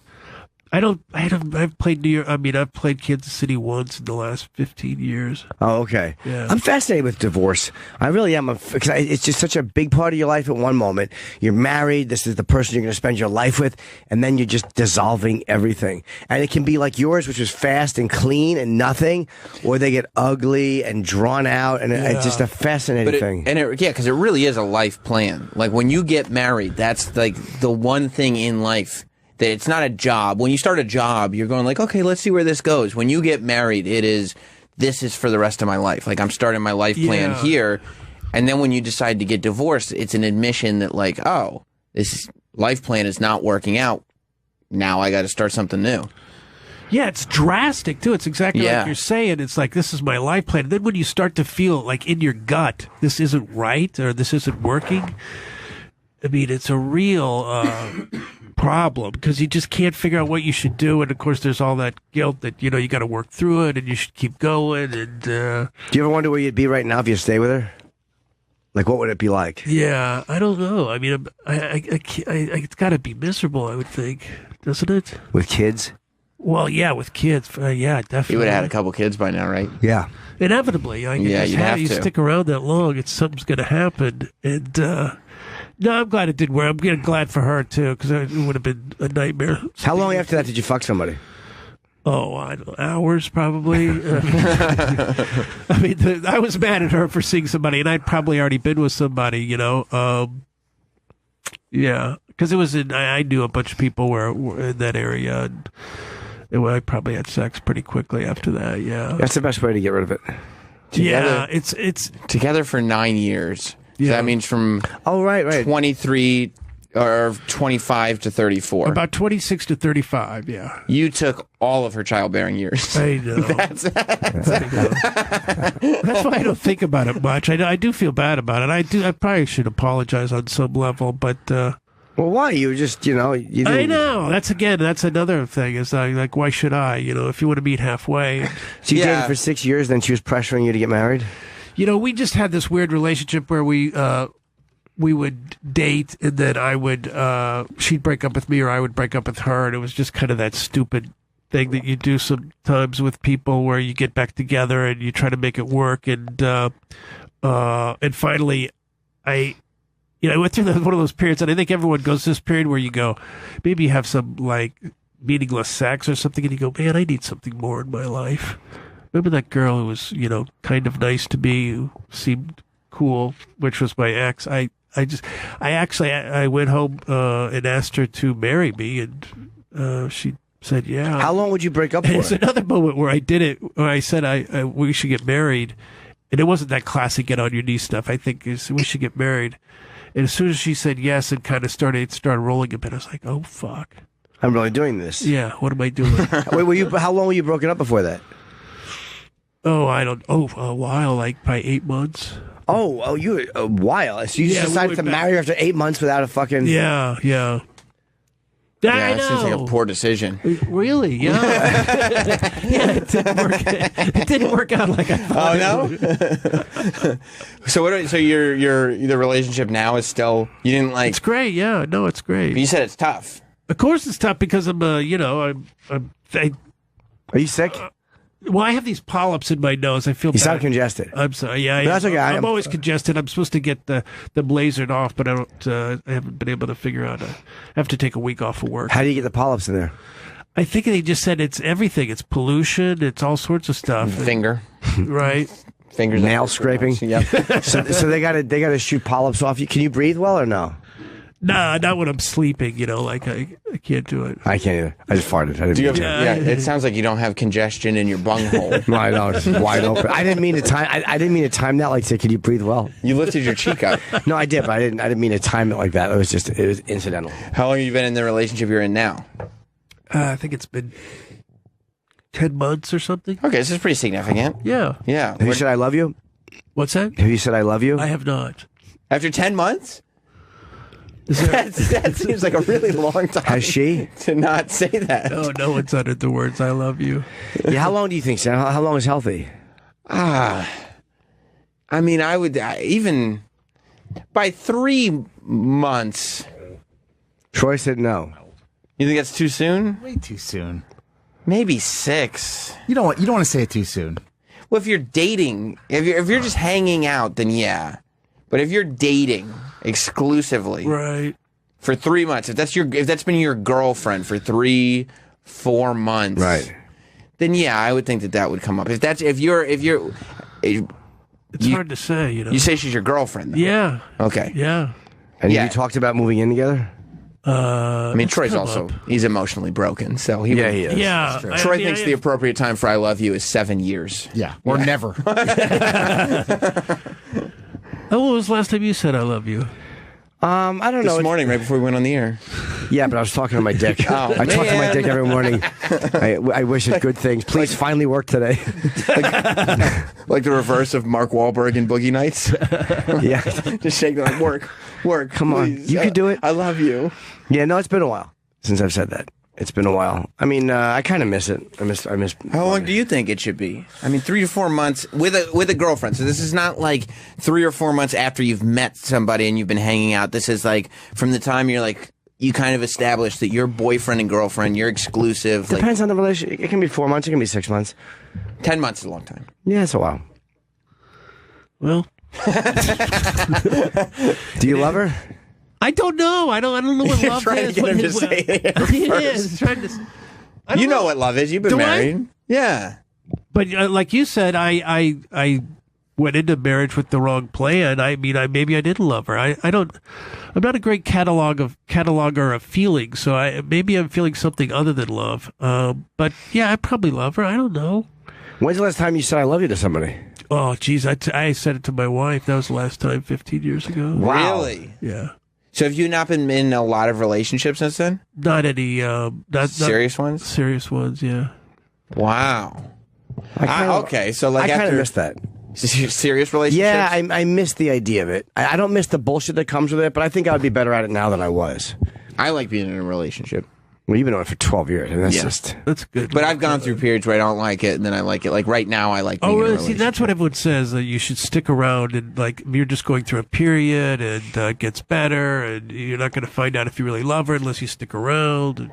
I've played New York. I mean, I've played Kansas City once in the last 15 years. Oh, okay. Yeah. I'm fascinated with divorce. I really am. Because it's just such a big part of your life at one moment. You're married. This is the person you're going to spend your life with. And then you're just dissolving everything. And it can be like yours, which was fast and clean and nothing. Or they get ugly and drawn out. And it's just a fascinating thing. Because it really is a life plan. Like when you get married, that's like the one thing in life that it's not a job. When you start a job, you're going like, okay, let's see where this goes. When you get married, this is for the rest of my life. Like I'm starting my life plan here. And then when you decide to get divorced, it's an admission that like, oh, this life plan is not working out. Now I got to start something new. Yeah, it's drastic too. It's exactly Yeah. like you're saying. It's like, this is my life plan. And then when you start to feel like in your gut, this isn't right or this isn't working, I mean, it's a real problem because you just can't figure out what you should do. And of course, there's all that guilt that, you got to work through it and you should keep going. And do you ever wonder where you'd be right now if you stay with her? Like, what would it be like? yeah, I don't know. I mean, it's got to be miserable, I would think, doesn't it? With kids? Well, yeah, with kids. Yeah, definitely. You would have had a couple kids by now, right? Yeah. Inevitably. Yeah, you'd have you to. stick around that long, something's going to happen. And, no, I'm glad it did work. I'm getting glad for her, too, because it would have been a nightmare. How long after that did you fuck somebody? Oh, I don't know, hours probably. I mean, I was mad at her for seeing somebody, and I'd probably already been with somebody, yeah, because it was I knew a bunch of people were in that area, and I probably had sex pretty quickly after that, yeah. That's the best way to get rid of it. Yeah, it's together for 9 years. So Yeah. that means from right 23 or 25 to 34. About 26 to 35, yeah. You took all of her childbearing years. I know. That's why I don't think about it much. I do feel bad about it. I probably should apologize on some level, but well, why? You just, you didn't... I know. That's another thing. Is like, why should I? If you want to meet halfway. So you dated for 6 years, then she was pressuring you to get married? We just had this weird relationship where we would date, and then I would she'd break up with me, or I would break up with her, and it was just kind of that stupid thing that you do sometimes with people, where you get back together and you try to make it work, and finally, I went through one of those periods, and I think everyone goes through this period where you go, maybe you have some like meaningless sex or something, and you go, man, I need something more in my life. Remember that girl who was, kind of nice to me, who seemed cool, which was my ex. I went home and asked her to marry me, and she said, yeah. How long would you break up And for? it's another moment where I did it, where I said we should get married. And it wasn't that classic get on your knees stuff. I think we should get married. And as soon as she said yes and kind of started rolling a bit, I was like, oh, fuck. I'm really doing this. Yeah, what am I doing? Wait, how long were you broken up before that? A while, like probably 8 months. Oh, you a while. So you decided to marry her after 8 months without a fucking... Yeah. Yeah, I that seems like a know. poor decision. Really? Yeah. Yeah, it didn't work out like I thought. Oh no. So your the relationship now is still, you didn't like. It's great. Yeah. No, it's great. But you said it's tough. Of course, it's tough because I'm Are you sick? Well, I have these polyps in my nose. I feel You bad. sound congested. I'm sorry. Yeah, But that's okay. I'm always congested. I'm supposed to get them lasered off, but I don't. I haven't been able to figure out. I have to take a week off of work. How do you get the polyps in there? I think they just said it's everything. It's pollution. It's all sorts of stuff. Finger. Right. Fingers. Nail scraping. Yep. so they gotta shoot polyps off you. Can you breathe well or no? Nah, not when I'm sleeping. Like I can't do it. I can't either. I just farted. I didn't Do you mean have, to. yeah, it sounds like you don't have congestion in your bunghole. No, I know. It's wide open. I didn't mean to time. I didn't mean to time that. Like, say, can you breathe well? You lifted your cheek up. No, I did, but I didn't mean to time it like that. It was incidental. How long have you been in the relationship you're in now? I think it's been 10 months or something. Okay, this is pretty significant. Yeah. Yeah. Have you said I love you? What's that? Have you said I love you? I have not. After 10 months? That seems like a really long time. Has she? To not say that. No one's uttered the words "I love you." Yeah. How long do you think, Sam? How long is healthy? I mean, I would even by 3 months. Troy said no. You think that's too soon? Way too soon. Maybe 6. You don't want to say it too soon. Well, if you're dating, if you're just hanging out, then yeah. But if you're dating exclusively, right, for 3 months, if that's been your girlfriend for 3-4 months, right, then yeah, I would think that would come up. If you're it's hard to say. You say she's your girlfriend, though. Yeah. Okay. Yeah. And you talked about moving in together? I mean, it's Troy's come also up. he's emotionally broken, so he he is. Yeah. Troy thinks the appropriate time for "I love you" is 7 years. Yeah, or never. Oh, when was the last time you said "I love you"? I don't know. This morning, right before we went on the air. Yeah, but I was talking to my dick. I talk to my dick every morning. I wish it good things. Please finally work today. Like the reverse of Mark Wahlberg in Boogie Nights. Yeah. Just shaking like, work. Come on. Please. You can do it. I love you. Yeah, no, it's been a while since I've said that. It's been a while. I mean, I kind of miss it. I miss. How long do you think it should be? I mean, 3 to 4 months with a girlfriend. So this is not like 3 or 4 months after you've met somebody and you've been hanging out. This is like from the time you're like you kind of establish that you're boyfriend and girlfriend. You're exclusive. Depends on the relationship. It can be 4 months. It can be 6 months. 10 months is a long time. Yeah, it's a while. Well, do you love her? I don't know. I don't know what love trying is. to get him to say it first. Trying to. You know what love is. You've been married. Yeah. But like you said, I went into marriage with the wrong plan. I mean, maybe I didn't love her. I'm not a great cataloger of feelings. So maybe I'm feeling something other than love. But yeah, I probably love her. I don't know. When's the last time you said I love you to somebody? Oh, geez, I said it to my wife. That was the last time 15 years ago. Wow. Really? Yeah. So have you not been in a lot of relationships since then? Not any not serious ones? Serious ones, yeah. Wow. Okay, so I kind of miss that. Serious relationships? Yeah, I miss the idea of it. I don't miss the bullshit that comes with it, but I think I would be better at it now than I was. I like being in a relationship. Well, you've been on it for 12 years, and that's good. But I've gone through periods where I don't like it, and then I like it. Like right now, I like being in a relationship. See, that's what everyone says, that you should stick around, and like you're just going through a period, and it gets better, and you're not going to find out if you really love her unless you stick around.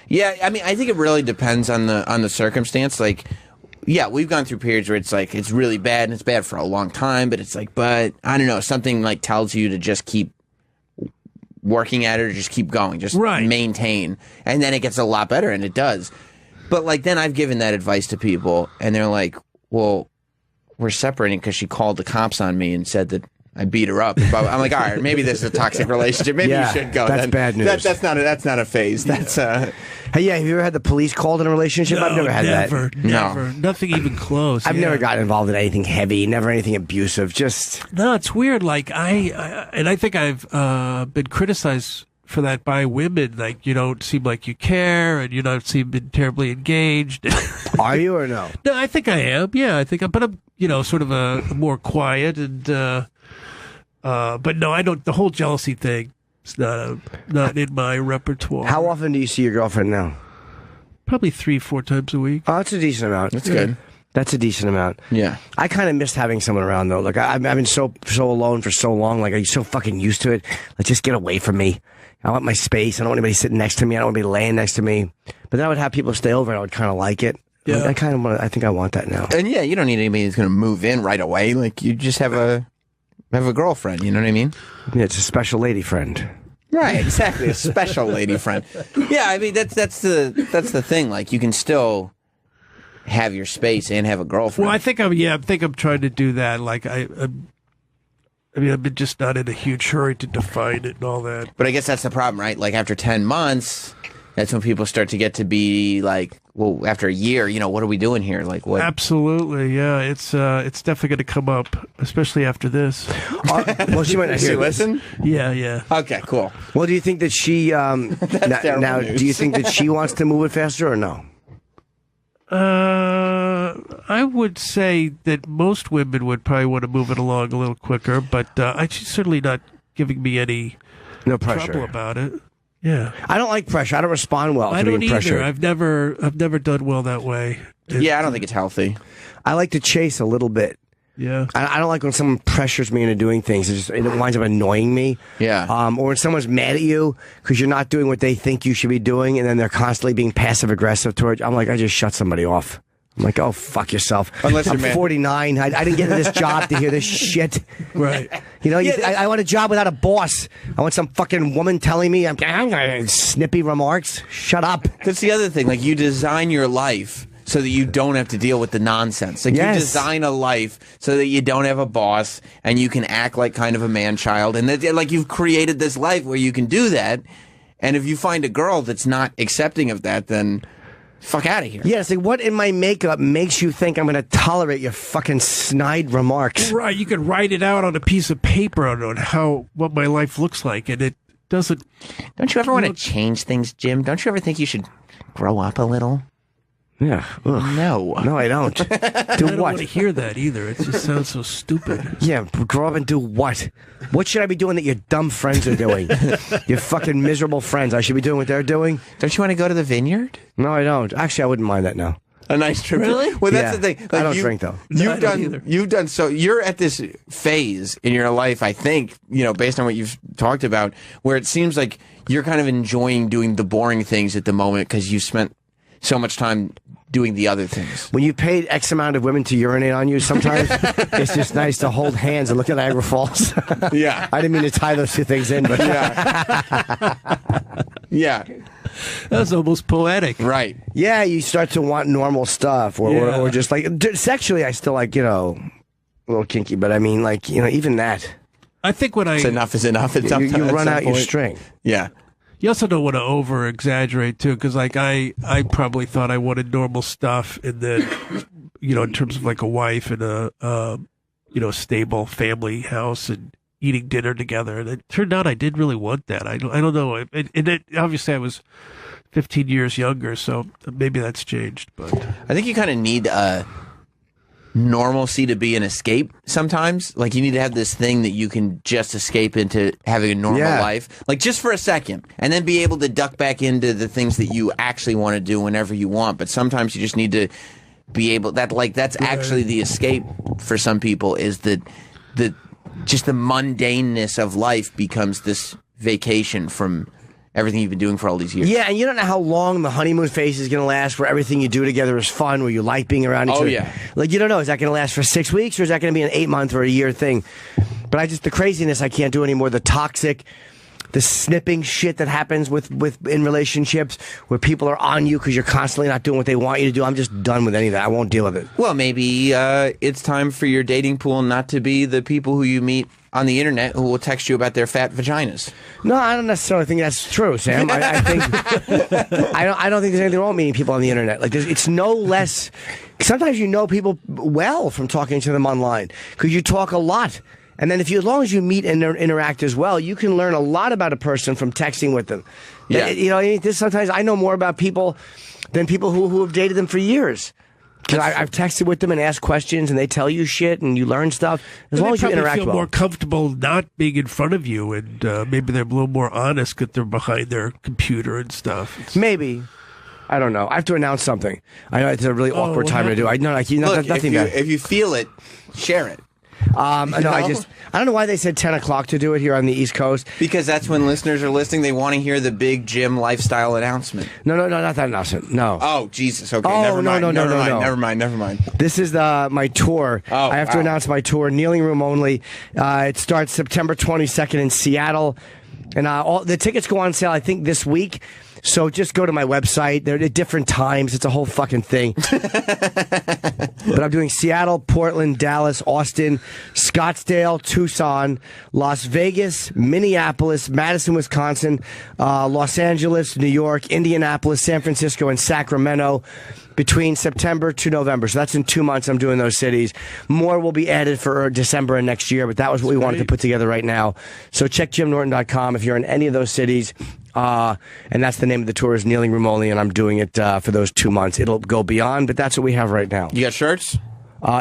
Yeah, I mean, I think it really depends on the circumstance. Like, yeah, we've gone through periods where it's like it's really bad, and it's bad for a long time, but it's like, but I don't know, something like tells you to just keep working at it or just keep going, just maintain, and then it gets a lot better, and it does. But like then I've given that advice to people, and they're like, well, we're separating because she called the cops on me and said that I beat her up. I'm like, all right, maybe this is a toxic relationship. Maybe you should go. That's then. bad news. That's not a phase. That's Hey, yeah, have you ever had the police called in a relationship? No, I've never had that. Never. Nothing even close. I've never gotten involved in anything heavy, never anything abusive. Just no, it's weird. Like I think I've been criticized for that by women. Like you don't seem like you care, and you don't seem terribly engaged. Are you or no? No, I think I am. Yeah, I think but I'm sort of a more quiet and. But no, I don't. The whole jealousy thing is not in my repertoire. How often do you see your girlfriend now? Probably 3-4 times a week. Oh, that's a decent amount. That's good. That's a decent amount. Yeah. I kind of missed having someone around though. Like I've been so alone for so long. Like I'm so fucking used to it. Like just get away from me. I want my space. I don't want anybody sitting next to me. I don't want anybody laying next to me. But then I would have people stay over, and I would kind of like it. Yeah. I kind of want. I think I want that now. And yeah, you don't need anybody who's going to move in right away. Like you just have a girlfriend. You know what I mean? Yeah, it's a special lady friend. Right, exactly. A special lady friend. Yeah, I mean that's the thing. Like you can still have your space and have a girlfriend. Well, I think I'm trying to do that. Like I'm just not in a huge hurry to define it and all that. But I guess that's the problem, right? Like after 10 months, that's when people start to get to be like, well, after a year, what are we doing here? Like what? Absolutely, yeah. It's definitely going to come up, especially after this. Well, she might not hear this. Listen? Yeah. Okay, cool. Well, do you think that she That's terrible now? news. Do you think that she wants to move it faster or no? I would say that most women would probably want to move it along a little quicker, but she's certainly not giving me any pressure trouble about it. Yeah, I don't like pressure. I don't respond well to being pressured. I've never done well that way. Yeah, I don't think it's healthy. I like to chase a little bit. Yeah, I don't like when someone pressures me into doing things. It winds up annoying me. Yeah. Or when someone's mad at you because you're not doing what they think you should be doing, and then they're constantly being passive aggressive towards you. I'm like, I just shut somebody off. I'm like, oh, fuck yourself. Unless I'm you're mad. 49. I didn't get into this job to hear this shit. right. I want a job without a boss. I want some fucking woman telling me I'm snippy remarks. Shut up. That's the other thing. Like you design your life so that you don't have to deal with the nonsense. Like Yes. you design a life so that you don't have a boss and you can act like kind of a man-child. And that, like you've created this life where you can do that. And if you find a girl that's not accepting of that, then Fuck out of here. Yeah, it's like, what in my makeup makes you think I'm going to tolerate your fucking snide remarks? Right, you could write it out on a piece of paper on what my life looks like, and it doesn't. Don't you ever want to change things, Jim? Don't you ever think you should grow up a little? Yeah. Ugh. No, I don't. I don't want to hear that either. It just sounds so stupid. Yeah, grow up and do what? What should I be doing that your dumb friends are doing? Your fucking miserable friends. I should be doing what they're doing? Don't you want to go to the vineyard? No, I don't. Actually, I wouldn't mind that now. A nice trip. Really? Well, that's Yeah. the thing. I don't drink, though. You've done so. You're at this phase in your life, I think, based on what you've talked about, where it seems like you're kind of enjoying doing the boring things at the moment because you spent so much time doing the other things. When you paid X amount of women to urinate on you, sometimes it's just nice to hold hands and look at Niagara Falls. Yeah. I didn't mean to tie those two things in, but Yeah. That's almost poetic. Right. Yeah, you start to want normal stuff, or just like sexually. I still like a little kinky, but I mean, like even that. I think when It's enough is enough. It's You run out your string. Yeah. You also don't want to over exaggerate too, because like I probably thought I wanted normal stuff, and then in terms of like a wife and a stable family house and eating dinner together, and it turned out I didn't really want that. I don't know, obviously I was 15 years younger, so maybe that's changed. But I think you kind of need normalcy to be an escape sometimes. Like you need to have this thing that you can just escape into having a normal life, like just for a second, and then be able to duck back into the things that you actually want to do whenever you want. But sometimes you just need to be able that's actually the escape for some people, is that just the mundaneness of life becomes this vacation from everything you've been doing for all these years. Yeah, and you don't know how long the honeymoon phase is going to last, where everything you do together is fun, where you like being around each other. Oh, yeah. Like, you don't know, is that going to last for 6 weeks, or is that going to be an 8-month or a year thing? But the craziness I can't do anymore, the toxic, the snipping shit that happens in relationships, where people are on you because you're constantly not doing what they want you to do. I'm just done with any of that. I won't deal with it. Well, maybe it's time for your dating pool not to be the people who you meet on the internet who will text you about their fat vaginas. No, I don't necessarily think that's true, Sam. I think I don't think there's anything wrong with meeting people on the internet. Like, it's no less. Sometimes you know people well from talking to them online because you talk a lot. And then as long as you meet and interact as well, you can learn a lot about a person from texting with them. Yeah. Sometimes I know more about people than people who have dated them for years. Because I've texted with them and asked questions, and they tell you shit, and you learn stuff. As long as you interact feel well. more comfortable not being in front of you, and maybe they're a little more honest because they're behind their computer and stuff. Maybe. I don't know. I have to announce something. I know it's a really awkward time to do. Look, nothing bad. if you feel it, share it. I don't know why they said 10 o'clock to do it here on the East Coast. Because that's when listeners are listening. They want to hear the big Jim lifestyle announcement. No, not that announcement. No. Oh, Jesus. Okay, Oh, never mind. no. Never mind. This is my tour. Oh, I have to announce my tour, Kneeling Room Only. It starts September 22nd in Seattle. And all the tickets go on sale, I think, this week. So just go to my website. They're at different times. It's a whole fucking thing. But I'm doing Seattle, Portland, Dallas, Austin, Scottsdale, Tucson, Las Vegas, Minneapolis, Madison, Wisconsin, Los Angeles, New York, Indianapolis, San Francisco, and Sacramento between September to November. So that's in 2 months I'm doing those cities. More will be added for December and next year, but that was what we wanted to put together right now. So check JimNorton.com if you're in any of those cities. And that's the name of the tour, is Kneeling Room Only, and I'm doing it for those 2 months. It'll go beyond, but that's what we have right now. You got shirts?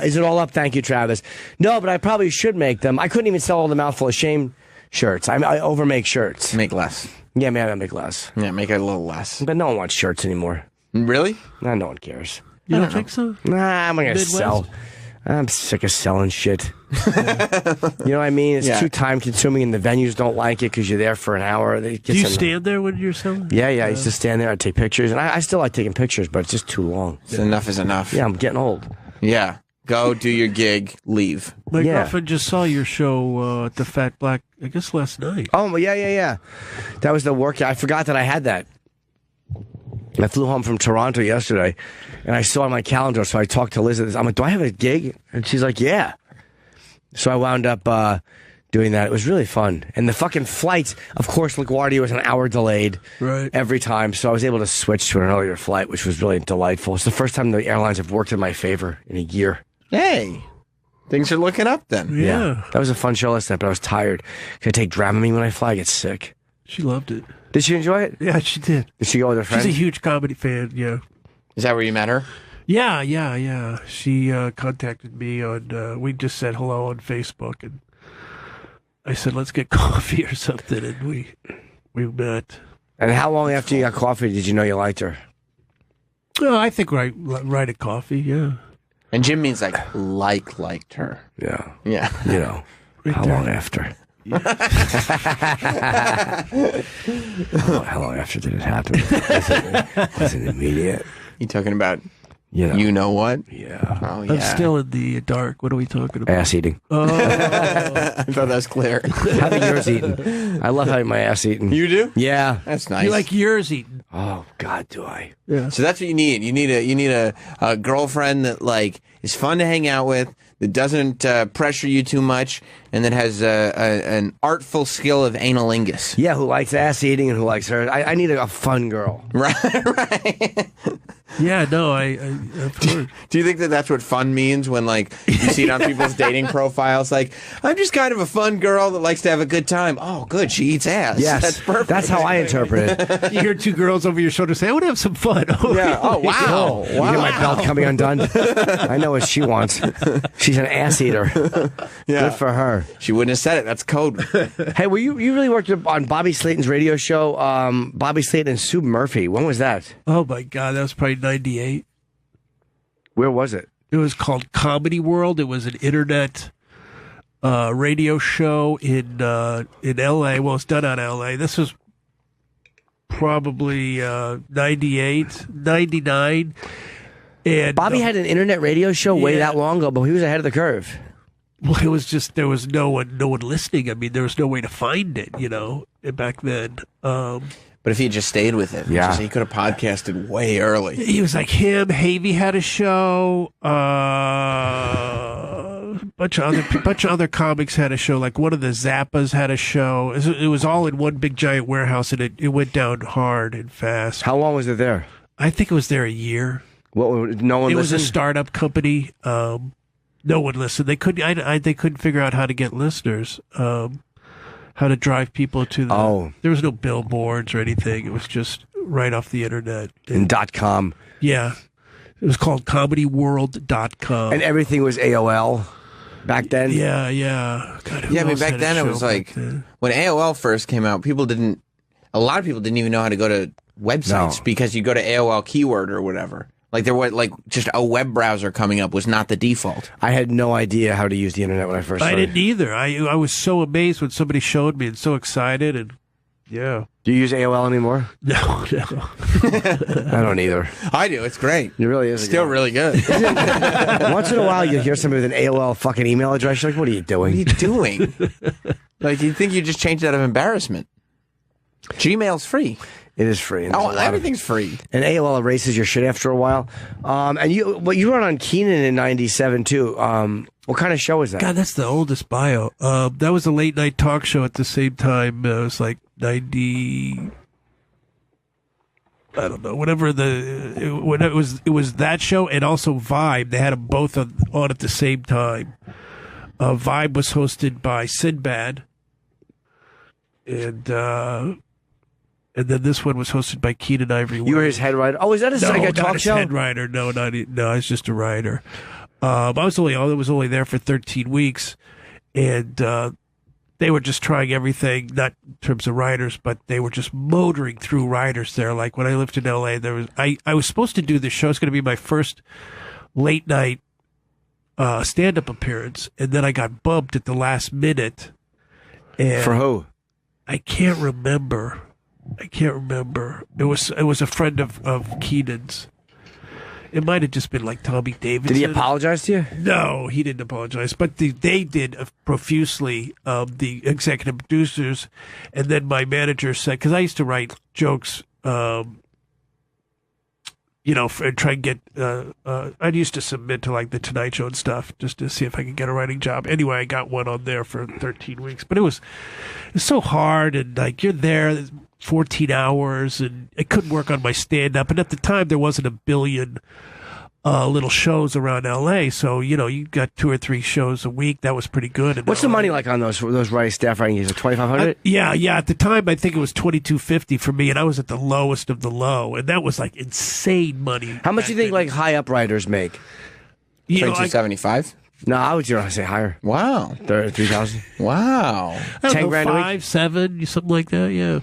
Is it all up? Thank you, Travis. No, but I probably should make them. I couldn't even sell all the Mouthful of Shame shirts. I overmake shirts. Make less. Yeah, maybe I'll make less. Yeah, make it a little less. But no one wants shirts anymore. Really? Nah, no one cares. You don't think so? Nah, I'm not going to Midwest? sell. I'm sick of selling shit. You know what I mean? It's too time consuming, and the venues don't like it because you're there for an hour. Do you stand there when you're selling? Yeah. I used to stand there. I'd take pictures, and I still like taking pictures, but it's just too long. Enough is enough. Yeah, I'm getting old. Yeah. Go do your gig, leave. My girlfriend just saw your show at the Fat Black, I guess last night. Oh, yeah. That was the work. I forgot that I had that. I flew home from Toronto yesterday, and I saw on my calendar, so I talked to Liz. I'm like, do I have a gig? And she's like, yeah. So I wound up doing that. It was really fun. And the fucking flights, of course, LaGuardia was an hour delayed every time, so I was able to switch to an earlier flight, which was really delightful. It's the first time the airlines have worked in my favor in a year. Hey, things are looking up then. Yeah. That was a fun show last night, but I was tired. Can I take Dramamine when I fly? I get sick. She loved it. Did she enjoy it? Yeah, she did. Did she go with her friend? She's a huge comedy fan, yeah. Is that where you met her? Yeah. She contacted me on, we just said hello on Facebook, and I said, let's get coffee or something, and we met. And how long after you got coffee did you know you liked her? Oh, I think right at coffee, yeah. And Jim means liked her. Yeah. Yeah. You know, how long after? How long after did it happen? Was it immediate? You talking about you know what? Yeah. Oh, yeah. I'm still in the dark. What are we talking about? Ass eating. Oh. I thought that was clear. Having yours eaten. I love having my ass eaten. You do? Yeah. That's nice. You like yours eaten? Oh God, do I? Yeah. So that's what you need. You need a girlfriend that is fun to hang out with, that doesn't pressure you too much, and that has an artful skill of analingus. Yeah, who likes ass eating and who likes her. I need a fun girl. Right. Yeah, no, I've heard. Do you think that that's what fun means when, you see it on people's dating profiles? Like, I'm just kind of a fun girl that likes to have a good time. Oh, good, she eats ass. Yes, that's perfect. That's how I interpret it. You hear two girls over your shoulder say, I want to have some fun. Oh, yeah. Oh, wow. You get my belt coming undone. I know what she wants. She's an ass eater. Yeah. Good for her. She wouldn't have said it. That's code. Hey, you really worked on Bobby Slayton's radio show, Bobby Slayton and Sue Murphy. When was that? Oh, my God. That was probably 98. Where was it? It was called Comedy World. It was an internet radio show in L.A. Well, it's done out of L.A. This was probably 98, 99. And Bobby had an internet radio show way that long ago, but he was ahead of the curve. Well, it was just there was no one listening. I mean, there was no way to find it, back then. But if he had just stayed with it, he could have podcasted way early. He was like him. Havey had a show. Bunch of other comics had a show. Like one of the Zappas had a show. It was all in one big giant warehouse, and it went down hard and fast. How long was it there? I think it was there a year. What? No one. It listened? was a startup company. No one listened. They couldn't. They couldn't figure out how to get listeners. How to drive people to the... Oh. There was no billboards or anything. It was just right off the internet. And .com. Yeah. It was called comedyworld.com. And everything was AOL back then? Yeah. God, I mean, back then it was like... When AOL first came out, a lot of people didn't even know how to go to websites because you go to AOL keyword or whatever. Like there was just a web browser coming up was not the default. I had no idea how to use the internet when I first started. I didn't either. I was so amazed when somebody showed me and so excited and yeah. Do you use AOL anymore? No. I don't either. I do. It's great. It really is. Still really good. Once in a while you hear somebody with an AOL fucking email address. You're like, what are you doing? What are you doing? You'd think you just changed out of embarrassment. Gmail's free. It is free. Everything's free. And AOL erases your shit after a while. And you run on Keenan in '97 too. What kind of show is that? God, that's the oldest bio. That was a late night talk show at the same time. It was like 90. I don't know. Whatever it was that show and also Vibe. They had them both on at the same time. Vibe was hosted by Sinbad, and then this one was hosted by Keenan Ivory. You were his head writer. Oh, is that like a talk show? Head writer. No, I was just a writer. I was only there for 13 weeks, and they were just trying everything, not in terms of writers, but they were just motoring through writers there. Like when I lived in LA, I was supposed to do this show. It's going to be my first late night stand-up appearance, and then I got bumped at the last minute. And for who? I can't remember. It was a friend of Keenan's. It might have just been like Tommy Davidson. Did he apologize to you? No, he didn't apologize. But they did profusely, the executive producers. And then my manager said, because I used to write jokes, try and get. I used to submit to like the Tonight Show and stuff just to see if I could get a writing job. Anyway, I got one on there for 13 weeks, but it's so hard, and like you're there 14 hours, and I couldn't work on my stand up. And at the time, there wasn't a billion little shows around LA, so you got 2 or 3 shows a week. That was pretty good. What's the money like on those writing staff writing gigs? $2,500? Yeah. At the time, I think it was $2,250 for me, and I was at the lowest of the low, and that was like insane money. How much do you think like high up writers make? $2,275. No, I would say higher. Wow, 3,000. Wow, 10 grand a week? 5, 7, something like that. Yeah.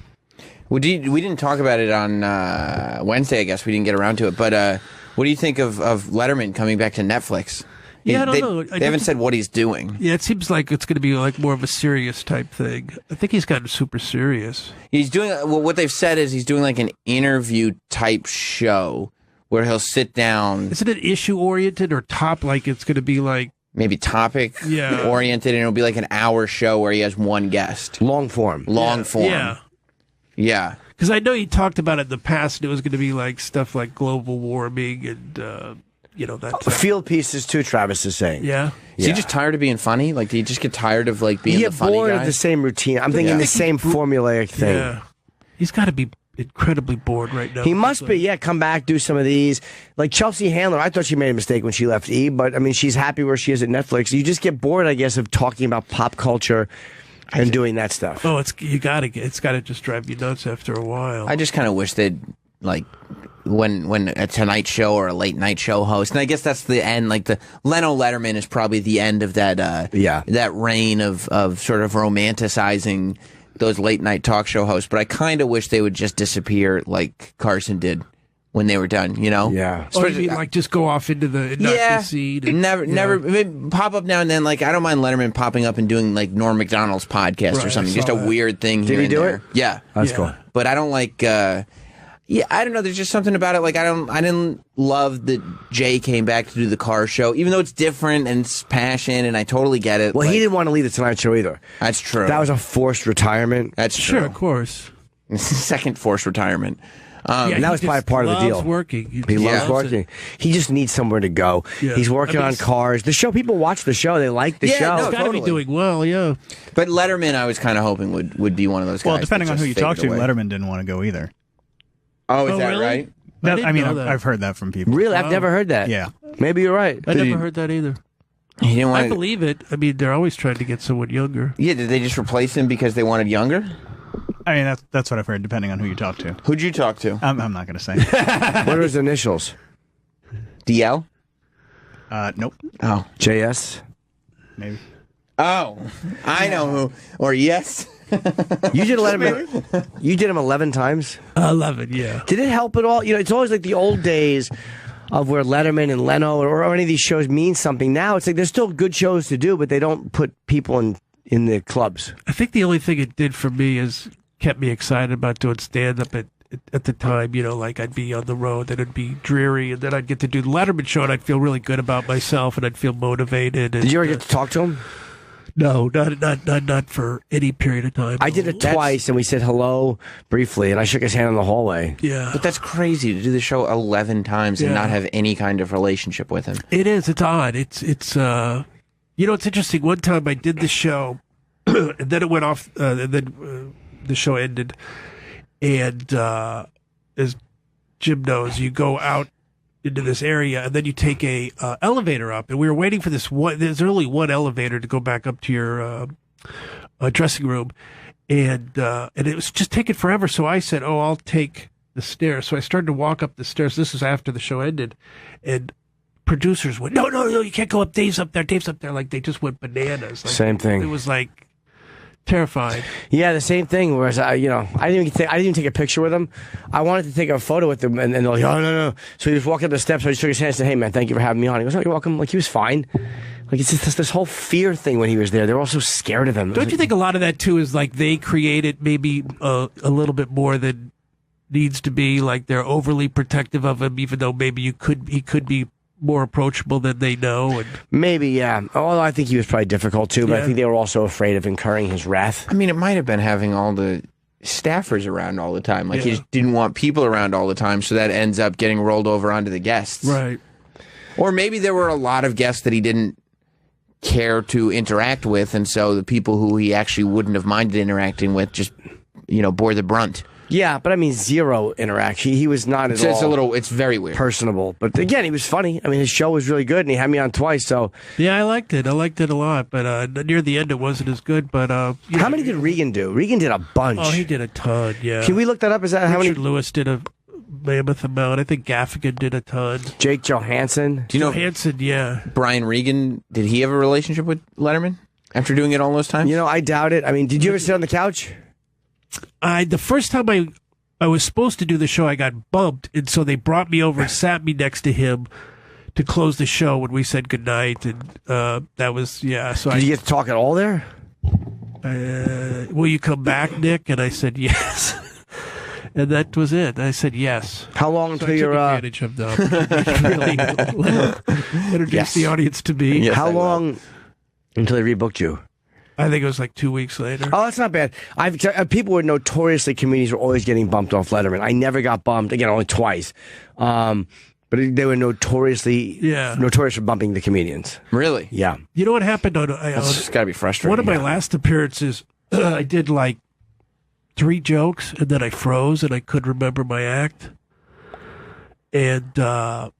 We didn't talk about it on Wednesday. I guess we didn't get around to it, but. What do you think of Letterman coming back to Netflix? Yeah, I don't know. They haven't said what he's doing. Yeah, it seems like it's going to be like more of a serious type thing. I think he's gotten super serious. He's doing what they've said is he's doing like an interview type show where he'll sit down. Isn't it issue oriented or like it's going to be like maybe topic oriented, and it'll be like an hour show where he has one guest, long form. Yeah. Because I know he talked about it in the past, and it was going to be like stuff like global warming and, that. Field pieces too, Travis is saying. Yeah. Is he just tired of being funny? Like, do you just get tired of like being the funny guy? bored of the same routine. I'm thinking the same formulaic thing. Yeah. He's got to be incredibly bored right now. He must be, come back, do some of these. Like Chelsea Handler, I thought she made a mistake when she left E, but I mean, she's happy where she is at Netflix. You just get bored, I guess, of talking about pop culture and doing that stuff. Oh, it's got to just drive you nuts after a while. I just kind of wish they'd like when a Tonight Show or a late night show host, and I guess that's the end. Like the Leno Letterman is probably the end of that. That reign of sort of romanticizing those late night talk show hosts. But I kind of wish they would just disappear like Carson did when they were done, Yeah. Or you mean, like just go off into the scene. And, never maybe pop up now and then. Like I don't mind Letterman popping up and doing like Norm Macdonald's podcast or something. Just a weird thing. Did he do it? Yeah, that's cool. But I don't like. I don't know. There's just something about it. Like I didn't love that Jay came back to do the car show, even though it's different and it's passion, and I totally get it. Well, he didn't want to leave the Tonight Show either. That's true. That was a forced retirement. That's true. Sure, of course. Second forced retirement. And that was probably part of the deal. Working. He loves working. He just needs somewhere to go. Yeah. He's working on cars. The show, people watch the show. They like the show. He's got to be doing well, yeah. But Letterman, I was kind of hoping would be one of those guys. Well, depending on who you talk to, away. Letterman didn't want to go either. Oh, is that really? right? I mean, I've heard that from people. Really? I've never heard that. Yeah. Maybe you're right. I never heard that either. He didn't want I believe it. I mean, they're always trying to get someone younger. Yeah, did they just replace him because they wanted younger? I mean, that's what I've heard, depending on who you talk to. Who'd you talk to? I'm not going to say. What are his initials? DL? Nope. Oh. JS? Maybe. Oh, I know who. Or yes. You did Letterman. You did him 11 times? 11, yeah. Did it help at all? It's always like the old days of where Letterman and Leno or any of these shows mean something. Now it's like there's still good shows to do, but they don't put people in the clubs. I think the only thing it did for me is kept me excited about doing stand-up at the time. Like I'd be on the road, then it'd be dreary, and then I'd get to do the Letterman show, and I'd feel really good about myself, and I'd feel motivated. And, did you ever get to talk to him? No, not for any period of time. I did it twice, and we said hello briefly, and I shook his hand in the hallway. Yeah. But that's crazy to do the show 11 times and not have any kind of relationship with him. It is. It's odd. It's it's interesting. One time I did the show, and then it went off, and then the show ended. And as Jim knows, you go out into this area, and then you take a elevator up. And we were waiting for this one. There's only one elevator to go back up to your dressing room, and it was just taking forever. So I said, "Oh, I'll take the stairs." So I started to walk up the stairs. This was after the show ended, and producers went, "No, you can't go up. Dave's up there. Like they just went bananas. Like, same thing. It was like terrified. Yeah, the same thing. Whereas I didn't even take a picture with him. I wanted to take a photo with him, and they're like, "Oh no!" So he just walked up the steps. So I just shook his hand and said, "Hey man, thank you for having me on." He goes, "Oh, you're welcome." Like he was fine. Like it's just this whole fear thing when he was there. They were all so scared of him. Don't you think a lot of that too is like they created maybe a little bit more than needs to be? Like they're overly protective of him, even though maybe he could be more approachable than they know. And maybe, yeah. Although I think he was probably difficult too, but I think they were also afraid of incurring his wrath. I mean, it might have been having all the staffers around all the time. Like he Yeah. just didn't want people around all the time, so that ends up getting rolled over onto the guests. Right. Or maybe there were a lot of guests that he didn't care to interact with, and so the people who he actually wouldn't have minded interacting with just, bore the brunt. Yeah, but I mean, zero interaction. He was not at all. It's very weird. Personable. But again, he was funny. I mean, his show was really good, and he had me on twice, so. Yeah, I liked it. I liked it a lot, but near the end it wasn't as good. But how many did Regan do? Regan did a bunch. Oh, he did a ton. Yeah. Can we look that up? Is that how many? Richard Lewis did a mammoth amount. I think Gaffigan did a ton. Jake Johansson. Do you know Johansson? Yeah. Brian Regan, did he have a relationship with Letterman after doing it all those times? I doubt it. I mean, did you ever sit on the couch? The first time I was supposed to do the show, I got bumped, and so they brought me over and sat me next to him to close the show when we said goodnight, and that was, yeah. So Did you get to talk at all there? Will you come back, Nick? And I said yes. And that was it. I said yes. How long until I you're took advantage of the opportunity. Introduce the audience to me. Yes, how long until they rebooked you? I think it was like 2 weeks later. Oh, that's not bad. People were notoriously, comedians were always getting bumped off Letterman. I never got bumped, again, only twice. But they were notorious for bumping the comedians. Really? Yeah. You know what happened on... That's just got to be frustrating. One of my last appearances, I did like 3 jokes, and then I froze, and I couldn't remember my act. And I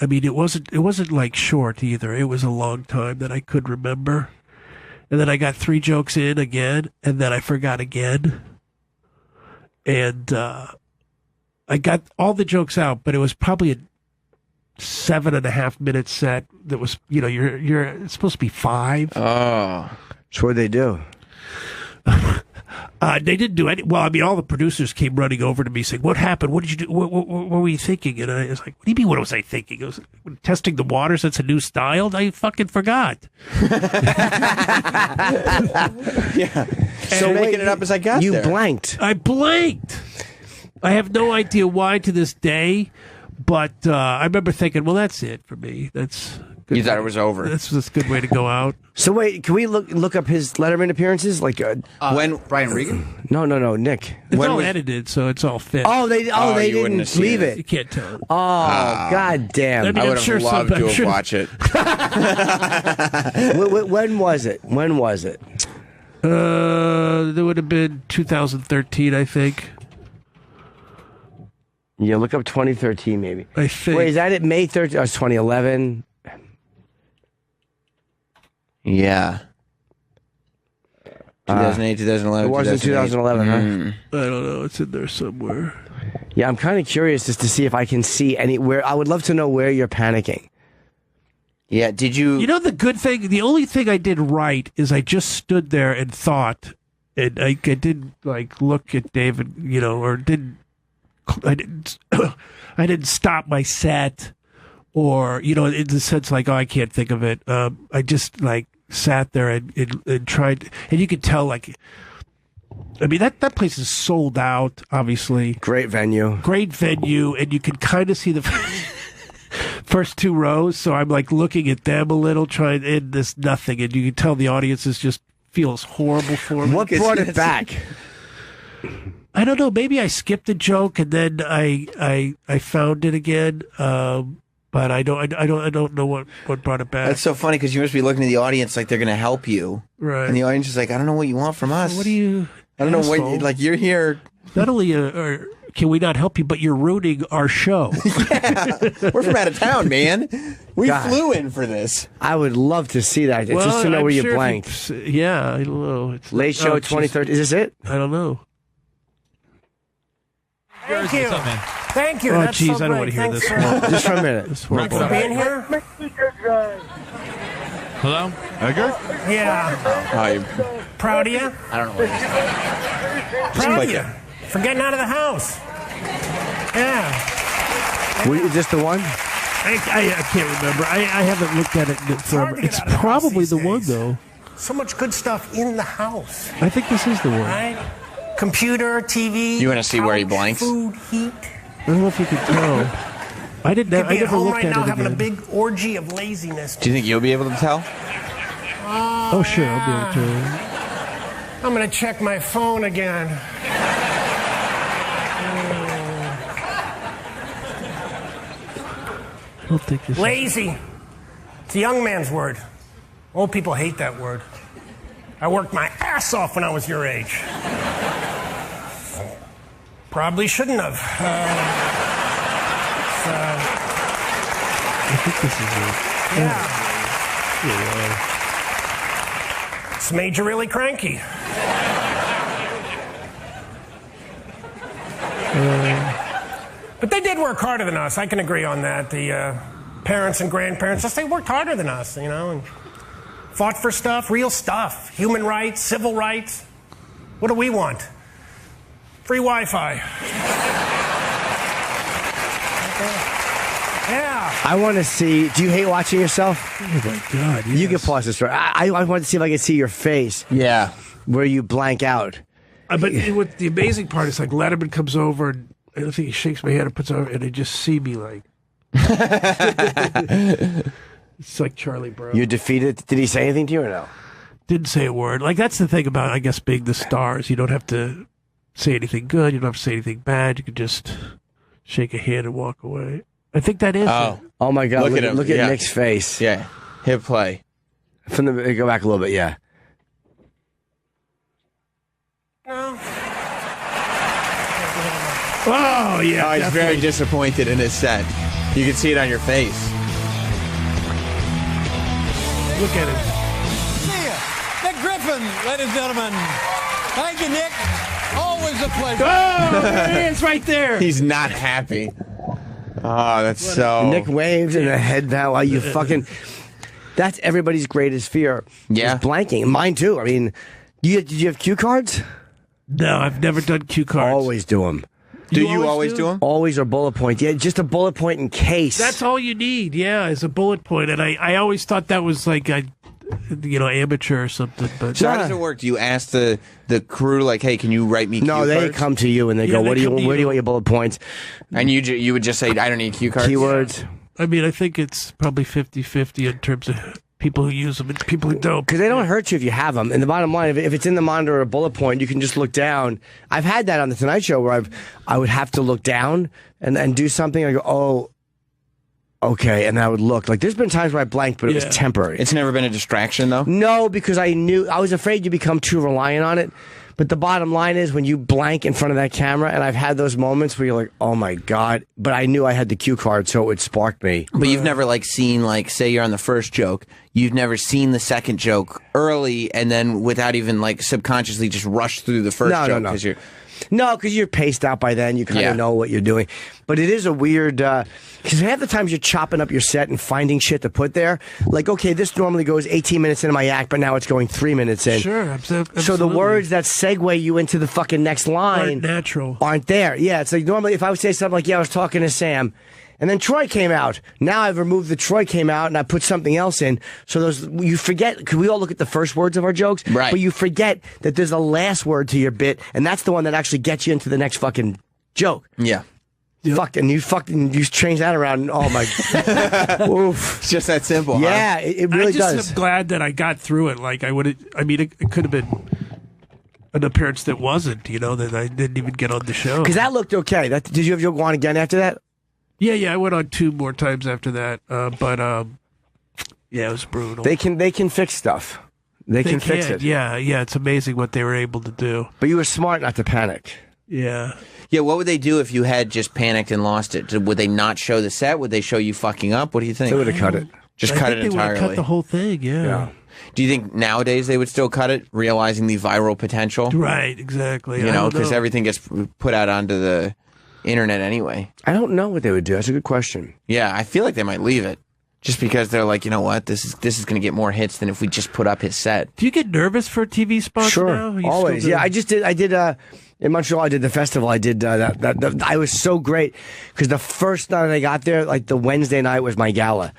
mean, it wasn't like short either. It was a long time that I could remember. And then I got 3 jokes in again, and then I forgot again. And I got all the jokes out, but it was probably a 7.5 minute set that was, you're it's supposed to be 5. Oh. So what did they do? They didn't do any. Well, I mean, all the producers came running over to me saying, "What happened? What did you do? What were you thinking?" And I was like, "What do you mean? What was I thinking? I was testing the waters. That's a new style. I fucking forgot." Yeah. So making it up as I got there. You blanked. I blanked. I have no idea why to this day, but I remember thinking, "Well, that's it for me. That's." You thought it was over. That's a good way to go out. So wait, can we look up his Letterman appearances? Like when Brian Regan? No, Nick. It's all edited, so it's all fit. Oh, they didn't leave it. You can't tell. Oh, god damn! I mean, I would have loved to have watched it. When was it? There would have been 2013, I think. Yeah, look up 2013, maybe. I think. Wait, is that it? May 13th? Oh, it's 2011. Yeah. 2008, 2011. It wasn't 2011, huh? I don't know. It's in there somewhere. Yeah, I'm kind of curious just to see if I can see anywhere. I would love to know where you're panicking. Yeah, did you... You know, the good thing, the only thing I did right is I just stood there and thought, and I didn't, like, look at David, or I didn't stop my set, or, in the sense like, oh, I can't think of it. I just, like, sat there and tried, and you could tell, like, I mean, that place is sold out, obviously. Great venue, and you can kind of see the first 2 rows, so I'm, like, looking at them a little, trying, and there's nothing, and you can tell the audience just feels horrible for me. What brought it back? I don't know. Maybe I skipped a joke and then I found it again. But I don't know what brought it back. That's so funny because you must be looking at the audience like they're going to help you, right? And the audience is like, I don't know what you want from us. What do you? I don't know what like you're here. Not only can we not help you, but you're ruining our show. Yeah, we're from out of town, man. We flew in for this. I would love to see that. Just to know where you blanked. Yeah, I don't know. It's Late Show 2013. Is this it? I don't know. Thank you. What's up, man? Thank you. Oh, That's jeez, so I don't great. want to hear Thanks this. Just for a minute. It's Thanks horrible. for being here. Hello? Edgar? Yeah. Oh, you... Proud of you? I don't know what it is. Proud of you. For getting out of the house. Yeah. Is this the one? I can't remember. I haven't looked at it forever. It's probably the one, though. So much good stuff in the house. I think this is the one. Right? Computer, TV. You want to see where he blanks? Food, heat. I don't know if you can tell. I didn't. Could I be at never home looked right at now it having a again. big orgy of laziness. Do you think you'll be able to tell? Oh, sure, I'll be able to. I'm gonna check my phone again. I don't think this Lazy. It's a young man's word. Old people hate that word. I worked my ass off when I was your age. Probably shouldn't have. I think this is it. Yeah. It's made you really cranky. But they did work harder than us. I can agree on that. The parents and grandparents, they worked harder than us, you know, and fought for stuff, real stuff. Human rights, civil rights. What do we want? Free Wi-Fi. Yeah. I want to see. Do you hate watching yourself? Oh my God! You can pause this. I want to see if I can see your face. Yeah. Where you blank out. But what the amazing part is, like, Letterman comes over and I don't think he shakes my hand and puts it over, and they just see me like. It's like Charlie Brown. You're defeated. Did he say anything to you or no? Didn't say a word. Like, that's the thing about, I guess, being the stars. You don't have to say anything good. You don't have to say anything bad. You can just shake a hand and walk away. I think that is it. Oh my God! Look at him. Look at Nick's face. Yeah. Hit play. From the go back a little bit. Yeah. Oh, yeah. Oh, he's very disappointed in his set. You can see it on your face. Look at him. See ya. Nick Griffin, ladies and gentlemen. Thank you, Nick. Always a pleasure. Oh, there he is right there. He's not happy. Oh, that's so... Nick waves and a head bow while you fucking... That's everybody's greatest fear. Yeah. Is blanking. Mine too. I mean, did you have cue cards? No, I've never done cue cards. Always do them. Do you always do them? Always, or bullet point. Yeah, just a bullet point in case. That's all you need, yeah, is a bullet point. And I always thought that was like amateur or something. But So how does it work? Do you ask the crew, like, hey, can you write me cue No, they cards? come to you and they go, where do you want your bullet points? And you would just say, I don't need cue cards? Keywords. I mean, I think it's probably 50-50 in terms of people who use them and people who don't. Because they don't hurt you if you have them. And the bottom line, if it's in the monitor or a bullet point, you can just look down. I've had that on the Tonight Show where I would have to look down and do something. I go, oh, okay. And I would look. Like, there's been times where I blanked, but it was temporary. It's never been a distraction, though? No, because I was afraid you become too reliant on it. But the bottom line is when you blank in front of that camera, and I've had those moments where you're like, oh my God, but I knew I had the cue card, so it would spark me. But you've never, like, seen, like, say you're on the first joke, you've never seen the second joke early and then without even, like, subconsciously just rush through the first joke. No. No, because you're paced out by then. You kind of know what you're doing. But it is a weird... Because half the times you're chopping up your set and finding shit to put there. Like, okay, this normally goes 18 minutes into my act, but now it's going 3 minutes in. Sure, absolutely. So the words that segue you into the fucking next line... aren't there. Yeah, it's like normally if I would say something like, I was talking to Sam... And then Troy came out. Now I've removed the Troy came out and I put something else in. So you forget, because we all look at the first words of our jokes, right? But you forget that there's a last word to your bit, and that's the one that actually gets you into the next fucking joke. Yeah. Fuck, and you change that around. And, oh my, oof! It's just that simple. Yeah, huh? it really does. I just am glad that I got through it. Like I would, I mean, it could have been an appearance that wasn't. You know, that I didn't even get on the show because that looked okay. Did you have go on again after that? Yeah, I went on 2 more times after that. But yeah, it was brutal. They can fix stuff. They can fix it. Yeah, it's amazing what they were able to do. But you were smart not to panic. Yeah. Yeah, what would they do if you had just panicked and lost it? Would they not show the set? Would they show you fucking up? What do you think? They would have cut it. Just cut it entirely. They would have cut the whole thing, yeah. Do you think nowadays they would still cut it, realizing the viral potential? Right, exactly. You know, because everything gets put out onto the internet anyway. I don't know what they would do. That's a good question. Yeah, I feel like they might leave it. Just because they're like, you know what, this is going to get more hits than if we just put up his set. Do you get nervous for TV spots now? Sure, always. Yeah, I did in Montreal, I did the festival. I did that. I was so great because the first night I got there, like the Wednesday night was my gala.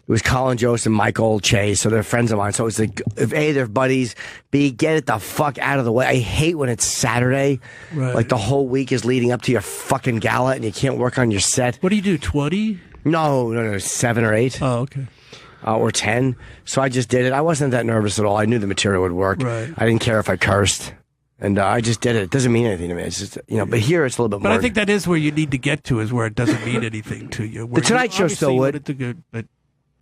It was Colin Jost and Michael Chase, so they're friends of mine. So it's like, if A, they're buddies, B, get it the fuck out of the way. I hate when it's Saturday. Right. Like the whole week is leading up to your fucking gala and you can't work on your set. What do you do, 20? No, 7 or 8. Oh, okay. or 10. So I just did it. I wasn't that nervous at all. I knew the material would work. Right. I didn't care if I cursed. And I just did it. It doesn't mean anything to me. It's just, but here it's a little bit But more. I think that is where you need to get to, is where it doesn't mean anything to you. The Tonight Show still would.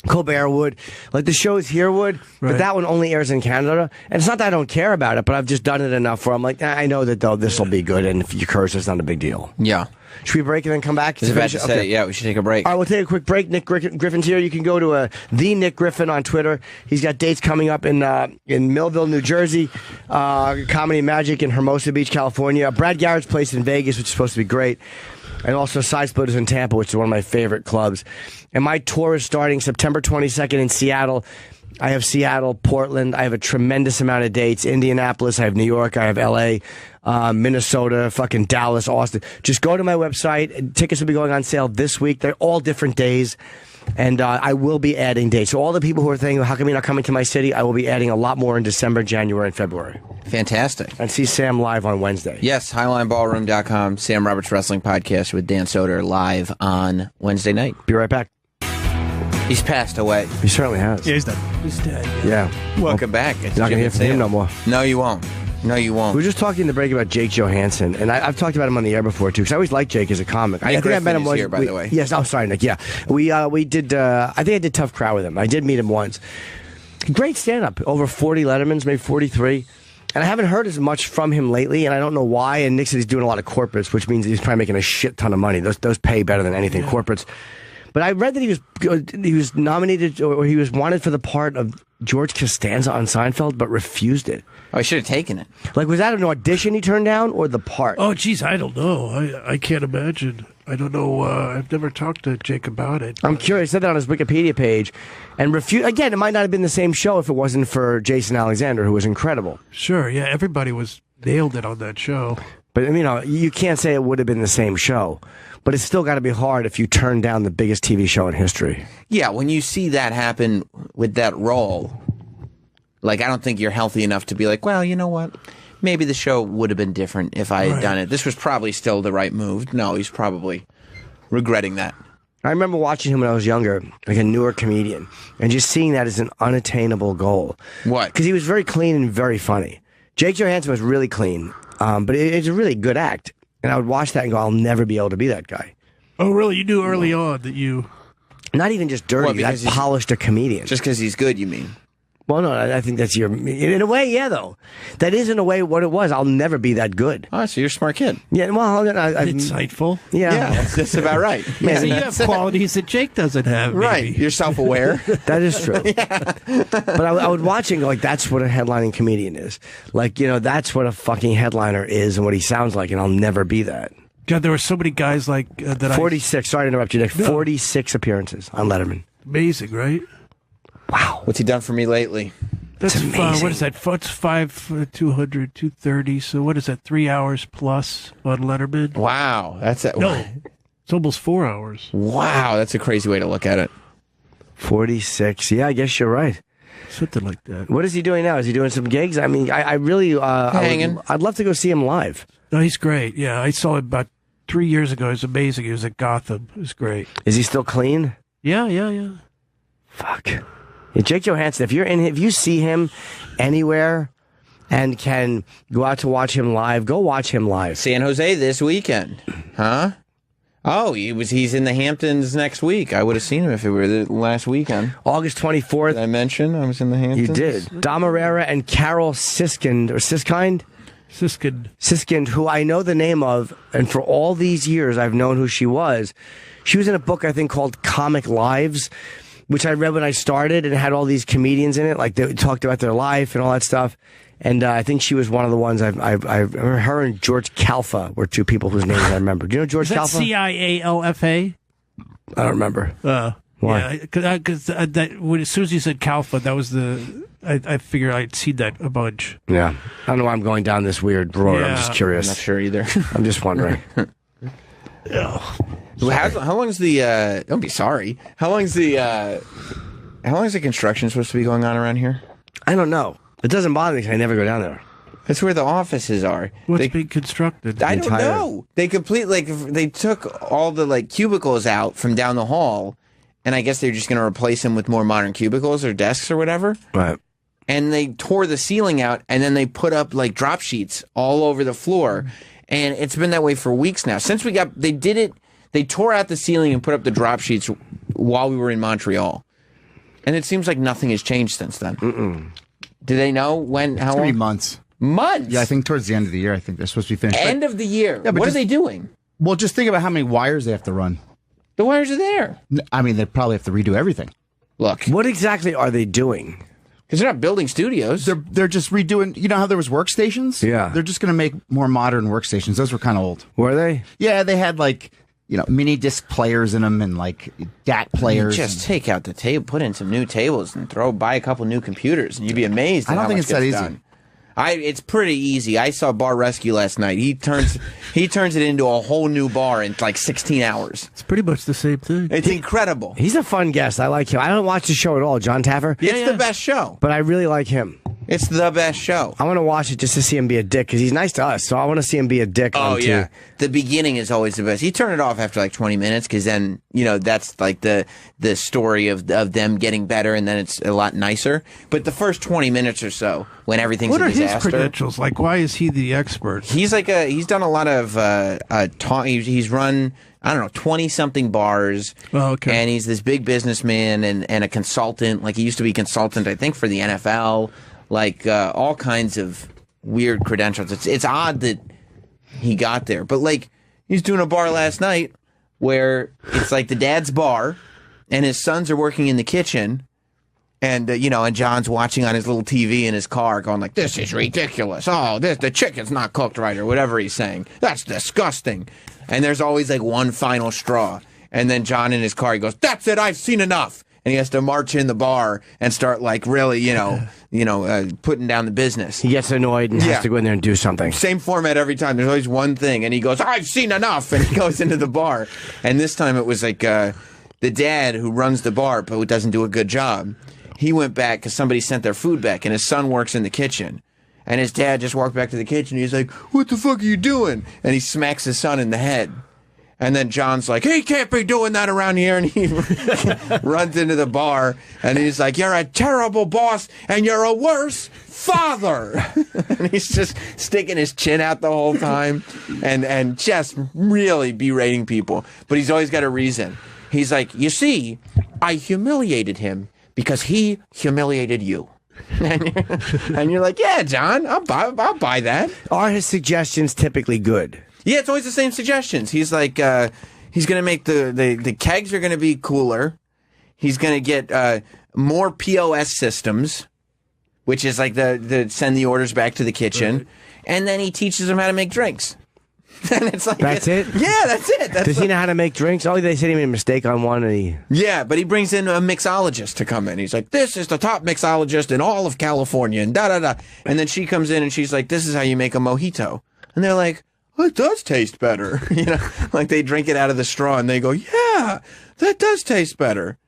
Colbert would. Like the shows here would. But Right. that one only airs in Canada. And it's not that I don't care about it, but I've just done it enough where I'm like, I know that this will be good. And if you curse, it's not a big deal. Yeah. Should we break and then come back? I was about to say, yeah, we should take a break. All right, we'll take a quick break. Nick Griffin's here. You can go to the Nick Griffin on Twitter. He's got dates coming up in Millville, New Jersey, Comedy Magic in Hermosa Beach, California, Brad Garrett's place in Vegas, which is supposed to be great, and also Side Splitters in Tampa, which is one of my favorite clubs. And my tour is starting September 22nd in Seattle. I have Seattle, Portland. I have a tremendous amount of dates. Indianapolis. I have New York. I have L.A., Minnesota, fucking Dallas, Austin. Just go to my website. Tickets will be going on sale this week. They're all different days. And I will be adding dates. So all the people who are thinking, how come you're not coming to my city? I will be adding a lot more in December, January, and February. Fantastic. And see Sam live on Wednesday. Yes, HighlineBallroom.com, Sam Roberts Wrestling Podcast with Dan Soder live on Wednesday night. Be right back. He's passed away. He certainly has. Yeah, he's dead. He's dead. Yeah. Welcome back. You're not going to hear from him no more. No, you won't. No, you won't. We were just talking in the break about Jake Johansson, and I've talked about him on the air before too, because I always liked Jake as a comic. I think I met him once. Here, by the way. Yes, oh, sorry, Nick. Yeah, we did. I think I did Tough Crowd with him. I did meet him once. Great stand-up. Over 40 Lettermans, maybe 43. And I haven't heard as much from him lately, and I don't know why. And Nick said he's doing a lot of corporates, which means he's probably making a shit ton of money. Those pay better than anything, corporates. But I read that he was nominated, or he was wanted for the part of George Costanza on Seinfeld, but refused it. Oh, he should have taken it. Like, was that an audition he turned down, or the part? Oh, geez, I don't know. I can't imagine. I don't know. I've never talked to Jake about it. I'm curious. He said that on his Wikipedia page, and refused. Again, it might not have been the same show if it wasn't for Jason Alexander, who was incredible. Sure, yeah, everybody nailed it on that show. But you can't say it would have been the same show. But it's still got to be hard if you turn down the biggest TV show in history. Yeah, when you see that happen with that role, like, I don't think you're healthy enough to be like, well, you know what? Maybe the show would have been different if I had done it. This was probably still the right move. No, he's probably regretting that. I remember watching him when I was younger, like a newer comedian, and just seeing that as an unattainable goal. What? Because he was very clean and very funny. Jake Johansson was really clean, but it's a really good act. And I would watch that and go, I'll never be able to be that guy. Oh, really? You knew early on that you... Not even just dirty, that polished a comedian. Just because he's good, you mean? Well, no, I think that's in a way, yeah, though. That is, in a way, what it was. I'll never be that good. Oh, so you're a smart kid. Yeah, well, insightful. Yeah. That's about right. Yeah, so you have qualities that Jake doesn't have. Right. Maybe. You're self-aware. That is true. But I would watch and go, like, that's what a headlining comedian is. Like, that's what a fucking headliner is and what he sounds like, and I'll never be that. God, there were so many guys like that. 46. Sorry to interrupt you, Nick. 46 appearances on Letterman. Amazing, right? Wow. What's he done for me lately? That's amazing. What is that? It's 200, 230. So what is that? 3 hours plus on Letterman? Wow, that's it. No, it's almost 4 hours. Wow, that's a crazy way to look at it. 46. Yeah, I guess you're right. Something like that. What is he doing now? Is he doing some gigs? I mean, I really... Hanging. I'd love to go see him live. No, he's great. Yeah, I saw him about 3 years ago. It was amazing. He was at Gotham. It was great. Is he still clean? Yeah. Fuck. Yeah, Jake Johansson, if you see him anywhere and can go out to watch him live, go watch him live. San Jose this weekend. Huh? Oh, he's in the Hamptons next week. I would have seen him if it were the last weekend. August 24th. Did I mention I was in the Hamptons? You did. Dom Herrera and Carol Siskind, who I know the name of, and for all these years I've known who she was. She was in a book, I think, called Comic Lives, which I read when I started, and it had all these comedians in it, like they talked about their life and all that stuff. And I think she was one of the ones I've her and George Calfa were two people whose names I remember. Do you know George Calfa? CIALFA? I don't remember. Why? Yeah, because as soon as you said Calfa, that was I figured I'd seen that a bunch. Yeah. I don't know why I'm going down this weird road. Yeah. I'm just curious. I'm not sure either. I'm just wondering. How long's the? Don't be sorry. How long's the construction supposed to be going on around here? I don't know. It doesn't bother me because I never go down there. That's where the offices are. What's being constructed? I don't know. They they took all the cubicles out from down the hall, and I guess they're just going to replace them with more modern cubicles or desks or whatever. Right. And they tore the ceiling out, and then they put up like drop sheets all over the floor, and it's been that way for weeks now. Since they tore out the ceiling and put up the drop sheets while we were in Montreal, and it seems like nothing has changed since then. Do they know when? How long? 3 months. Months? Yeah, I think towards the end of the year. I think they're supposed to be finished. End of the year. Yeah, but what are they doing? Well, just think about how many wires they have to run. The wires are there. I mean, they probably have to redo everything. Look, what exactly are they doing? Because they're not building studios. They're just redoing. You know how there was workstations? Yeah. They're just going to make more modern workstations. Those were kind of old. Were they? Yeah, they had like mini disc players in them and like DAT players. Just take out the table, put in some new tables, and buy a couple new computers, and you'd be amazed. I don't think it's that easy. Done. It's pretty easy. I saw Bar Rescue last night. He turns it into a whole new bar in like 16 hours. It's pretty much the same thing. It's incredible. He's a fun guest. I like him. I don't watch the show at all, John Taffer. It's the best show. But I really like him. It's the best show. I want to watch it just to see him be a dick because he's nice to us. So I want to see him be a dick. Oh yeah, the beginning is always the best. You turn it off after like 20 minutes because then that's like the story of them getting better, and then it's a lot nicer. But the first 20 minutes or so, when everything's What a are disaster, his credentials? Like, why is he the expert? he's done a lot of he's run, I don't know, 20-something bars. Oh, okay. And he's this big businessman and a consultant. Like, he used to be a consultant, I think, for the NFL. Like, all kinds of weird credentials. It's odd that he got there. But, like, he's doing a bar last night where it's like the dad's bar, and his sons are working in the kitchen. And, and John's watching on his little TV in his car going like, this is ridiculous. Oh, the chicken's not cooked right, or whatever he's saying. That's disgusting. And there's always like one final straw. And then John in his car, he goes, that's it, I've seen enough. And he has to march in the bar and start like really, putting down the business. He gets annoyed and has to go in there and do something. Same format every time. There's always one thing. And he goes, I've seen enough. And he goes into the bar. And this time it was like the dad who runs the bar but who doesn't do a good job. He went back because somebody sent their food back, and his son works in the kitchen. And his dad just walked back to the kitchen. He's like, what the fuck are you doing? And he smacks his son in the head. And then John's like, he can't be doing that around here. And he runs into the bar, and he's like, you're a terrible boss, and you're a worse father. And he's just sticking his chin out the whole time and just really berating people. But he's always got a reason. He's like, you I humiliated him because he humiliated you. And you're like, yeah, John, I'll buy that. Are his suggestions typically good? Yeah, it's always the same suggestions. He's like, he's going to make the kegs are going to be cooler. He's going to get more POS systems, which is like the send the orders back to the kitchen. Right. And then he teaches them how to make drinks. And it's like that's it? Yeah, that's it. Does he know how to make drinks? Oh, they said he made a mistake on one. Yeah, but he brings in a mixologist to come in. He's like, this is the top mixologist in all of California, and da-da-da. And then she comes in, and she's like, this is how you make a mojito. And they're like, oh, it does taste better. Like they drink it out of the straw, and they go, yeah, that does taste better.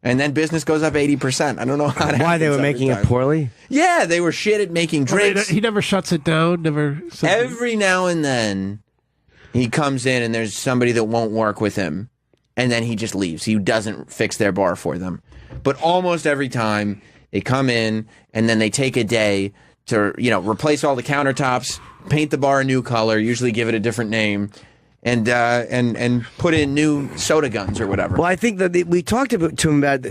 And then business goes up 80%. I don't know how. Why they were making it poorly? Yeah, they were shit at making drinks. He never shuts it down. Every now and then, he comes in and there's somebody that won't work with him, and then he just leaves. He doesn't fix their bar for them. But almost every time, they come in and then they take a day to replace all the countertops, paint the bar a new color, usually give it a different name. And put in new soda guns or whatever. Well, I think that we talked to him about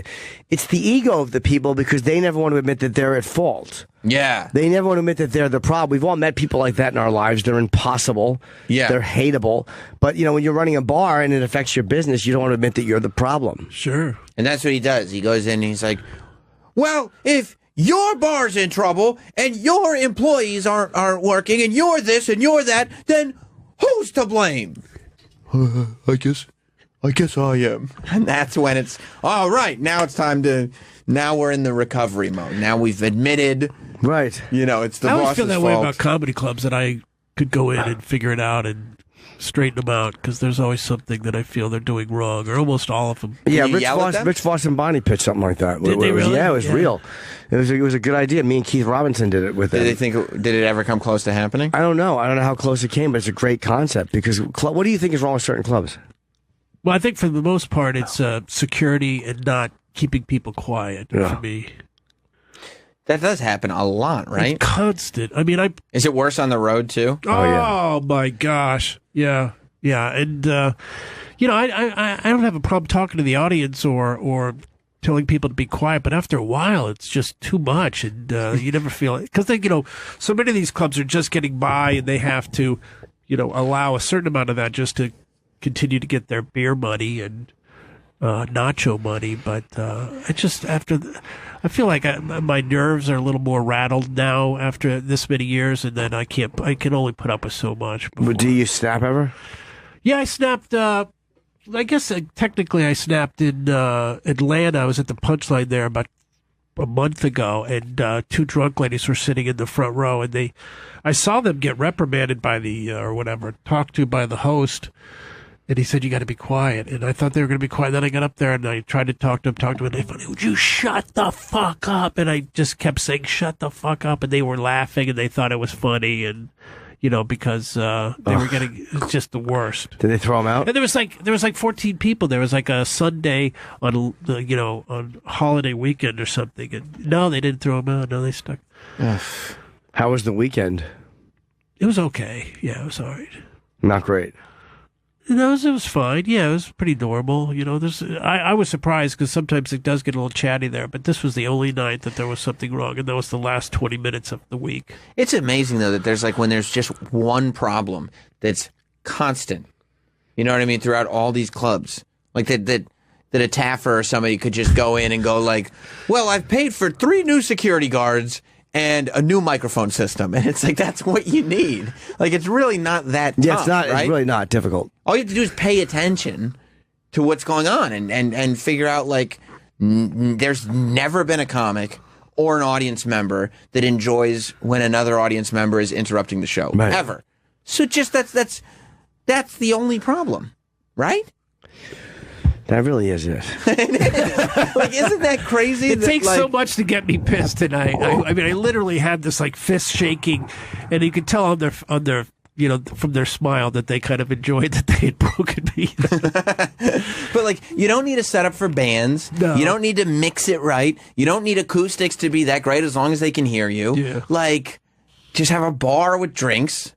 it's the ego of the people because they never want to admit that they're at fault. Yeah. They never want to admit that they're the problem. We've all met people like that in our lives. They're impossible. Yeah. They're hateable. But, when you're running a bar and it affects your business, you don't want to admit that you're the problem. Sure. And that's what he does. He goes in and he's like, well, if your bar's in trouble and your employees aren't working and you're this and you're that, then who's to blame? I guess I am. And that's when it's, all right, now it's time to, now we're in the recovery mode. Now we've admitted. Right. It's the boss's fault. I always feel that way about comedy clubs, that I could go in and figure it out and straighten them out, because there's always something that I feel they're doing wrong, or almost all of them. Yeah, Rich Voss and Bonnie pitched something like that. Did they really? Yeah, it was real. It was a good idea. Me and Keith Robinson did it with them. Did it ever come close to happening? I don't know. I don't know how close it came, but it's a great concept because what do you think is wrong with certain clubs? Well, I think for the most part, it's security and not keeping people quiet for me. That does happen a lot, right? It's constant. I mean, Is it worse on the road too? Oh my gosh. Yeah. And, I don't have a problem talking to the audience or telling people to be quiet, but after a while, it's just too much, and you never feel it. Because, so many of these clubs are just getting by, and they have to, allow a certain amount of that just to continue to get their beer money and nacho money. But I feel like my nerves are a little more rattled now after this many years, and then I can only put up with so much. But do you snap ever? Yeah, I snapped. I guess technically I snapped in Atlanta. I was at the Punchline there about a month ago, and two drunk ladies were sitting in the front row, and I saw them get reprimanded by talked to by the host, and he said, "You got to be quiet." And I thought they were going to be quiet. Then I got up there and I tried to talk to them, and they said, "Would you shut the fuck up?" And I just kept saying, "Shut the fuck up," and they were laughing, and they thought it was funny, and because they were getting just the worst. Did they throw them out? And there was like 14 people. There was like a Sunday on on holiday weekend or something. And no, they didn't throw them out. No, they stuck. How was the weekend? It was okay. Yeah, it was all right. Not great. No, it was fine. Yeah, it was pretty normal. I was surprised because sometimes it does get a little chatty there, but this was the only night that there was something wrong, and that was the last 20 minutes of the week. It's amazing, though, that there's when there's just one problem that's constant, you know what I mean, throughout all these clubs. Like that a Taffer or somebody could just go in and go well, I've paid for 3 new security guards and a new microphone system. And it's that's what you need. It's really not that tough, it's not. right? It's really not difficult. All you have to do is pay attention to what's going on and figure out, there's never been a comic or an audience member that enjoys when another audience member is interrupting the show. Right. Ever. So just that's the only problem, right? That really is it. Isn't that crazy? It takes so much to get me pissed tonight. I mean, I literally had this fist shaking, and you could tell on their from their smile that they kind of enjoyed that they had broken me. But you don't need a setup for bands. No. You don't need to mix it right. You don't need acoustics to be that great as long as they can hear you. Yeah. Just have a bar with drinks,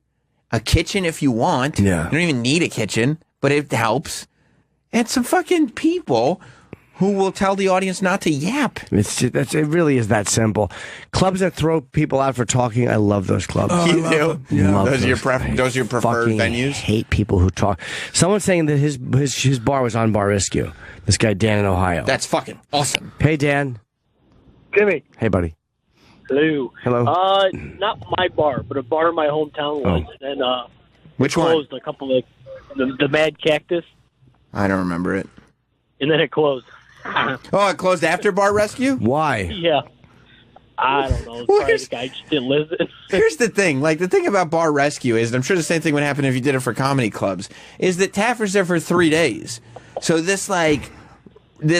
a kitchen if you want. Yeah. You don't even need a kitchen, but it helps. And some fucking people who will tell the audience not to yap. It really is that simple. Clubs that throw people out for talking, I love those clubs. You do? Yeah. Those are your preferred venues? I hate people who talk. Someone's saying that his bar was on Bar Rescue. This guy, Dan in Ohio. That's fucking awesome. Hey, Dan. Jimmy. Hey, buddy. Hello. Hello. Not my bar, but a bar in my hometown was. And which it one? closed a couple of the Mad Cactus. I don't remember it. And then it closed. Oh, it closed after Bar Rescue? Why? Yeah. I don't know. Probably the guy just didn't listen. Here's the thing. The thing about Bar Rescue is, and I'm sure the same thing would happen if you did it for comedy clubs, is that Taffer's there for 3 days. So this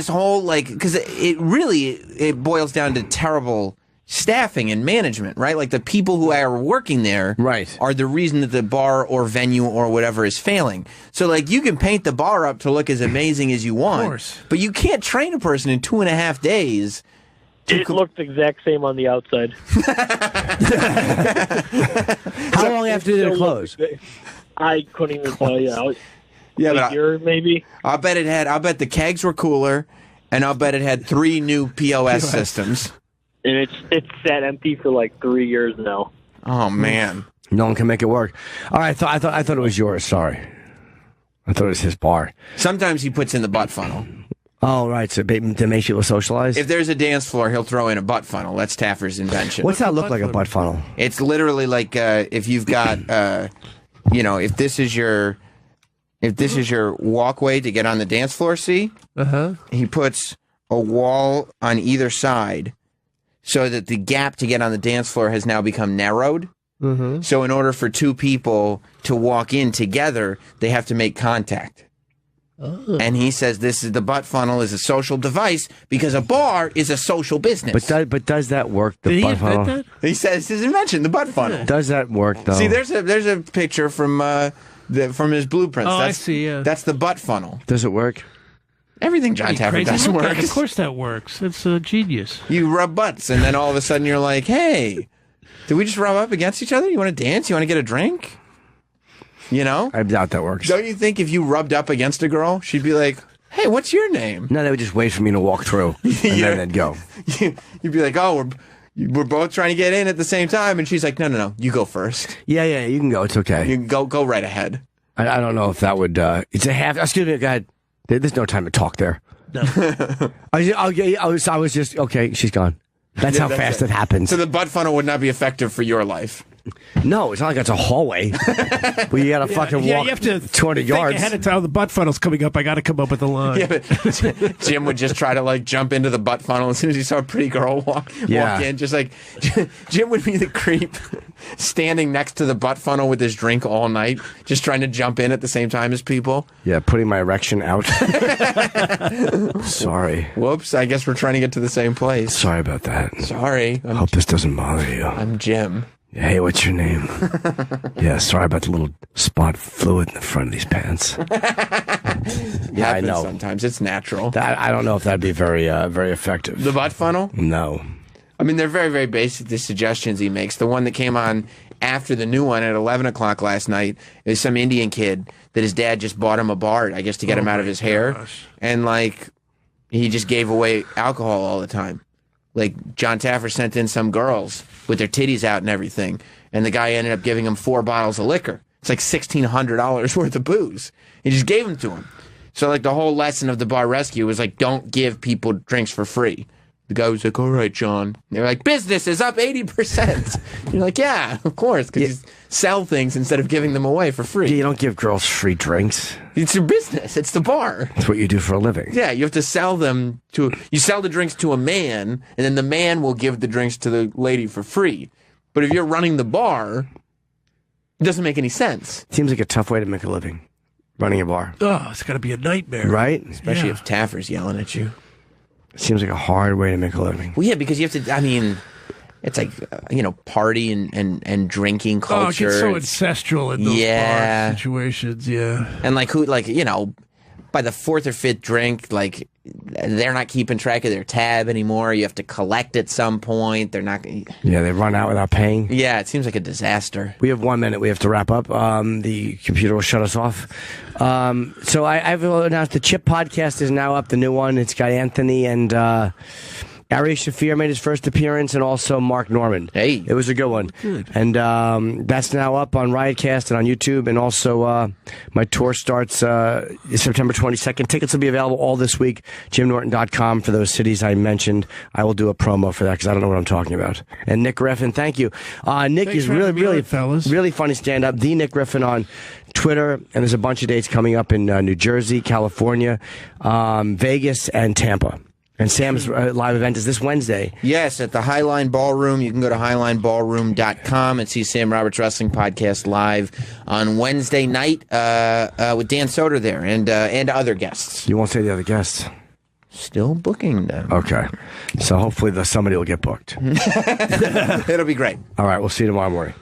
whole, because it boils down to terrible staffing and management, right? The people who are working there are the reason that the bar or venue or whatever is failing. So, you can paint the bar up to look as amazing as you want, Of course. but you can't train a person in 2.5 days. It looked the exact same on the outside. How long after did it close? I couldn't even tell you. Yeah, a year maybe. I'll bet the kegs were cooler, and I'll bet it had 3 new POS systems. And it's sat empty for 3 years now. Oh man, no one can make it work. All right, I thought it was yours. Sorry, I thought it was his bar. Sometimes he puts in the butt funnel. Oh right, so to make people socialize. If there's a dance floor, he'll throw in a butt funnel. That's Taffer's invention. What's that look like? A butt funnel? It's literally if you've got if this is your walkway to get on the dance floor. See, he puts a wall on either side, so that the gap to get on the dance floor has now become narrowed. Mm-hmm. So in order for 2 people to walk in together, they have to make contact. Oh. And he says the butt funnel is a social device because a bar is a social business. But does that work? The Did he butt invent funnel. that? He says his invention, the butt funnel. Does that work though? See, there's a picture from from his blueprints. Oh, I that's, see, yeah. That's the butt funnel. Does it work? Everything John Taffer does Look at it. works. Of course that works. It's genius. You rub butts, and then all of a sudden you're like, hey, did we just rub up against each other? You want to dance? You want to get a drink? You know? I doubt that works. Don't you think if you rubbed up against a girl, she'd be like, hey, what's your name? No, they would just wait for me to walk through, and then they'd go. You'd be like, oh, we're both trying to get in at the same time. And she's like, no, you go first. Yeah, you can go. It's okay. You can go right ahead. I don't know if that would. It's a half. Excuse me, go ahead. There's no time to talk there. No. I was just okay. She's gone. That's how fast it happens. So the butt funnel would not be effective for your life. No, it's not like it's a hallway. Well, you got to fucking walk. You have to 200 yards ahead of time. The butt funnel's coming up. I got to come up with a line. Yeah, but Jim would just try to like jump into the butt funnel as soon as he saw a pretty girl walk in. Just like Jim would be the creep standing next to the butt funnel with his drink all night, just trying to jump in at the same time as people. Yeah, putting my erection out. Sorry. Whoops, I guess we're trying to get to the same place. Sorry about that. Sorry. Hope this doesn't bother you. I'm Jim. Hey, what's your name? Yeah, sorry about the little spot of fluid in the front of these pants. Yeah, I know. Sometimes it's natural. I don't know if that'd be very effective. The butt funnel? No. I mean, they're very, very basic, the suggestions he makes. The one that came on after the new one at 11 o'clock last night is some Indian kid that his dad just bought him a bar, I guess, to get him out of his hair. And, like, he just gave away alcohol all the time. Like, John Taffer sent in some girls with their titties out and everything, and the guy ended up giving him 4 bottles of liquor. It's like $1,600 worth of booze. He just gave them to him. So, like, the whole lesson of the bar rescue was, like, don't give people drinks for free. The guy was like, all right, John. And they were like, business is up 80%. You're like, yeah, of course, because you sell things instead of giving them away for free. You don't give girls free drinks. It's your business. It's the bar. It's what you do for a living. Yeah, you have to sell them to... You sell the drinks to a man, and then the man will give the drinks to the lady for free. But if you're running the bar, it doesn't make any sense. Seems like a tough way to make a living, running a bar. Oh, it's got to be a nightmare. Right? Especially if Taffer's yelling at you. Seems like a hard way to make a living. Well, yeah, because you have to, I mean, it's like, party and drinking culture. Oh, it gets so ancestral in those bar situations, yeah. And by the 4th or 5th drink, like, they're not keeping track of their tab anymore. You have to collect at some point. They're not... Yeah, they run out without paying. Yeah, it seems like a disaster. We have 1 minute. We have to wrap up. The computer will shut us off. So I've announced the Chip podcast is now up, the new one. It's got Anthony and... Ari Shaffir made his first appearance, and also Mark Norman. Hey. It was a good one. Good. And that's now up on Riotcast and on YouTube, and also my tour starts September 22nd. Tickets will be available all this week, jimnorton.com for those cities I mentioned. I will do a promo for that because I don't know what I'm talking about. And Nick Griffin, thank you. Nick Thanks is for having me on, fellas. really funny stand-up. The Nick Griffin on Twitter, and there's a bunch of dates coming up in New Jersey, California, Vegas, and Tampa. And Sam's live event is this Wednesday. Yes, at the Highline Ballroom. You can go to highlineballroom.com and see Sam Roberts Wrestling Podcast live on Wednesday night with Dan Soder there and other guests. You won't say the other guests. Still booking them. Okay. So hopefully somebody will get booked. It'll be great. All right, we'll see you tomorrow morning.